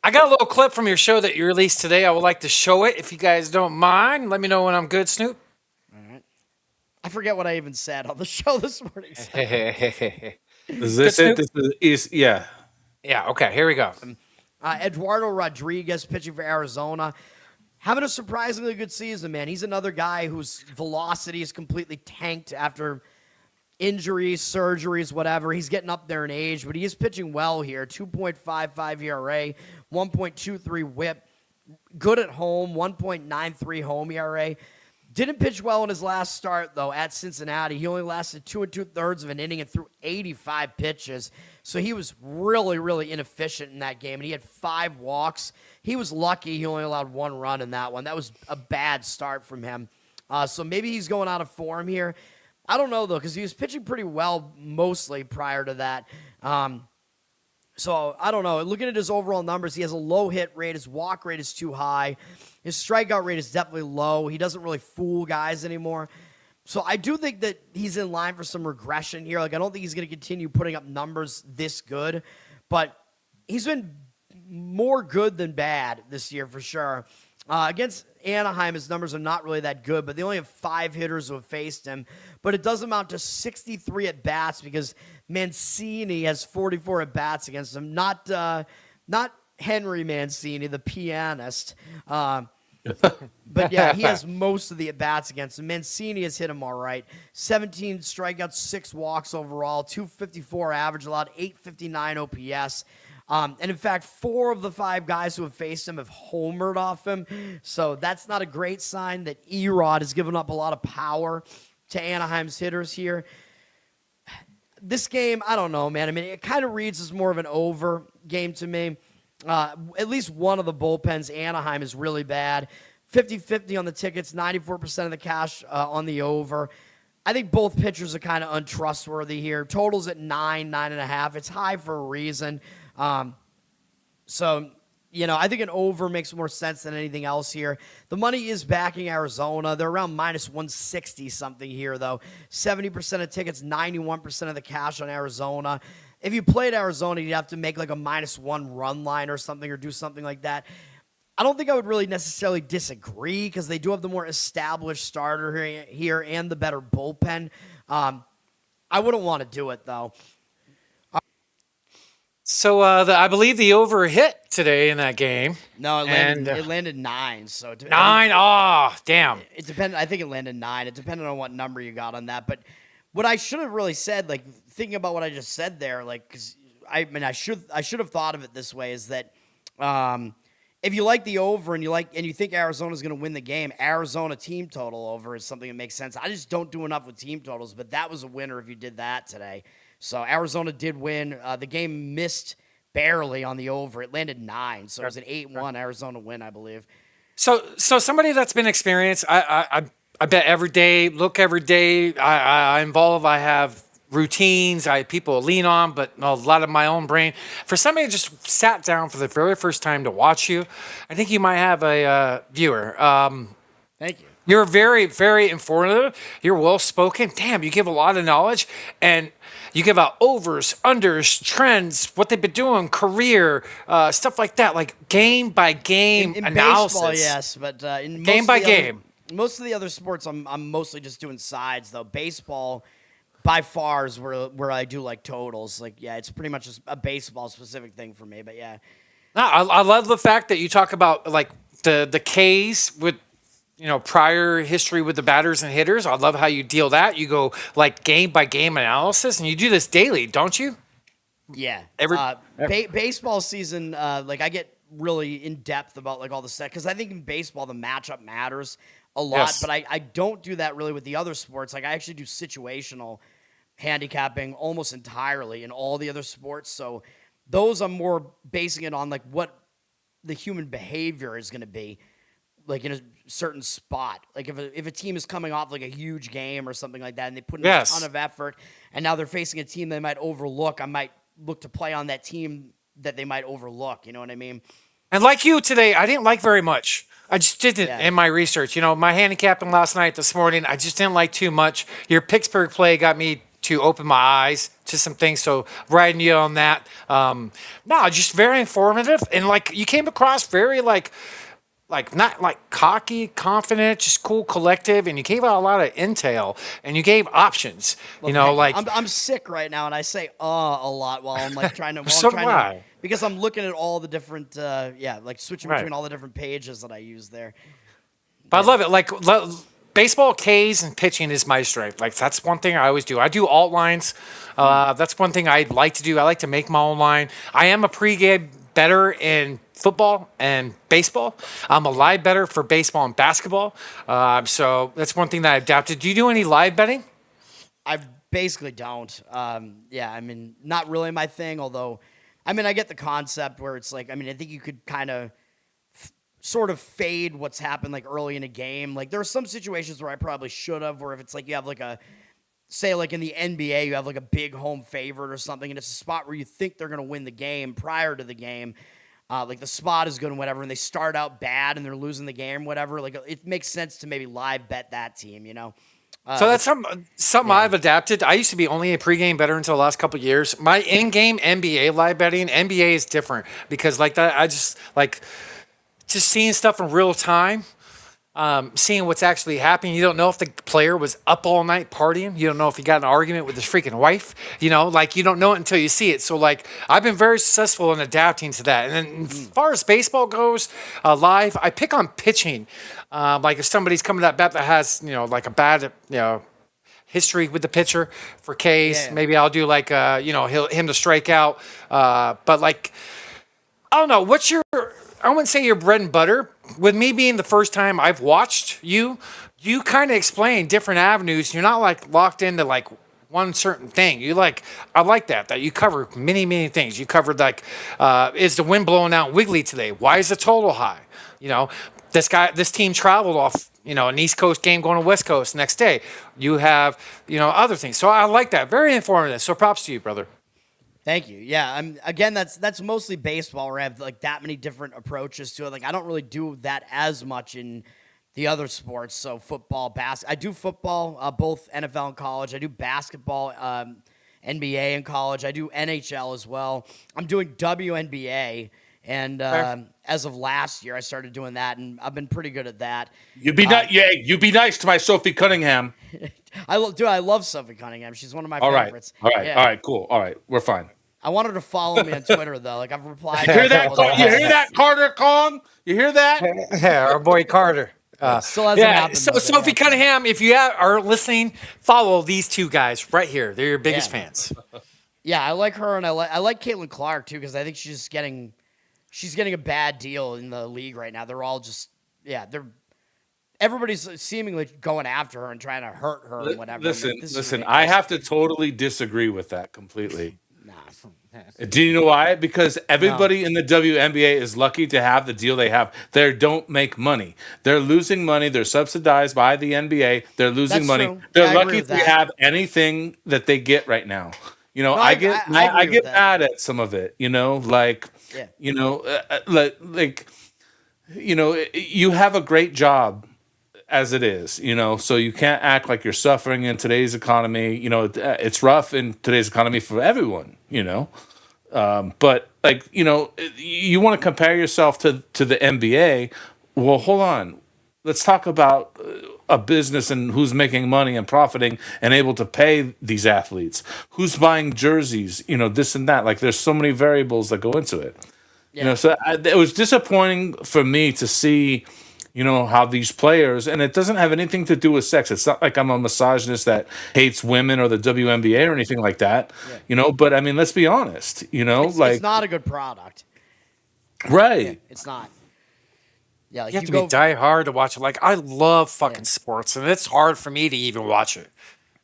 I got a little clip from your show that you released today. I would like to show it, if you guys don't mind. Let me know when I'm good, Snoop. All right. I forget what I even said on the show this morning. Is this it? Yeah. Yeah, okay, here we go. Eduardo Rodriguez pitching for Arizona. Having a surprisingly good season, man. He's another guy whose velocity is completely tanked after injuries, surgeries, whatever. He's getting up there in age, but he is pitching well here. 2.55 ERA, 1.23 whip. Good at home, 1.93 home ERA. Didn't pitch well in his last start, though, at Cincinnati. He only lasted 2 2/3 of an inning and threw 85 pitches. So he was really, really inefficient in that game, and he had 5 walks. He was lucky he only allowed 1 run in that one. That was a bad start from him. So maybe he's going out of form here. I don't know, though, because he was pitching pretty well mostly prior to that. So I don't know. Looking at his overall numbers, he has a low hit rate. His walk rate is too high. His strikeout rate is definitely low. He doesn't really fool guys anymore. So I do think that he's in line for some regression here. Like, I don't think he's going to continue putting up numbers this good, but he's been more good than bad this year for sure. Against Anaheim, his numbers are not really that good, but they only have 5 hitters who have faced him. But it does amount to 63 at-bats because Mancini has 44 at-bats against him. Not Henry Mancini, the pianist. But yeah, he has most of the at-bats against him. Mancini has hit him all right. 17 strikeouts, 6 walks overall, 254 average allowed, 859 OPS. And in fact, 4 of the 5 guys who have faced him have homered off him. So that's not a great sign that Erod has given up a lot of power to Anaheim's hitters here. This game, I don't know, man. I mean, it kind of reads as more of an over game to me. At least one of the bullpens, Anaheim, is really bad. 50-50 on the tickets, 94% of the cash on the over. I think both pitchers are kind of untrustworthy here. Totals at 9.5. It's high for a reason. So, you know, I think an over makes more sense than anything else here. The money is backing Arizona. They're around minus 160 something here, though. 70% of tickets, 91% of the cash on Arizona. If you played Arizona, you'd have to make like a -1 run line or something, or do something like that. I don't think I would really necessarily disagree because they do have the more established starter here and the better bullpen. I wouldn't want to do it, though. So I believe the over hit today in that game. No, it landed 9. So 9? Oh, damn. It depended. I think it landed 9. It depended on what number you got on that. But what I should have really said, like thinking about what I just said there, like, because I mean, I should have thought of it this way: is that if you like the over and you think Arizona's going to win the game, Arizona team total over is something that makes sense. I just don't do enough with team totals, but that was a winner if you did that today. So Arizona did win. The game missed barely on the over. It landed 9, so it was an 8-1 Arizona win, I believe. So somebody that's been experienced, I bet every day, look every day. I involve. I have routines. I have people to lean on, but a lot of my own brain. For somebody that just sat down for the very first time to watch you, I think you might have a viewer. Thank you. You're very, very informative. You're well spoken. Damn, you give a lot of knowledge, and you give out overs, unders, trends, what they've been doing, career, stuff like that, like game by game in analysis. baseball, yes, but in game by game. Most of the other sports, I'm mostly just doing sides though. Baseball, by far, is where I do like totals. Like, yeah, it's pretty much just a baseball specific thing for me. But yeah, No, I love the fact that you talk about like the K's with prior history with the batters and hitters. I love how you deal that. You go like game by game analysis, and you do this daily, don't you? Yeah. Every baseball season, like I get really in depth about like all the stuff because I think in baseball the matchup matters a lot, Yes. but I don't do that really with the other sports. Like I actually do situational handicapping almost entirely in all the other sports. So those I'm more basing it on like what the human behavior is going to be like in a certain spot. Like if a team is coming off like a huge game or something like that and they put in a ton of effort and now they're facing a team they might overlook, I might look to play on that team that they might overlook. You know what I mean? And like you today, I didn't like very much. I just didn't in my research. My handicapping last night, this morning, I just didn't like too much. Your Pittsburgh play got me to open my eyes to some things. So riding you on that. No, just very informative. And like you came across very like not like cocky, confident, just cool, collective, and you gave out a lot of intel and you gave options. I'm sick right now, and I say a lot while I'm like trying to. So do I. Because I'm looking at all the different, like switching between all the different pages that I use there. But I love it. Like baseball, Ks, and pitching is my strength. Like that's one thing I always do. I do alt lines. That's one thing I like to do. I like to make my own line. I am a pregame better in football and baseball. I'm a live better for baseball and basketball. So that's one thing that I adapted. Do you do any live betting? I basically don't. Yeah, I mean, not really my thing, although, I mean, I get the concept where it's like, I mean, I think you could kind of sort of fade what's happened like early in a game. Like there are some situations where I probably should have, where if it's like you have like say like in the NBA, you have like a big home favorite or something, and it's a spot where you think they're going to win the game prior to the game. Like the spot is good and whatever, and they start out bad and they're losing the game, whatever. Like it makes sense to maybe live bet that team, So that's something I've adapted. I used to be only a pregame bettor until the last couple of years. My in-game NBA live betting, NBA is different because like that, I just like just seeing stuff in real time, seeing what's actually happening. You don't know if the player was up all night partying. You don't know if he got in an argument with his freaking wife. Like you don't know it until you see it. So like I've been very successful in adapting to that. And then as far as baseball goes, live, I pick on pitching. Like if somebody's coming to that bat that has, like a bad, history with the pitcher for K's, maybe I'll do like, him to strike out. But like, I don't know, I wouldn't say your bread and butter. With me being the first time I've watched you kind of explain different avenues. You're not like locked into like one certain thing. I like that you cover many, many things. You covered like, is the wind blowing out Wiggly today? Why is the total high? This team traveled off, an East Coast game going to West Coast next day. You have, other things. So I like that. Very informative. So props to you, brother. Thank you. Yeah, again, that's mostly baseball where I have like that many different approaches to it. Like I don't really do that as much in the other sports. So football, basketball. I do football, both NFL and college. I do basketball, NBA in college. I do NHL as well. I'm doing WNBA. And as of last year, I started doing that, and I've been pretty good at that. You be nice to my Sophie Cunningham. I love Sophie Cunningham. She's one of my favorites. All right, cool. All right, we're fine. I want her to follow me on Twitter, though. Like, I've replied. You hear that, Carter Kong? You hear that? Yeah, our boy Carter. Still hasn't happened. So Sophie Cunningham, if you are listening, follow these two guys right here. They're your biggest fans. Yeah, I like her, and I like Caitlin Clark too because I think she's getting a bad deal in the league right now. They're all just everybody's seemingly going after her and trying to hurt her and whatever. Listen. I have to totally disagree with that completely. Nah. Do you know why? Because everybody in the WNBA is lucky to have the deal they have. They don't make money. They're losing money. They're subsidized by the NBA. They're losing That's money. true. They're Yeah, I agree lucky with to that. have anything that they get right now. You know, No, I I get agree with that. mad at some of it. You know, like Yeah. you know, you have a great job as it is, you know, so you can't act like you're suffering in today's economy. You know, it's rough in today's economy for everyone, you know. But like, you know, you want to compare yourself to the NBA. Well, hold on. Let's talk about a business and who's making money and profiting and able to pay these athletes. Who's buying jerseys, you know, this and that. Like there's so many variables that go into it. Yeah. You know, so it was disappointing for me to see, you know, how these players, and it doesn't have anything to do with sex. It's not like I'm a misogynist that hates women or the WNBA or anything like that, you know, but I mean, let's be honest, you know, It's not a good product. right. Yeah, it's not. Yeah, like You have to be die hard to watch it. Like I love fucking sports, and it's hard for me to even watch it.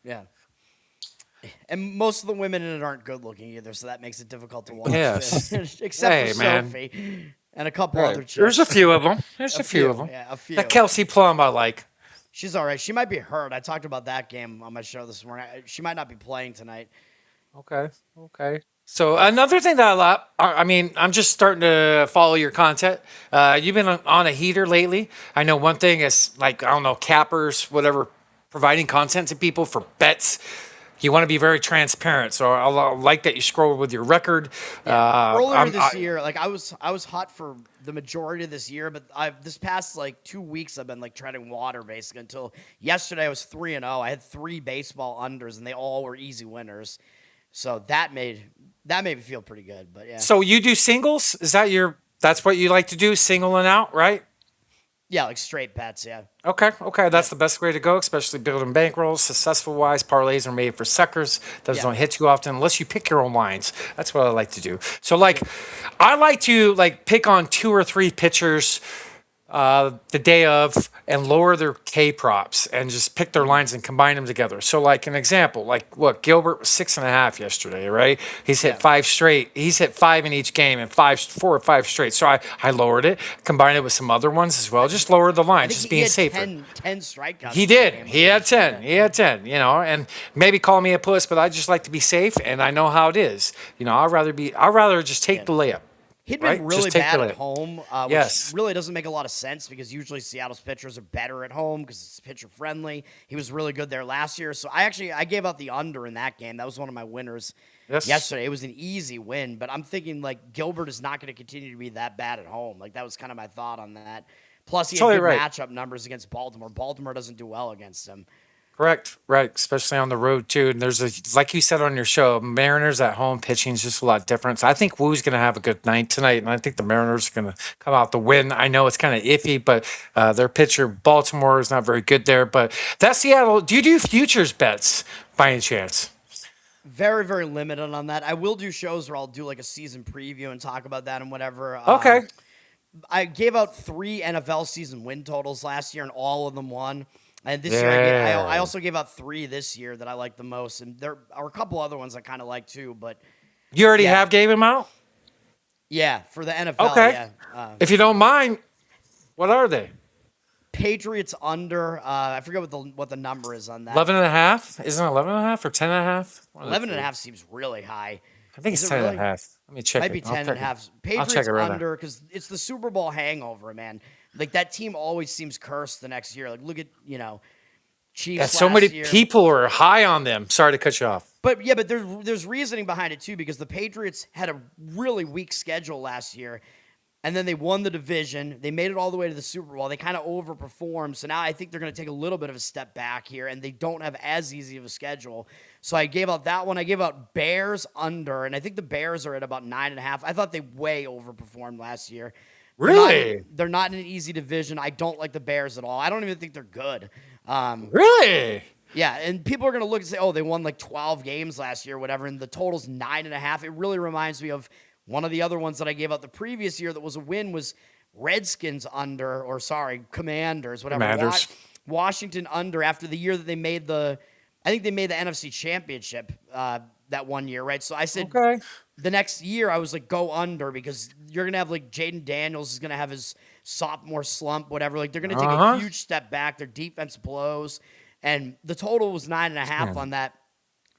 Yeah. And most of the women in it aren't good looking either, so that makes it difficult to watch. Yes. Except for man. Sophie and a couple Right. other chicks. There's a few of them. There's a few of them. Yeah, a few. That Kelsey Plum I like. She's all right. She might be hurt. I talked about that game on my show this morning. She might not be playing tonight. Okay. So another thing that I mean, I'm just starting to follow your content. You've been on a heater lately. I know one thing is like, I don't know, cappers, whatever, providing content to people for bets. You want to be very transparent. So I like that you scroll with your record. Earlier this year, like I was hot for the majority of this year, but this past like 2 weeks I've been like treading water basically until yesterday I was 3-0. I had 3 baseball unders and they all were easy winners. So that made me feel pretty good. But yeah. So you do singles? Is that that's what you like to do, singling out, right? Yeah, like straight bets, yeah. Okay. That's the best way to go, especially building bankrolls. Successful wise, parlays are made for suckers. Those don't hit too often unless you pick your own lines. That's what I like to do. So, like, I like to pick on 2 or 3 pitchers the day of and lower their K props and just pick their lines and combine them together. So, like an example, like what Gilbert was 6.5 yesterday, right? He's hit 5 straight. He's hit 5 in each game and 4 or 5 straight. So I lowered it, combined it with some other ones as well. Just lowered the line, just being safer. 10 strikeouts. He did. He had 10. He had 10. You know, and maybe call me a puss, but I just like to be safe, and I know how it is. You know, I'd rather just take the layup. He'd been really bad at home, which really doesn't make a lot of sense because usually Seattle's pitchers are better at home because it's pitcher friendly. He was really good there last year. So I gave out the under in that game. That was one of my winners yesterday. It was an easy win, but I'm thinking like Gilbert is not going to continue to be that bad at home. Like that was kind of my thought on that. Plus he had good matchup numbers against Baltimore. Baltimore doesn't do well against him. Correct, right, especially on the road too. And there's like you said on your show, Mariners at home pitching is just a lot different. So I think Woo's going to have a good night tonight, and I think the Mariners are going to come out the win. I know it's kind of iffy, but their pitcher Baltimore is not very good there. But that's Seattle. Do you do futures bets by any chance? Very, very limited on that. I will do shows where I'll do like a season preview and talk about that and whatever. Okay. I gave out 3 NFL season win totals last year, and all of them won. And this year, I also gave out 3 this year that I like the most, and there are a couple other ones I kind of like too. But you already have gave them out? Yeah, for the NFL. Okay. Yeah. If you don't mind, what are they? Patriots under. I forget what the number is on that. 11.5? Isn't it 11.5 or 10.5? 11.5 seems really high. I think it's 10.5. Let me check. Might be 10.5. Patriots under because it's the Super Bowl hangover, man. Like that team always seems cursed the next year. Like look at Chiefs. Yeah, so many people are high on them. Sorry to cut you off. But there's reasoning behind it too because the Patriots had a really weak schedule last year, and then they won the division. They made it all the way to the Super Bowl. They kind of overperformed. So now I think they're going to take a little bit of a step back here, and they don't have as easy of a schedule. So I gave out that one. I gave out Bears under, and I think the Bears are at about 9.5. I thought they way overperformed last year. Really? They're not in an easy division. I don't like the Bears at all. I don't even think they're good. Really? Yeah, and people are going to look and say, oh, they won like 12 games last year, whatever, and the total's 9.5. It really reminds me of one of the other ones that I gave out the previous year that was a win was Redskins under, or sorry, Commanders, whatever. Commanders. Washington under after the year that they made I think they made the NFC Championship that one year, right? So I said the next year I was like, go under because you're going to have like Jaden Daniels is going to have his sophomore slump, whatever. Like they're going to take a huge step back. Their defense blows. And the total was 9.5 on that.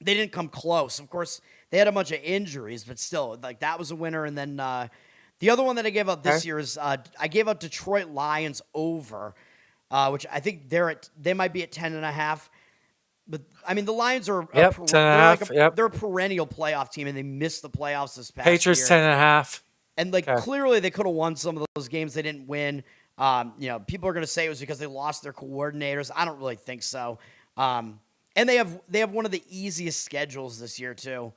They didn't come close. Of course, they had a bunch of injuries, but still, like that was a winner. And then the other one that I gave out this year is I gave out Detroit Lions over, which I think they might be at 10.5. But I mean, the Lions are they're a perennial playoff team, and they missed the playoffs this past Patriots year. 10.5. And like clearly, they could have won some of those games they didn't win. People are going to say it was because they lost their coordinators. I don't really think so. And they have one of the easiest schedules this year too.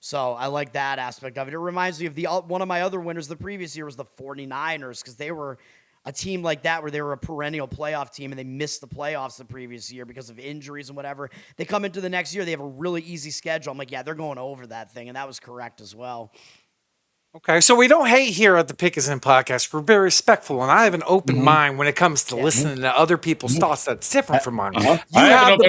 So I like that aspect of it. It reminds me of one of my other winners the previous year was the 49ers because they were a team like that where they were a perennial playoff team and they missed the playoffs the previous year because of injuries and whatever. They come into the next year, they have a really easy schedule. I'm like, yeah, they're going over that thing. And that was correct as well. Okay, so we don't hate here at the Pick Is In podcast. We're very respectful, and I have an open mind when it comes to listening to other people's thoughts that's different from mine. You have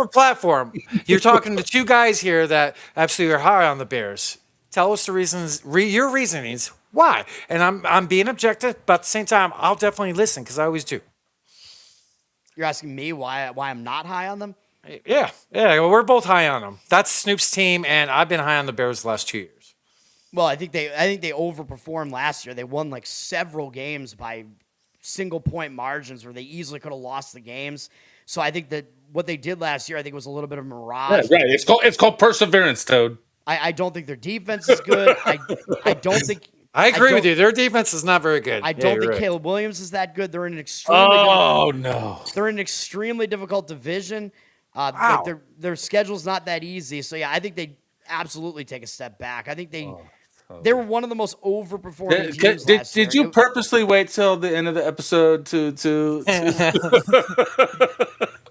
a platform. You're talking to two guys here that absolutely are high on the Bears. Tell us the reasons, your reasonings, why. And I'm being objective, but at the same time, I'll definitely listen because I always do. You're asking me why I'm not high on them? Yeah. Well, we're both high on them. That's Snoop's team, and I've been high on the Bears the last 2 years. Well, I think they overperformed last year. They won like several games by single point margins where they easily could have lost the games. So I think that what they did last year, I think was a little bit of mirage. Yeah, right. It's called perseverance, Toad. I don't think their defense is good. I don't think. I agree with you. Their defense is not very good. I don't think Caleb Williams is that good. They're in an extremely They're in an extremely difficult division. Wow. Like their schedule's not that easy. So yeah, I think they absolutely take a step back. I think they were one of the most overperforming teams last year. Did you purposely wait till the end of the episode to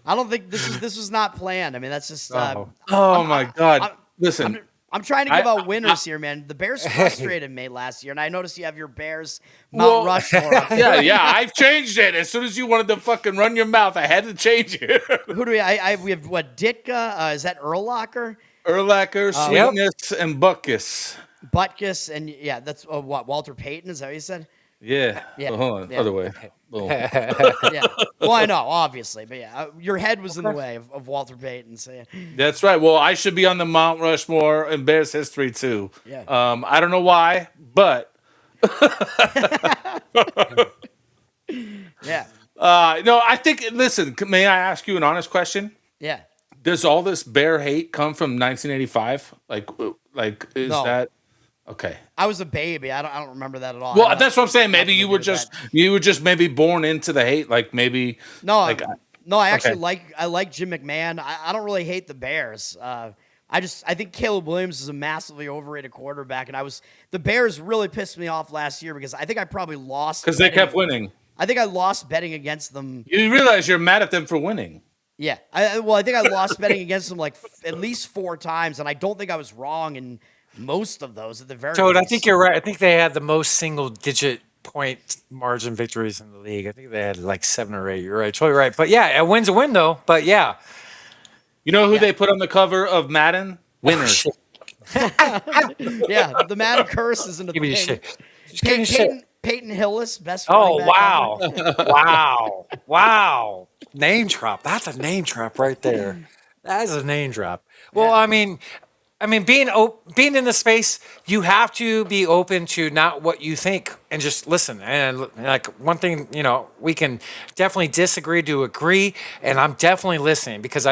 I don't think this was not planned. I mean, that's just. My God! Listen, I'm trying to give out winners here, man. The Bears frustrated me last year, and I noticed you have your Bears Mount Rushmore. Yeah, I've changed it. As soon as you wanted to fucking run your mouth, I had to change it. Who do we? We have what? Ditka? Is that Urlacher? Urlacher, Sweetness, and Butkus, and yeah, that's what Walter Payton. Is that what you said? Yeah. Well, hold on, other way. Boom. Yeah. Well, I know, obviously, but yeah, your head was in the way of Walter Payton. So yeah. That's right. Well, I should be on the Mount Rushmore in Bears history too. Yeah. I don't know why, but yeah. No, I think. Listen, may I ask you an honest question? Yeah. Does all this bear hate come from 1985? Like is that okay? I was a baby. I don't remember that at all. Well, that's what I'm saying. Maybe you were just maybe born into the hate. Like maybe I actually like Jim McMahon. I don't really hate the Bears. I think Caleb Williams is a massively overrated quarterback, and the Bears really pissed me off last year because I think I probably lost because they kept winning. I think I lost betting against them. You realize you're mad at them for winning. Yeah. I think I lost betting against them like at least 4 times, and I don't think I was wrong in most of those at the very Toad, least. I think you're right. I think they had the most single-digit point margin victories in the league. I think they had like 7 or 8. You're right. Totally right. But yeah, a win's a win, though. But yeah. You know who they put on the cover of Madden? Winners. Yeah, the Madden curse is in the thing. Peyton Hillis, best running back ever. Wow. Name drop. That's a name drop right there. That is a name drop. Well, yeah. I mean, being in the space, you have to be open to not what you think and just listen. And like one thing, we can definitely disagree to agree, and I'm definitely listening because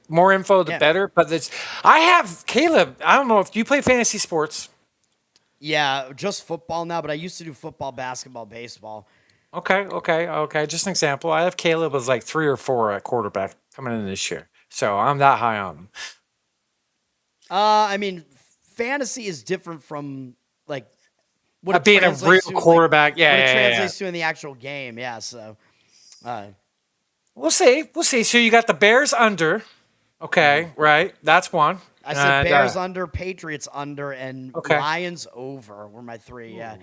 more info the better. But I have Caleb. I don't know if you play fantasy sports. Yeah, just football now, but I used to do football, basketball, baseball. Okay. Just an example. I have Caleb as like 3 or 4 at quarterback coming in this year. So I'm that high on him. I mean, fantasy is different from like what it being a real quarterback. What it translates to in the actual game. Yeah. So, We'll see. We'll see. So you got the Bears under. Okay, right. That's one. I said And, Bears under, Patriots under, and Okay. Lions over were my three. Yeah.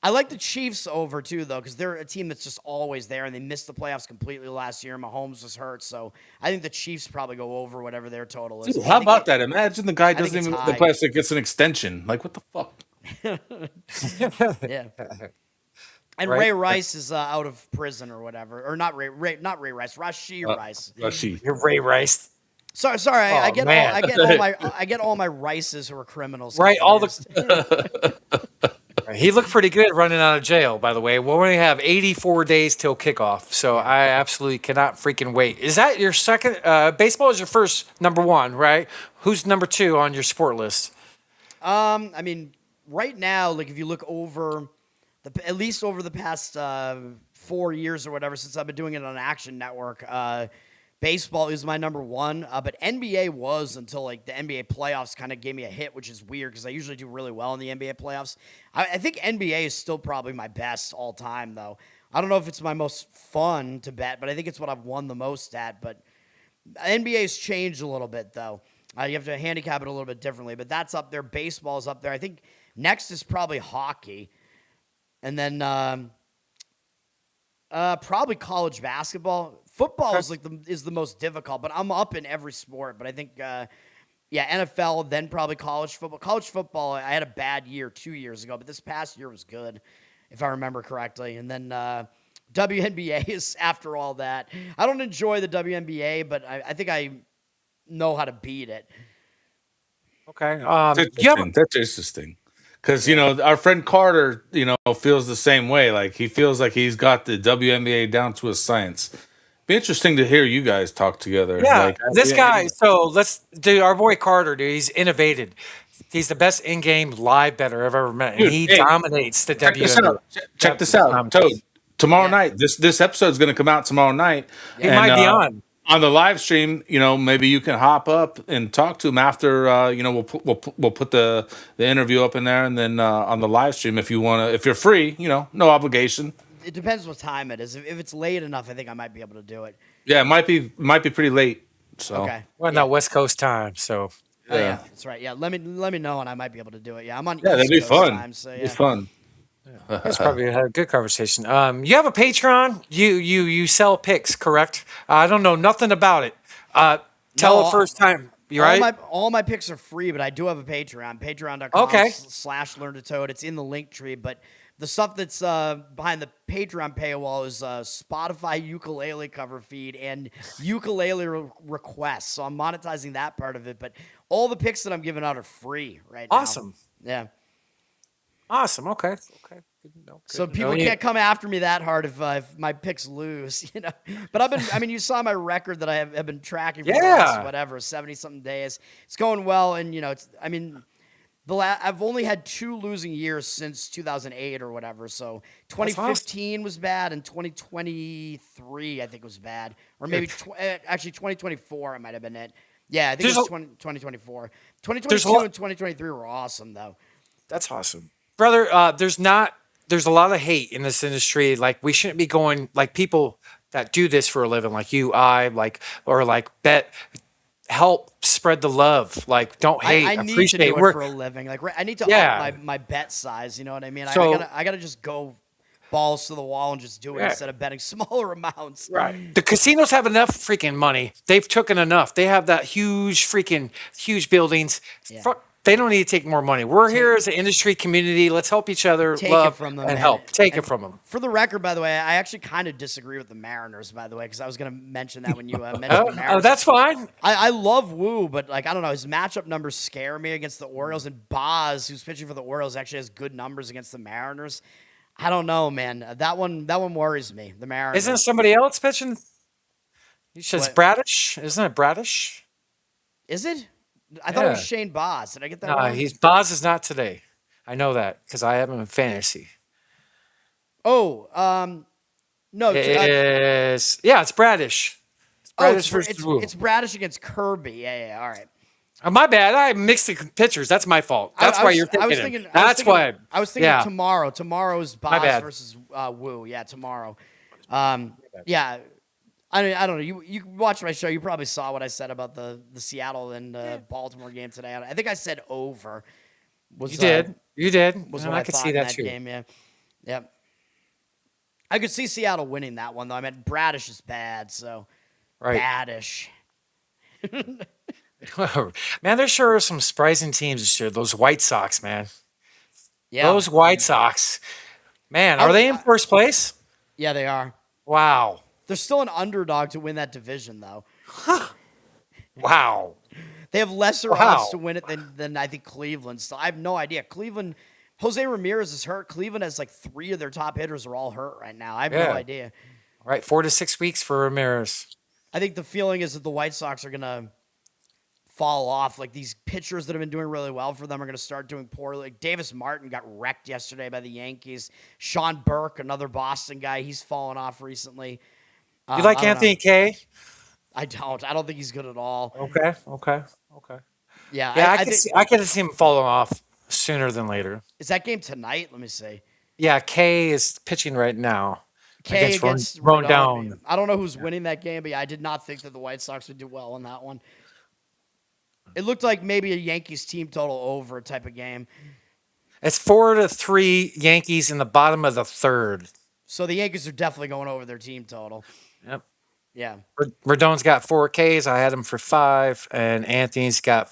I like the Chiefs over too, though, because they're a team that's just always there, and they missed the playoffs completely last year. Mahomes was hurt, so I think the Chiefs probably go over whatever their total is. Dude, how about that? Imagine the guy doesn't even it's make the high. playoffs and gets an extension. Like, what the fuck? Yeah. And Right. Ray Rice is out of prison or whatever, or not Ray Rice, Rashee Rice. Rashid. You're Ray Rice. Sorry, I Oh, get man. I get all my Rices who are criminals. Right, all confused. He looked pretty good running out of jail, by the way. We only have 84 days till kickoff, so I absolutely cannot freaking wait. Is that your second? Baseball is your first number one, right? Who's number two on your sport list? I mean, right now, like if you look over at least over the past 4 years or whatever since I've been doing it on Action Network, baseball is my number one. But NBA was until like the NBA playoffs kind of gave me a hit, which is weird because I usually do really well in the NBA playoffs. I think NBA is still probably my best all time, though. I don't know if it's my most fun to bet, but I think it's what I've won the most at. But NBA's changed a little bit, though. You have to handicap it a little bit differently, but that's up there. Baseball is up there. I think next is probably hockey. And then probably college basketball. Football is the most difficult, but I'm up in every sport. But I think, NFL, then probably college football. College football, I had a bad year 2 years ago, but this past year was good, if I remember correctly. And then WNBA is after all that. I don't enjoy the WNBA, but I think I know how to beat it. Okay. That's interesting. Because, our friend Carter, feels the same way. Like, he feels like he's got the WNBA down to a science. Be interesting to hear you guys talk together. Yeah, this guy. So let's do our boy Carter. Dude, he's innovated. He's the best in-game live better I've ever met, and Dude, he hey, dominates the check this WNBA. out. Check this out, Toad. Tomorrow night, this episode's going to come out tomorrow night. He might be on the live stream. Maybe you can hop up and talk to him after. We'll put the interview up in there, and then on the live stream, if you're free, no obligation. It depends what time it is. If it's late enough, I think I might be able to do it. Yeah, it might be pretty late. So Okay. Well, not West Coast time, so yeah, that's right. Yeah, let me know, and I might be able to do it. Yeah, I'm on. Yeah, that'd be East Coast fun. Time, so, yeah. It'd be fun. that's probably had a good conversation. You have a Patreon. You sell picks, correct? I don't know nothing about it. Tell the first time. You right? All my picks are free, but I do have a Patreon. Patreon.com Okay. /LearnToToad. It's in the link tree, but the stuff that's behind the Patreon paywall is Spotify ukulele cover feed and ukulele requests. So I'm monetizing that part of it, but all the picks that I'm giving out are free right now. Awesome. Yeah. Awesome. Okay. So people can't come after me that hard if my picks lose, But you saw my record that I have been tracking for the last, 70-something days. It's going well, and I've only had 2 losing years since 2008 or whatever. So 2015 was bad, and 2023 I think was bad, or maybe actually 2024 it might have been it. Yeah, I think it was 2024. 2022 and 2023 were awesome though. That's awesome, brother. There's a lot of hate in this industry. Like, we shouldn't be going, like, people that do this for a living, like you, bet. Help spread the love. Like, don't hate. I need appreciate to do it for a living. Like, I need to up my bet size. You know what I mean? So, I gotta just go balls to the wall and just do it instead of betting smaller amounts. Right. The casinos have enough freaking money. They've taken enough. They have that huge buildings. Yeah. They don't need to take more money. We're here as an industry community. Let's help each other, love, it from them, and help. Take it from them. For the record, by the way, I actually kind of disagree with the Mariners, by the way, because I was going to mention that when you mentioned the Mariners. Oh, that's fine. I love Wu, but I don't know. His matchup numbers scare me against the Orioles, and Boz, who's pitching for the Orioles, actually has good numbers against the Mariners. I don't know, man. That one worries me. The Mariners. Isn't somebody else pitching? You said Bradish. Isn't it Bradish? Is it? I thought it was Shane Boz. Did I get that wrong? Boz is not today. I know that because I have him in fantasy. Oh, no. It's Bradish. It's Bradish versus Wu. It's Bradish against Kirby. Yeah, all right. My bad. I mixed the pitchers. That's my fault. That's why you're thinking. That's why. I was thinking tomorrow. Tomorrow's Boz versus Wu. Yeah, tomorrow. Yeah. I don't know. You watched my show. You probably saw what I said about the Seattle and Baltimore game today. I think I said over. You did. You did. Was And what I I could thought see in that that too. game. Yeah. Yep. I could see Seattle winning that one though. I mean, Bradish is bad, so Right. badish. Man, there sure are some surprising teams this year. Those White Sox, man. Yeah. Those White Sox. Man, are they in first place? Yeah, they are. Wow. They're still an underdog to win that division, though. Wow. They have lesser odds to win it than I think Cleveland. So I have no idea. Cleveland, Jose Ramirez is hurt. Cleveland has like 3 of their top hitters are all hurt right now. I have no idea. All right, 4 to 6 weeks for Ramirez. I think the feeling is that the White Sox are going to fall off. Like these pitchers that have been doing really well for them are going to start doing poorly. Like Davis Martin got wrecked yesterday by the Yankees. Sean Burke, another Boston guy, he's fallen off recently. You like Anthony Kay? I don't. I don't think he's good at all. Okay. Yeah. Yeah, I could see him falling off sooner than later. Is that game tonight? Let me see. Yeah, Kay is pitching right now. Kay against Rondon. I don't know who's winning that game, but yeah, I did not think that the White Sox would do well on that one. It looked like maybe a Yankees team total over type of game. It's 4 to 3 Yankees in the bottom of the third. So the Yankees are definitely going over their team total. Yep. Yeah. Rodon's got 4 Ks. I had him for 5, and Anthony's got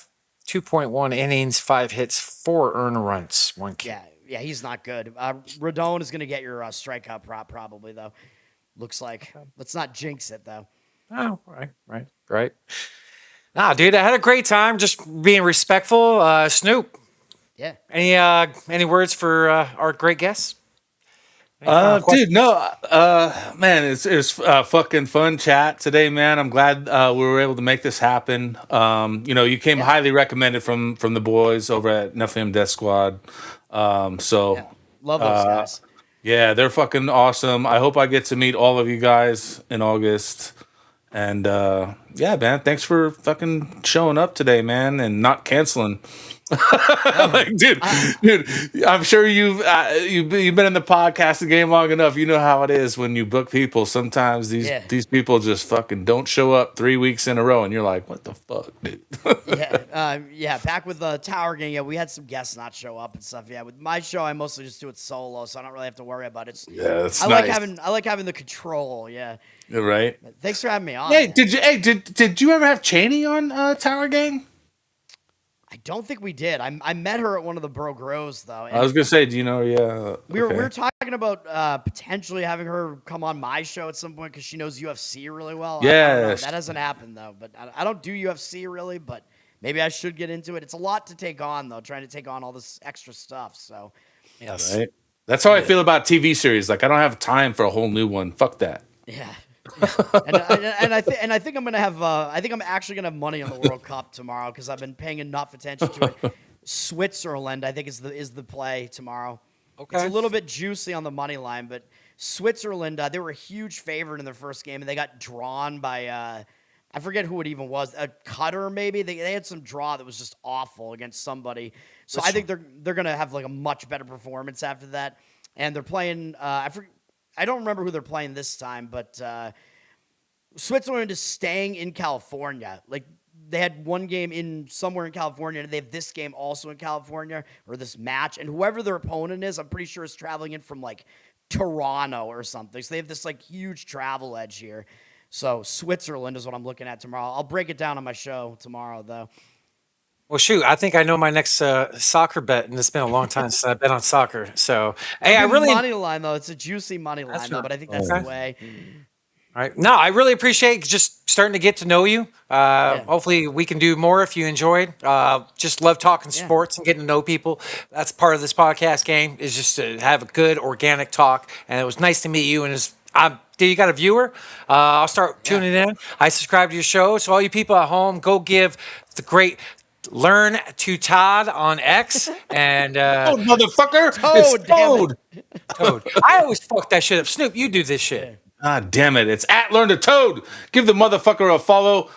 2.1 innings, 5 hits, 4 earned runs, 1 K. Yeah, he's not good. Rodon is going to get your strikeout prop probably though. Looks like. Let's not jinx it though. Oh, right. Nah, dude, I had a great time just being respectful. Snoop. Yeah. Any words for our great guests? Dude, no, man, it's fucking fun chat today, man. I'm glad we were able to make this happen. You came highly recommended from the boys over at Nephilim Death Squad. Love those guys. Yeah, they're fucking awesome. I hope I get to meet all of you guys in August. And yeah, man, thanks for fucking showing up today, man, and not canceling. Like, dude, I'm sure you've been in the podcasting game long enough. You know how it is when you book people. Sometimes these people just fucking don't show up 3 weeks in a row, and you're like, what the fuck, dude? Yeah. Back with the Tower Gang, we had some guests not show up and stuff. Yeah, with my show, I mostly just do it solo, so I don't really have to worry about it. That's I nice. like having the control. Yeah. Right. Thanks for having me on. Hey, did you ever have Cheney on Tower Gang? I don't think we did. I met her at one of the Bro Grows though. I was gonna say, do you know? Yeah, we were talking about potentially having her come on my show at some point because she knows UFC really well. Yeah, that hasn't happened though. But I don't do UFC really, but maybe I should get into it. It's a lot to take on though, trying to take on all this extra stuff. So yes, right. That's how I feel about TV series. Like I don't have time for a whole new one. Fuck that. Yeah. and I think I'm gonna have. I think I'm actually gonna have money on the World Cup tomorrow because I've been paying enough attention to it. Switzerland, I think is the play tomorrow. Okay. It's a little bit juicy on the money line, but Switzerland, they were a huge favorite in their first game, and they got drawn by I forget who it even was, a Qatar maybe. They had some draw that was just awful against somebody. So I think they're gonna have like a much better performance after that, and they're playing. I don't remember who they're playing this time, but Switzerland is staying in California. Like they had one game in somewhere in California, and they have this game also in California, or this match. And whoever their opponent is, I'm pretty sure is traveling in from like Toronto or something. So they have this like huge travel edge here. So Switzerland is what I'm looking at tomorrow. I'll break it down on my show tomorrow, though. Well, shoot, I think I know my next soccer bet, and it's been a long time since I've bet on soccer. So, hey, I really money line though. It's a juicy money line though, but I think that's the way. All right. No, I really appreciate just starting to get to know you. Hopefully, we can do more if you enjoyed. Just love talking sports and getting to know people. That's part of this podcast game is just to have a good organic talk. And it was nice to meet you. And do you got a viewer? I'll start tuning in. I subscribe to your show. So all you people at home, go give the great Learn to Todd on X and motherfucker, Toad. Toad. I always fuck that shit up. Snoop, you do this shit. Ah, damn it! It's at Learn to Toad. Give the motherfucker a follow.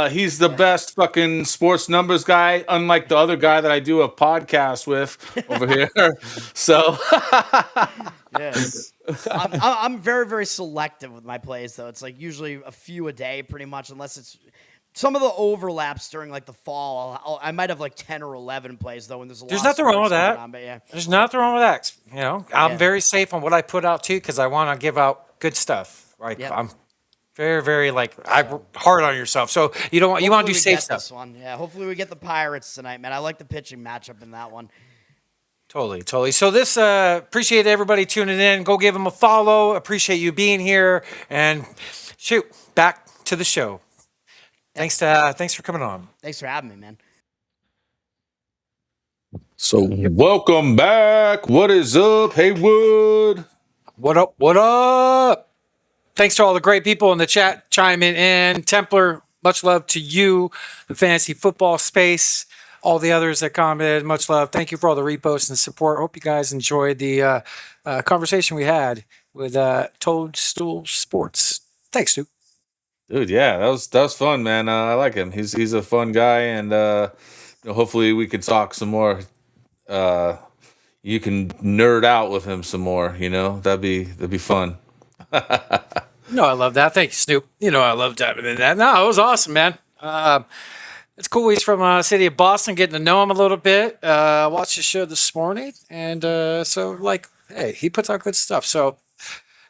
He's the best fucking sports numbers guy, unlike the other guy that I do a podcast with over here. So, I'm very, very selective with my plays, though. It's like usually a few a day, pretty much, unless it's some of the overlaps during like the fall. I might have like 10 or 11 plays though, when there's a lot. There's nothing wrong with that. On, but yeah. There's nothing wrong with that. You know, I'm very safe on what I put out too because I want to give out good stuff. Right? Yep. I'm very, very I'm hard on yourself. So you want to do safe stuff. This one. Yeah. Hopefully we get the Pirates tonight, man. I like the pitching matchup in that one. Totally. So this, appreciate everybody tuning in. Go give them a follow. Appreciate you being here. And shoot, back to the show. Thanks for coming on. Thanks for having me, man. So welcome back. What is up, Heywood? What up? Thanks to all the great people in the chat chiming in. Templar, much love to you. The fantasy football space. All the others that commented, much love. Thank you for all the reposts and support. Hope you guys enjoyed the conversation we had with Stool Sports. Thanks, Snoop. Dude, yeah, that was fun, man. I like him. He's a fun guy, and hopefully we can talk some more. You can nerd out with him some more. That'd be fun. I love that. Thank you, Snoop. I love diving in that. No, it was awesome, man. It's cool. He's from the city of Boston, getting to know him a little bit. I watched his show this morning, and hey, he puts out good stuff. So,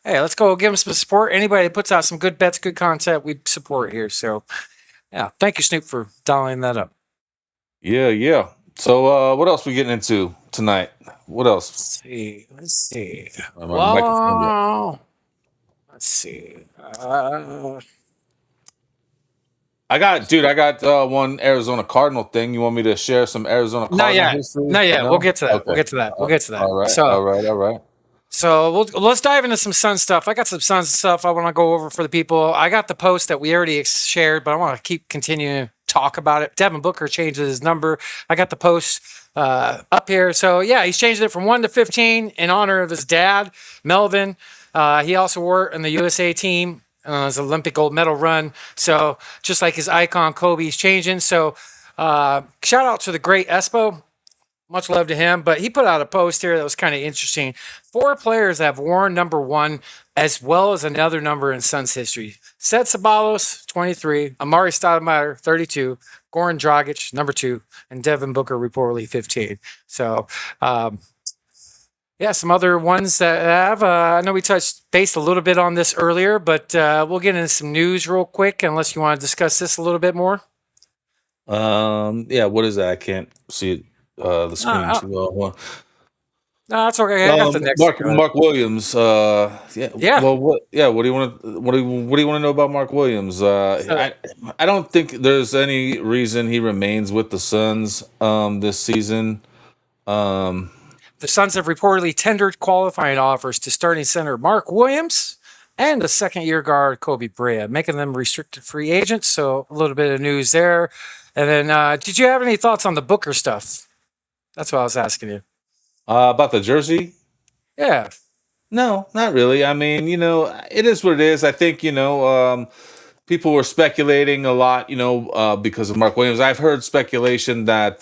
hey, let's go give him some support. Anybody that puts out some good bets, good content, we support here. So, yeah, thank you, Snoop, for dialing that up. Yeah. So, what else we getting into tonight? What else? Let's see. Wow. Let's see. I got one Arizona Cardinal thing. You want me to share some Arizona Cardinal history? Not yet. No? We'll get to that. Okay. We'll get to that. All right. So, all right. So let's dive into some Suns stuff. I got some Suns stuff I want to go over for the people. I got the post that we already shared, but I want to continuing to talk about it. Devin Booker changes his number. I got the post up here. So yeah, he's changed it from 1 to 15 in honor of his dad, Melvin. He also wore it in the USA team. His Olympic gold medal run. So just like his icon, Kobe, he's changing. So shout out to the great Espo. Much love to him. But he put out a post here that was kind of interesting. 4 players that have worn number 1 as well as another number in Suns history. Seth Sabalos, 23. Amari Stoudemire, 32. Goran Dragic, number 2. And Devin Booker, reportedly 15. So, yeah, some other ones that have. I know we touched base a little bit on this earlier, but we'll get into some news real quick, unless you want to discuss this a little bit more. Yeah, what is that? I can't see it, the screen too well. No, that's okay. I got the next Mark Williams. Yeah. Well, what do you want to what do you want to know about Mark Williams? I don't think there's any reason he remains with the Suns this season. The Suns have reportedly tendered qualifying offers to starting center Mark Williams and the second-year guard Kobe Bryant, making them restricted free agents. So a little bit of news there. And then, did you have any thoughts on the Booker stuff? That's what I was asking you. About the jersey? Yeah. No, not really. I mean, it is what it is. I think, people were speculating a lot, because of Mark Williams. I've heard speculation that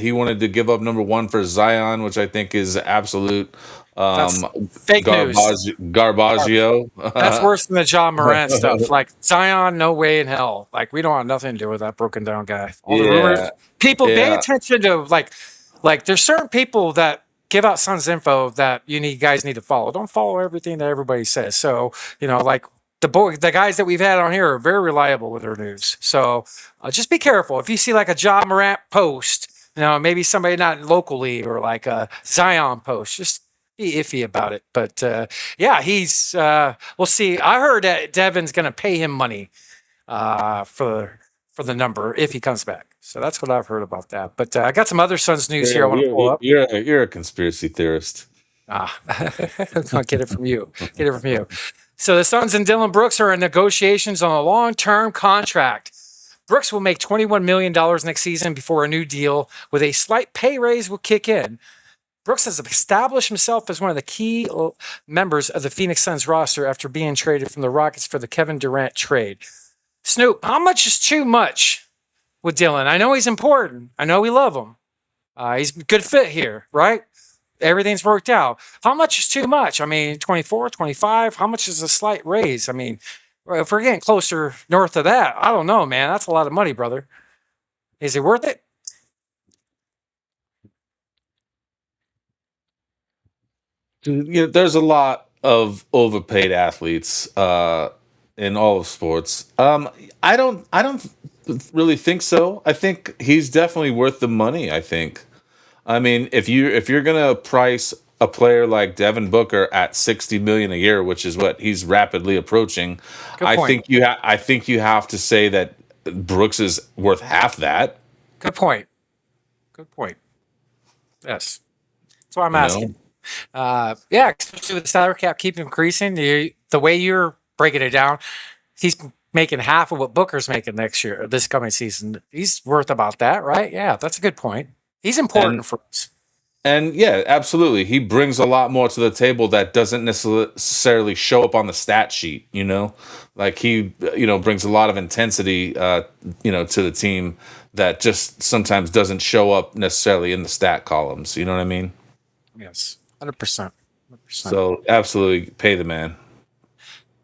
he wanted to give up number 1 for Zion, which I think is absolute fake news. Garbaggio. That's worse than the John Morant stuff. Like Zion, no way in hell. Like we don't want nothing to do with that broken down guy. All the rumors. People pay attention to like there's certain people that give out Suns info that guys need to follow. Don't follow everything that everybody says. So like. The guys that we've had on here are very reliable with their news. So just be careful. If you see like a John Morant post, maybe somebody not locally or like a Zion post, just be iffy about it. But yeah, we'll see. I heard that Devin's going to pay him money for the number if he comes back. So that's what I've heard about that. But I got some other Suns news here I want to pull up. You're a conspiracy theorist. I'll get it from you. So the Suns and Dylan Brooks are in negotiations on a long-term contract. Brooks will make $21 million next season before a new deal with a slight pay raise will kick in. Brooks has established himself as one of the key members of the Phoenix Suns roster after being traded from the Rockets for the Kevin Durant trade. Snoop, how much is too much with Dylan? I know he's important. I know we love him. He's a good fit here, right? everything's worked out. How much is too much? I mean, 24, 25. How much is a slight raise? I mean, if we're getting closer north of that, I don't know, man. That's a lot of money, brother. Is it worth it? There's a lot of overpaid athletes in all of sports. I don't really think so. I think he's definitely worth the money. I think. I mean, if you're gonna price a player like Devin Booker at 60 million a year, which is what he's rapidly approaching, Good I point. think you have to say that Brooks is worth half that. Good point. Good point. Yes. That's why I'm You know? asking. Yeah, especially with the salary cap keep increasing. The way you're breaking it down, he's making half of what Booker's making next year, this coming season. He's worth about that, right? Yeah, that's a good point. He's important And for us. And yeah, absolutely. He brings a lot more to the table that doesn't necessarily show up on the stat sheet, Like he, brings a lot of intensity, to the team that just sometimes doesn't show up necessarily in the stat columns. You know what I mean? Yes, 100%. 100%. So absolutely pay the man.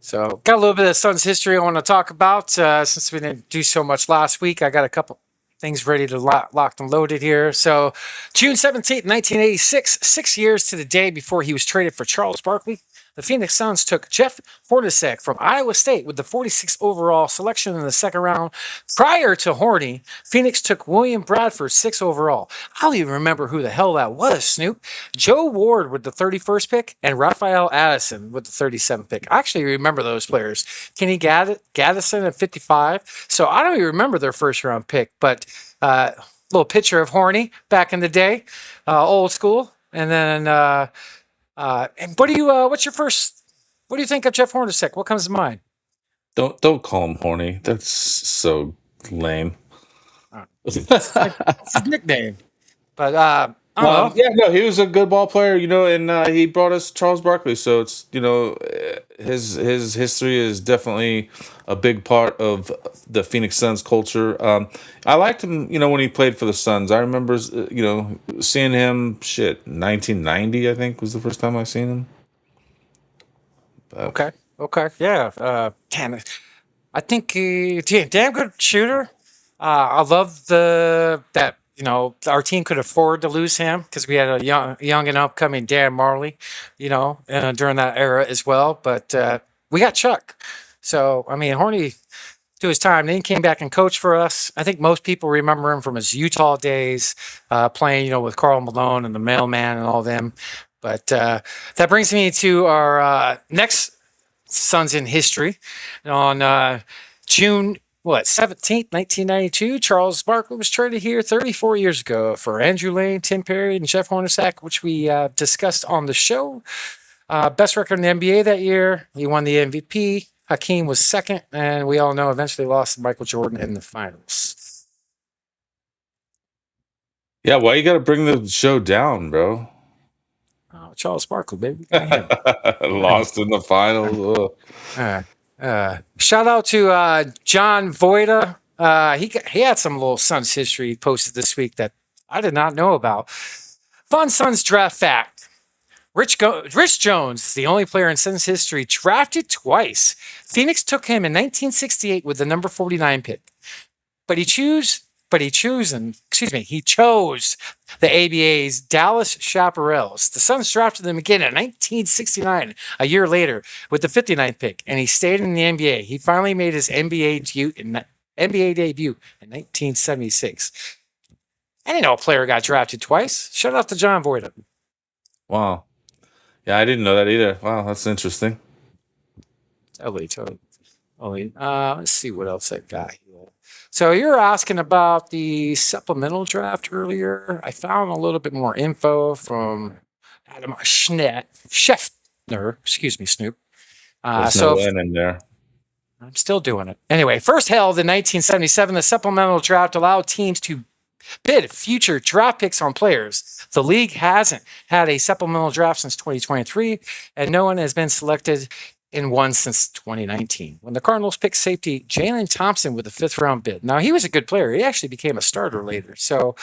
So, got a little bit of Suns history I want to talk about. Since we didn't do so much last week, I got a couple things ready to locked and loaded here. So, June 17th, 1986, 6 years to the day before he was traded for Charles Barkley, the Phoenix Suns took Jeff Hornacek from Iowa State with the 46th overall selection in the second round. Prior to Horny, Phoenix took William Bradford 6th overall. I don't even remember who the hell that was, Snoop. Joe Ward with the 31st pick and Raphael Addison with the 37th pick. I actually remember those players. Kenny Gaddison at 55. So I don't even remember their first round pick, but little picture of Horny back in the day, old school. And then and what's your first? What do you think of Jeff Hornacek? What comes to mind? Don't call him horny. That's so lame. It's his nickname, but I don't know. Yeah, no, he was a good ball player, and he brought us Charles Barkley. So it's his history is definitely a big part of the Phoenix Suns culture. I liked him, when he played for the Suns. I remember, seeing him. 1990, I think, was the first time I seen him. Okay, yeah. Damn, I think damn good shooter. I love that. Our team could afford to lose him because we had a young and upcoming Dan Marley, during that era as well. But we got Chuck. So, I mean, Horny, to his time, then he came back and coached for us. I think most people remember him from his Utah days, playing, with Karl Malone and the Mailman and all them. But that brings me to our next Suns in history. On June 17th, 1992, Charles Barkley was traded here 34 years ago for Andrew Lane, Tim Perry, and Jeff Hornacek, which we discussed on the show. Best record in the NBA that year. He won the MVP. Hakeem was second, and we all know eventually lost to Michael Jordan in the finals. Yeah, why you got to bring the show down, bro? Charles Barkley, baby. Lost in the finals. Shout out to John Voida. He had some little Suns history he posted this week that I did not know about. Fun Suns draft fact. Rich Jones is the only player in Suns history drafted twice. Phoenix took him in 1968 with the number 49 pick. He chose the ABA's Dallas Chaparrals. The Suns drafted him again in 1969, a year later, with the 59th pick, and he stayed in the NBA. He finally made his NBA debut in 1976. I didn't know a player got drafted twice. Shout out to John Voida. Wow. Yeah, I didn't know that either. Wow, that's interesting. Totally. Let's see what else I got here. So you're asking about the supplemental draft earlier. I found a little bit more info from Adam Schefter. Excuse me, Snoop. There's no N in there. I'm still doing it. Anyway, first held in 1977, the supplemental draft allowed teams to bid future draft picks on players. The league hasn't had a supplemental draft since 2023, and no one has been selected in one since 2019, when the Cardinals picked safety Jalen Thompson with a 5th round bid. Now, he was a good player. He actually became a starter later. So,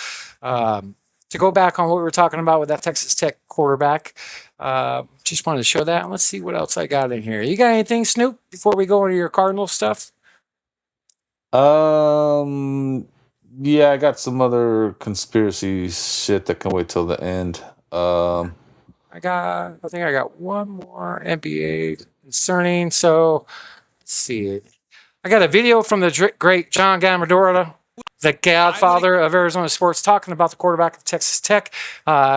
to go back on what we were talking about with that Texas Tech quarterback. Just wanted to show that. Let's see what else I got in here. You got anything, Snoop, before we go into your Cardinal stuff? Yeah, I got some other conspiracy shit that can wait till the end. I think I got one more NBA concerning. So let's see. I got a video from the great John Gamadora, the godfather of Arizona sports, talking about the quarterback of Texas Tech.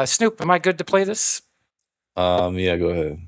Snoop, am I good to play this? Yeah, go ahead.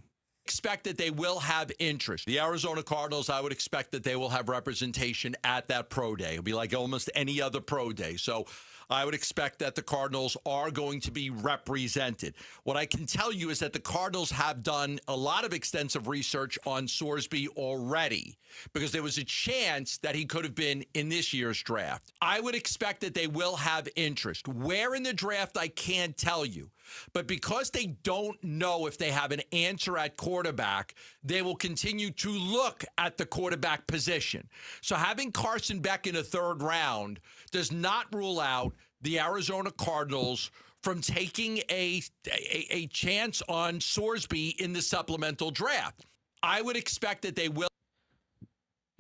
Expect that they will have interest. The Arizona Cardinals, I would expect that they will have representation at that pro day. It'll be like almost any other pro day. So I would expect that the Cardinals are going to be represented. What I can tell you is that the Cardinals have done a lot of extensive research on Sorsby already because there was a chance that he could have been in this year's draft. I would expect that they will have interest. Where in the draft, I can't tell you. But because they don't know if they have an answer at quarterback, they will continue to look at the quarterback position. So having Carson Beck in the third round does not rule out the Arizona Cardinals from taking a chance on Sorsby in the supplemental draft. I would expect that they will.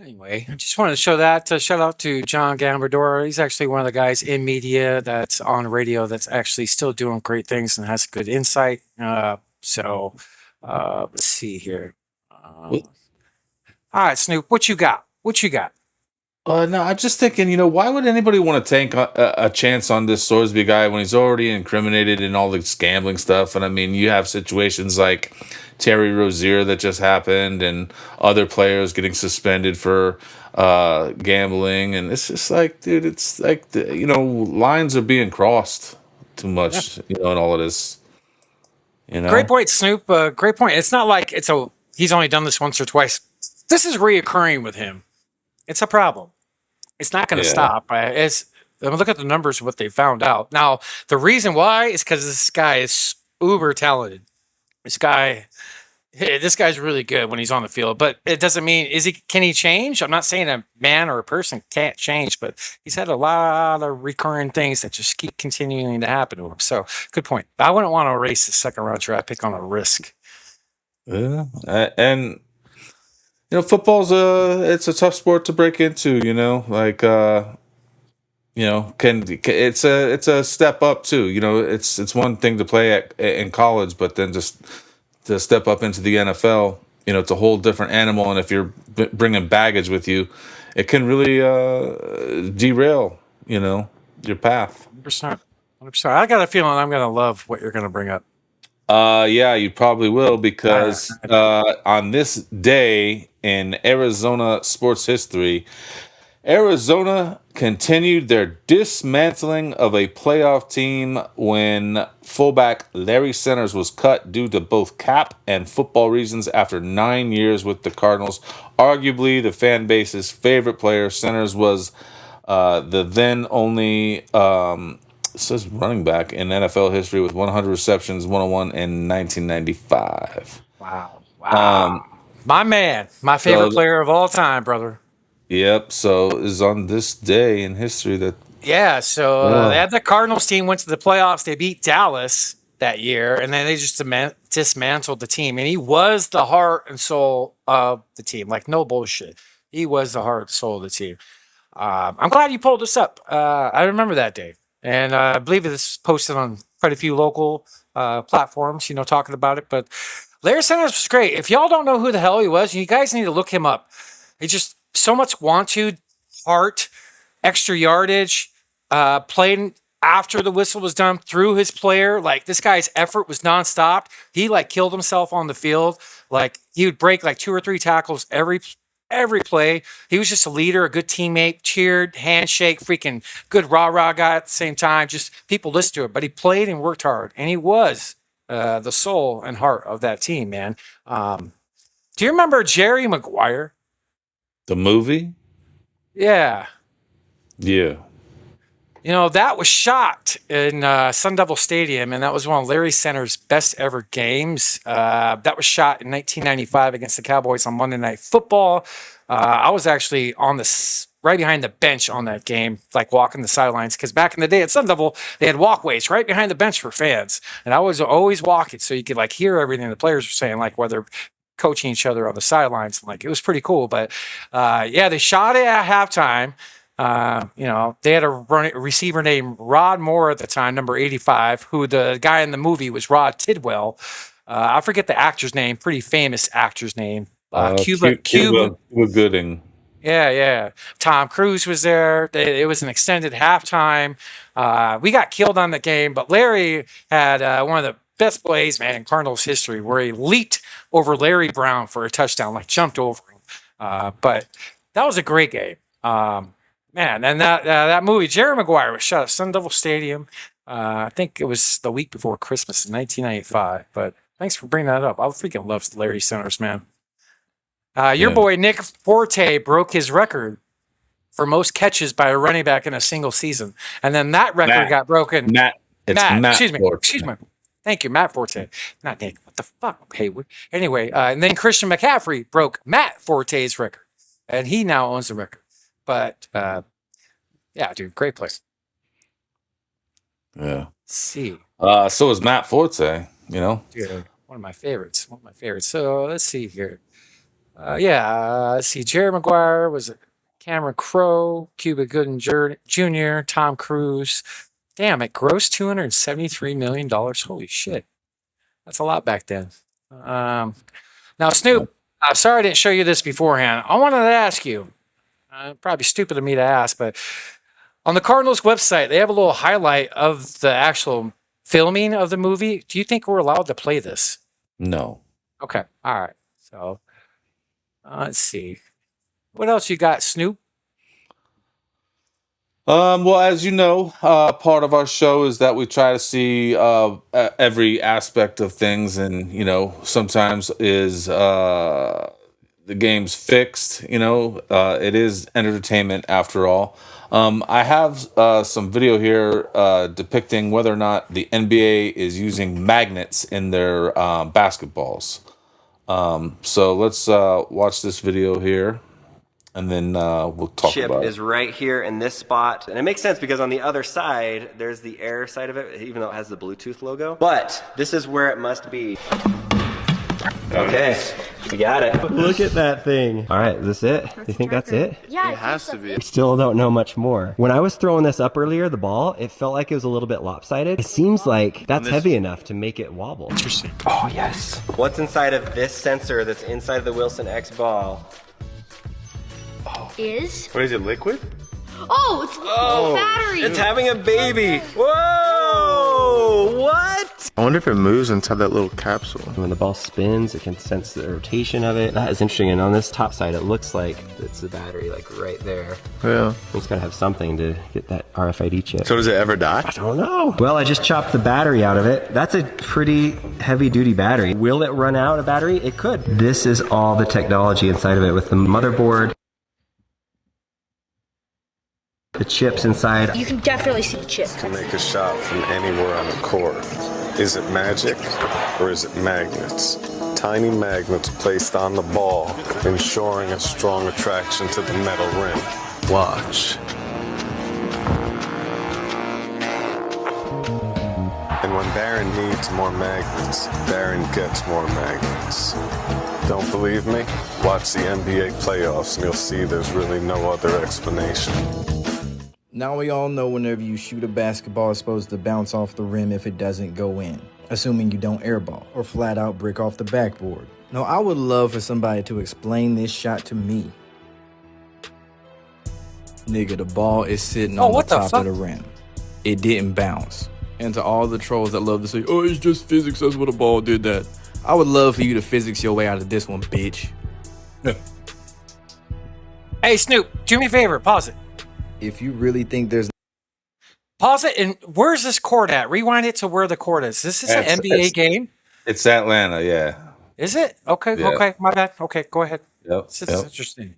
Anyway, I just wanted to show that. Shout out to John Gambardora. He's actually one of the guys in media that's on radio that's actually still doing great things and has good insight. So let's see here. All right, Snoop, what you got? No, I'm just thinking, why would anybody want to take a chance on this Sorsby guy when he's already incriminated in all this gambling stuff? And I mean, you have situations like Terry Rozier that just happened and other players getting suspended for gambling. And it's just like, dude, it's like, lines are being crossed too much, in all of this. Great point, Snoop. Great point. It's not like he's only done this once or twice. This is reoccurring with him. It's a problem. It's not going to stop. Look at the numbers of what they found out. Now, the reason why is because this guy is uber talented. This guy's really good when he's on the field, but it doesn't mean can he change? I'm not saying a man or a person can't change, but he's had a lot of recurring things that just keep continuing to happen to him. So, good point. I wouldn't want to erase the second round draft pick on a risk. Yeah, and football's it's a tough sport to break into. It's a step up too. It's one thing to play in college, but then just to step up into the NFL, it's a whole different animal. And if you're bringing baggage with you, it can really derail, your path. 100%. I got a feeling I'm going to love what you're going to bring up. Yeah, you probably will because on this day in Arizona sports history, Arizona continued their dismantling of a playoff team when fullback Larry Centers was cut due to both cap and football reasons after 9 years with the Cardinals. Arguably the fan base's favorite player, Centers was the then only says running back in NFL history with 100 receptions, 101 in 1995. Wow. My man, my favorite player of all time, brother. Yep. So is on this day in history that. Yeah. So they had the Cardinals team went to the playoffs. They beat Dallas that year, and then they just dismantled the team. And he was the heart and soul of the team. Like, no bullshit. He was the heart and soul of the team. I'm glad you pulled this up. I remember that day. And I believe it's posted on quite a few local platforms, talking about it. But Larry Sanders was great. If y'all don't know who the hell he was, you guys need to look him up. He just so much heart, extra yardage, played after the whistle was done through his player. Like, this guy's effort was nonstop. He killed himself on the field. Like, he would break 2 or 3 tackles every play. He was just a leader, a good teammate, cheered, handshake, freaking good rah-rah guy at the same time. Just people listened to it. But he played and worked hard. And he was the soul and heart of that team, man. Do you remember Jerry Maguire? The movie? Yeah. Yeah. That was shot in Sun Devil Stadium, and that was one of Larry Center's best ever games. That was shot in 1995 against the Cowboys on Monday Night Football. I was actually on the right behind the bench on that game, like walking the sidelines. Because back in the day at Sun Devil, they had walkways right behind the bench for fans, and I was always walking so you could like hear everything the players were saying, like whether coaching each other on the sidelines. Like it was pretty cool. But yeah, they shot it at halftime. They had a receiver named Rod Moore at the time, number 85, who the guy in the movie was Rod Tidwell. I forget the actor's name, pretty famous actor's name. Cuba Gooding. Yeah. Tom Cruise was there. It was an extended halftime. We got killed on the game, but Larry had one of the best plays, man, in Cardinals history, where he leaped over Larry Brown for a touchdown, like jumped over him. But that was a great game. Man, and that movie, Jerry Maguire, was shot at Sun Devil Stadium. I think it was the week before Christmas in 1995. But thanks for bringing that up. I freaking love Larry Centers, man. Your boy Nick Forte broke his record for most catches by a running back in a single season, and then that record got broken. Matt. Excuse me. Thank you, Matt Forte. Not Nick. What the fuck, Heywood? Anyway, and then Christian McCaffrey broke Matt Forte's record, and he now owns the record. But yeah, dude, great place. Yeah. Let's see. So is Matt Forte. Dude, one of my favorites. So let's see here. Let's see. Jerry Maguire was Cameron Crowe, Cuba Gooding Jr., Tom Cruise. Damn, it grossed $273 million. Holy shit. That's a lot back then. Now, Snoop, sorry I didn't show you this beforehand. I wanted to ask you, probably stupid of me to ask, but on the Cardinals website, they have a little highlight of the actual filming of the movie. Do you think we're allowed to play this? No. Okay. All right. So let's see. What else you got, Snoop? Well, as you know, part of our show is that we try to see every aspect of things, and sometimes is the game's fixed. It is entertainment after all. I have some video here depicting whether or not the NBA is using magnets in their basketballs. So let's watch this video here, and then we'll talk Chip about it. is right here in this spot. And it makes sense because on the other side, there's the air side of it, even though it has the Bluetooth logo. But this is where it must be. Okay, we got it. Look at that thing. All right, is this it? You think that's it? Yeah, it has to be. We still don't know much more. When I was throwing this up earlier, the ball, it felt like it was a little bit lopsided. It seems like that's heavy enough to make it wobble. Interesting. Oh, yes. What's inside of this sensor that's inside of the Wilson X ball? What is it, liquid? Oh, it's a battery. It's having a baby. Whoa! What? I wonder if it moves inside that little capsule. When the ball spins, it can sense the rotation of it. That is interesting. And on this top side, it looks like it's the battery, like right there. Yeah. It's got to have something to get that RFID chip. So does it ever die? I don't know. Well, I just chopped the battery out of it. That's a pretty heavy-duty battery. Will it run out of battery? It could. This is all the technology inside of it with the motherboard. The chips inside. You can definitely see the chip. To make a shot from anywhere on the court. Is it magic or is it magnets? Tiny magnets placed on the ball, ensuring a strong attraction to the metal rim. Watch. And when Barron needs more magnets, Barron gets more magnets. Don't believe me? Watch the NBA playoffs and you'll see there's really no other explanation. Now we all know whenever you shoot a basketball, it's supposed to bounce off the rim if it doesn't go in, assuming you don't airball or flat out brick off the backboard. Now I would love for somebody to explain this shot to me. Nigga, the ball is sitting on the top of the rim. It didn't bounce. And to all the trolls that love to say, oh, it's just physics, that's what a ball did that. I would love for you to physics your way out of this one, bitch. Hey, Snoop, do me a favor, pause it. If you really think there's... Pause it, and where's this court at? Rewind it to where the court is. This is an NBA game? It's Atlanta, yeah. Is it? Okay, Yeah. okay, my bad. Okay, go ahead. Yep. This is interesting.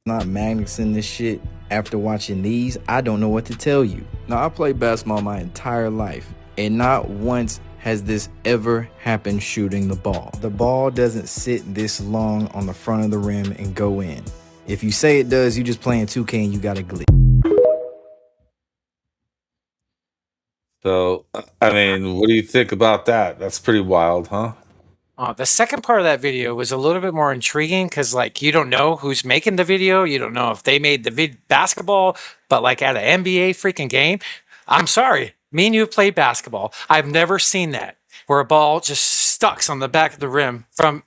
Not magnets in this shit. After watching these, I don't know what to tell you. Now, I played basketball my entire life, and not once has this ever happened shooting the ball. The ball doesn't sit this long on the front of the rim and go in. If you say it does, you just playing 2K and you got a glitch. So, I mean, what do you think about that? That's pretty wild, huh? The second part of that video was a little bit more intriguing because, like, you don't know who's making the video. You don't know if they made the basketball, but like at an NBA freaking game. I'm sorry, me and you have played basketball. I've never seen that where a ball just stucks on the back of the rim from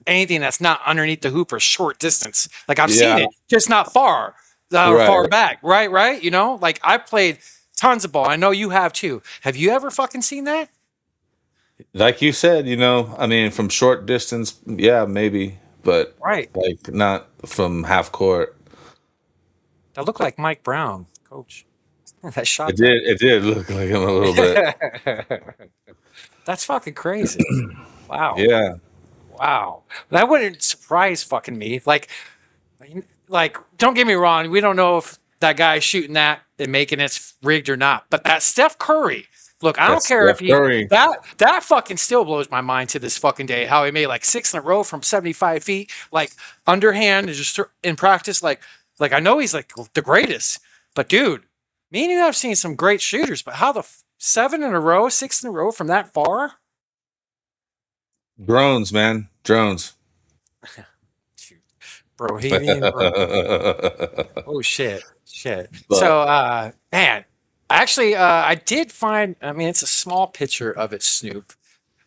anything that's not underneath the hoop or short distance. Like I've seen Yeah. it, just not far or Right. far back. Right. You know, like I played tons of ball. I know you have too. Have you ever fucking seen that? Like you said, I mean, from short distance, yeah, maybe, but Right. like not from half court. That looked like Mike Brown, coach. That shot. It did look like him a little bit. That's fucking crazy. Wow. Yeah. Wow. That wouldn't surprise fucking me. Like, don't get me wrong. We don't know if that guy's shooting that and making it's rigged or not. But that Steph Curry, look, I don't care if that fucking still blows my mind to this fucking day. How he made like 6 in a row from 75 feet, like underhand, and just in practice. Like I know he's like the greatest, but dude, me and you have seen some great shooters. But how the 7 in a row, 6 in a row from that far? Drones, man. Drones. Bro, oh shit. So man, actually I did find, I mean, it's a small picture of it, Snoop.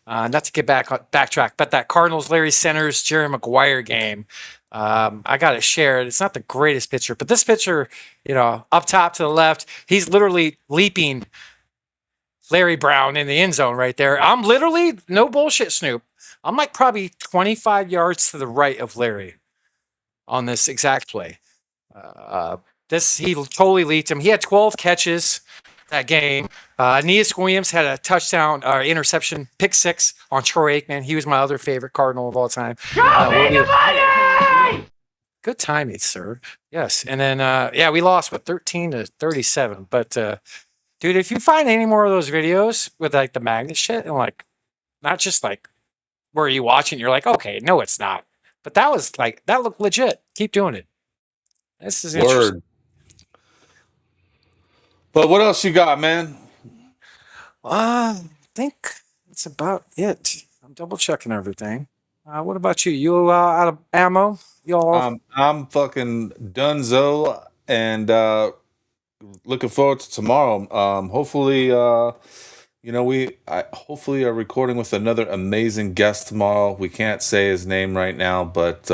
Not to get backtrack, but that Cardinals Larry Centers Jerry Maguire game. I got to share it. It's not the greatest picture, but this picture, up top to the left, he's literally leaping Larry Brown in the end zone right there. I'm literally, no bullshit, Snoop, I'm like probably 25 yards to the right of Larry on this exact play. He totally leaped him. He had 12 catches that game. Aeneas Williams had a touchdown interception, pick 6 on Troy Aikman. He was my other favorite Cardinal of all time. Good timing, sir. Yes. And then, we lost with 13-37. But, dude, if you find any more of those videos with like the magnet shit and like, not just like, where you watching, you're like, okay, no, it's not. But that was like, that looked legit. Keep doing it. This is interesting. Word. But what else you got, man? I think that's about it. I'm double checking everything. What about you? You out of ammo? Y'all? I'm fucking donezo and looking forward to tomorrow. Hopefully, hopefully are recording with another amazing guest tomorrow. We can't say his name right now, but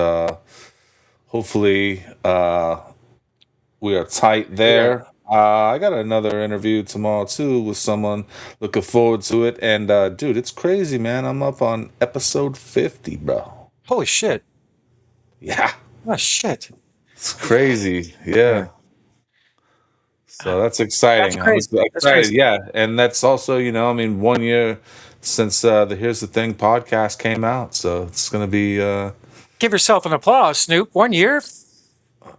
hopefully we are tight there. I got another interview tomorrow too with someone. Looking forward to it. And dude, it's crazy, man. I'm up on episode 50, bro. Holy shit. Yeah. Oh shit. It's crazy. Yeah. So that's exciting. That's crazy. I'm excited. Yeah. And that's also, 1 year since the Here's the Thing podcast came out. So it's going to be give yourself an applause, Snoop. 1 year.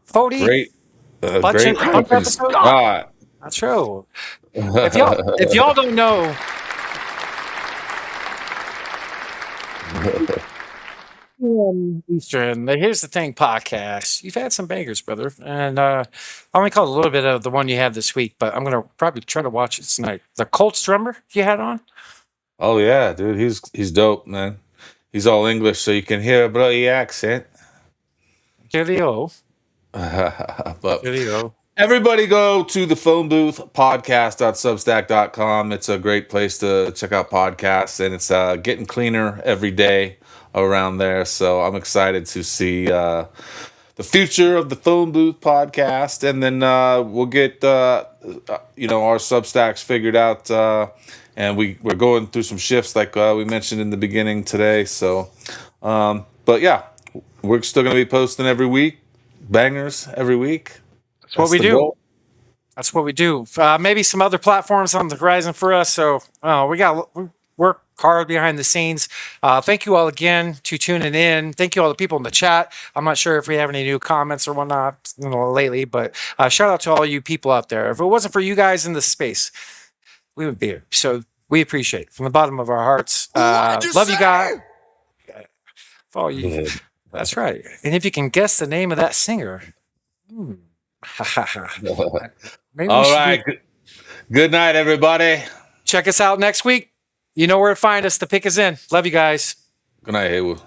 40. Great. Great fucking spot. That's true. If y'all don't know, Eastern, the Here's the Thing podcast. You've had some bangers, brother, and I only caught a little bit of the one you had this week, but I'm gonna probably try to watch it tonight. The Colts drummer you had on. Oh yeah, dude, he's dope, man. He's all English, so you can hear a bloody accent. Cheerio. But everybody go to the phone booth podcast.substack.com. It's a great place to check out podcasts, and it's getting cleaner every day around there. So I'm excited to see the future of the phone booth podcast, and then we'll get our Substacks figured out, and we're going through some shifts like we mentioned in the beginning today. So, but yeah, we're still going to be posting every week. Bangers every week. That's what we do. Goal. That's what we do. Maybe some other platforms on the horizon for us. So we work hard behind the scenes. Thank you all again to tuning in. Thank you all the people in the chat. I'm not sure if we have any new comments or whatnot lately, but shout out to all you people out there. If it wasn't for you guys in this space, we would be here. So we appreciate it from the bottom of our hearts. Love you guys. For all you. That's right. And if you can guess the name of that singer, maybe we All should right. Good night, everybody. check us out next week. You know where to find us. The pick is in. Love you guys. Good night, Heywood.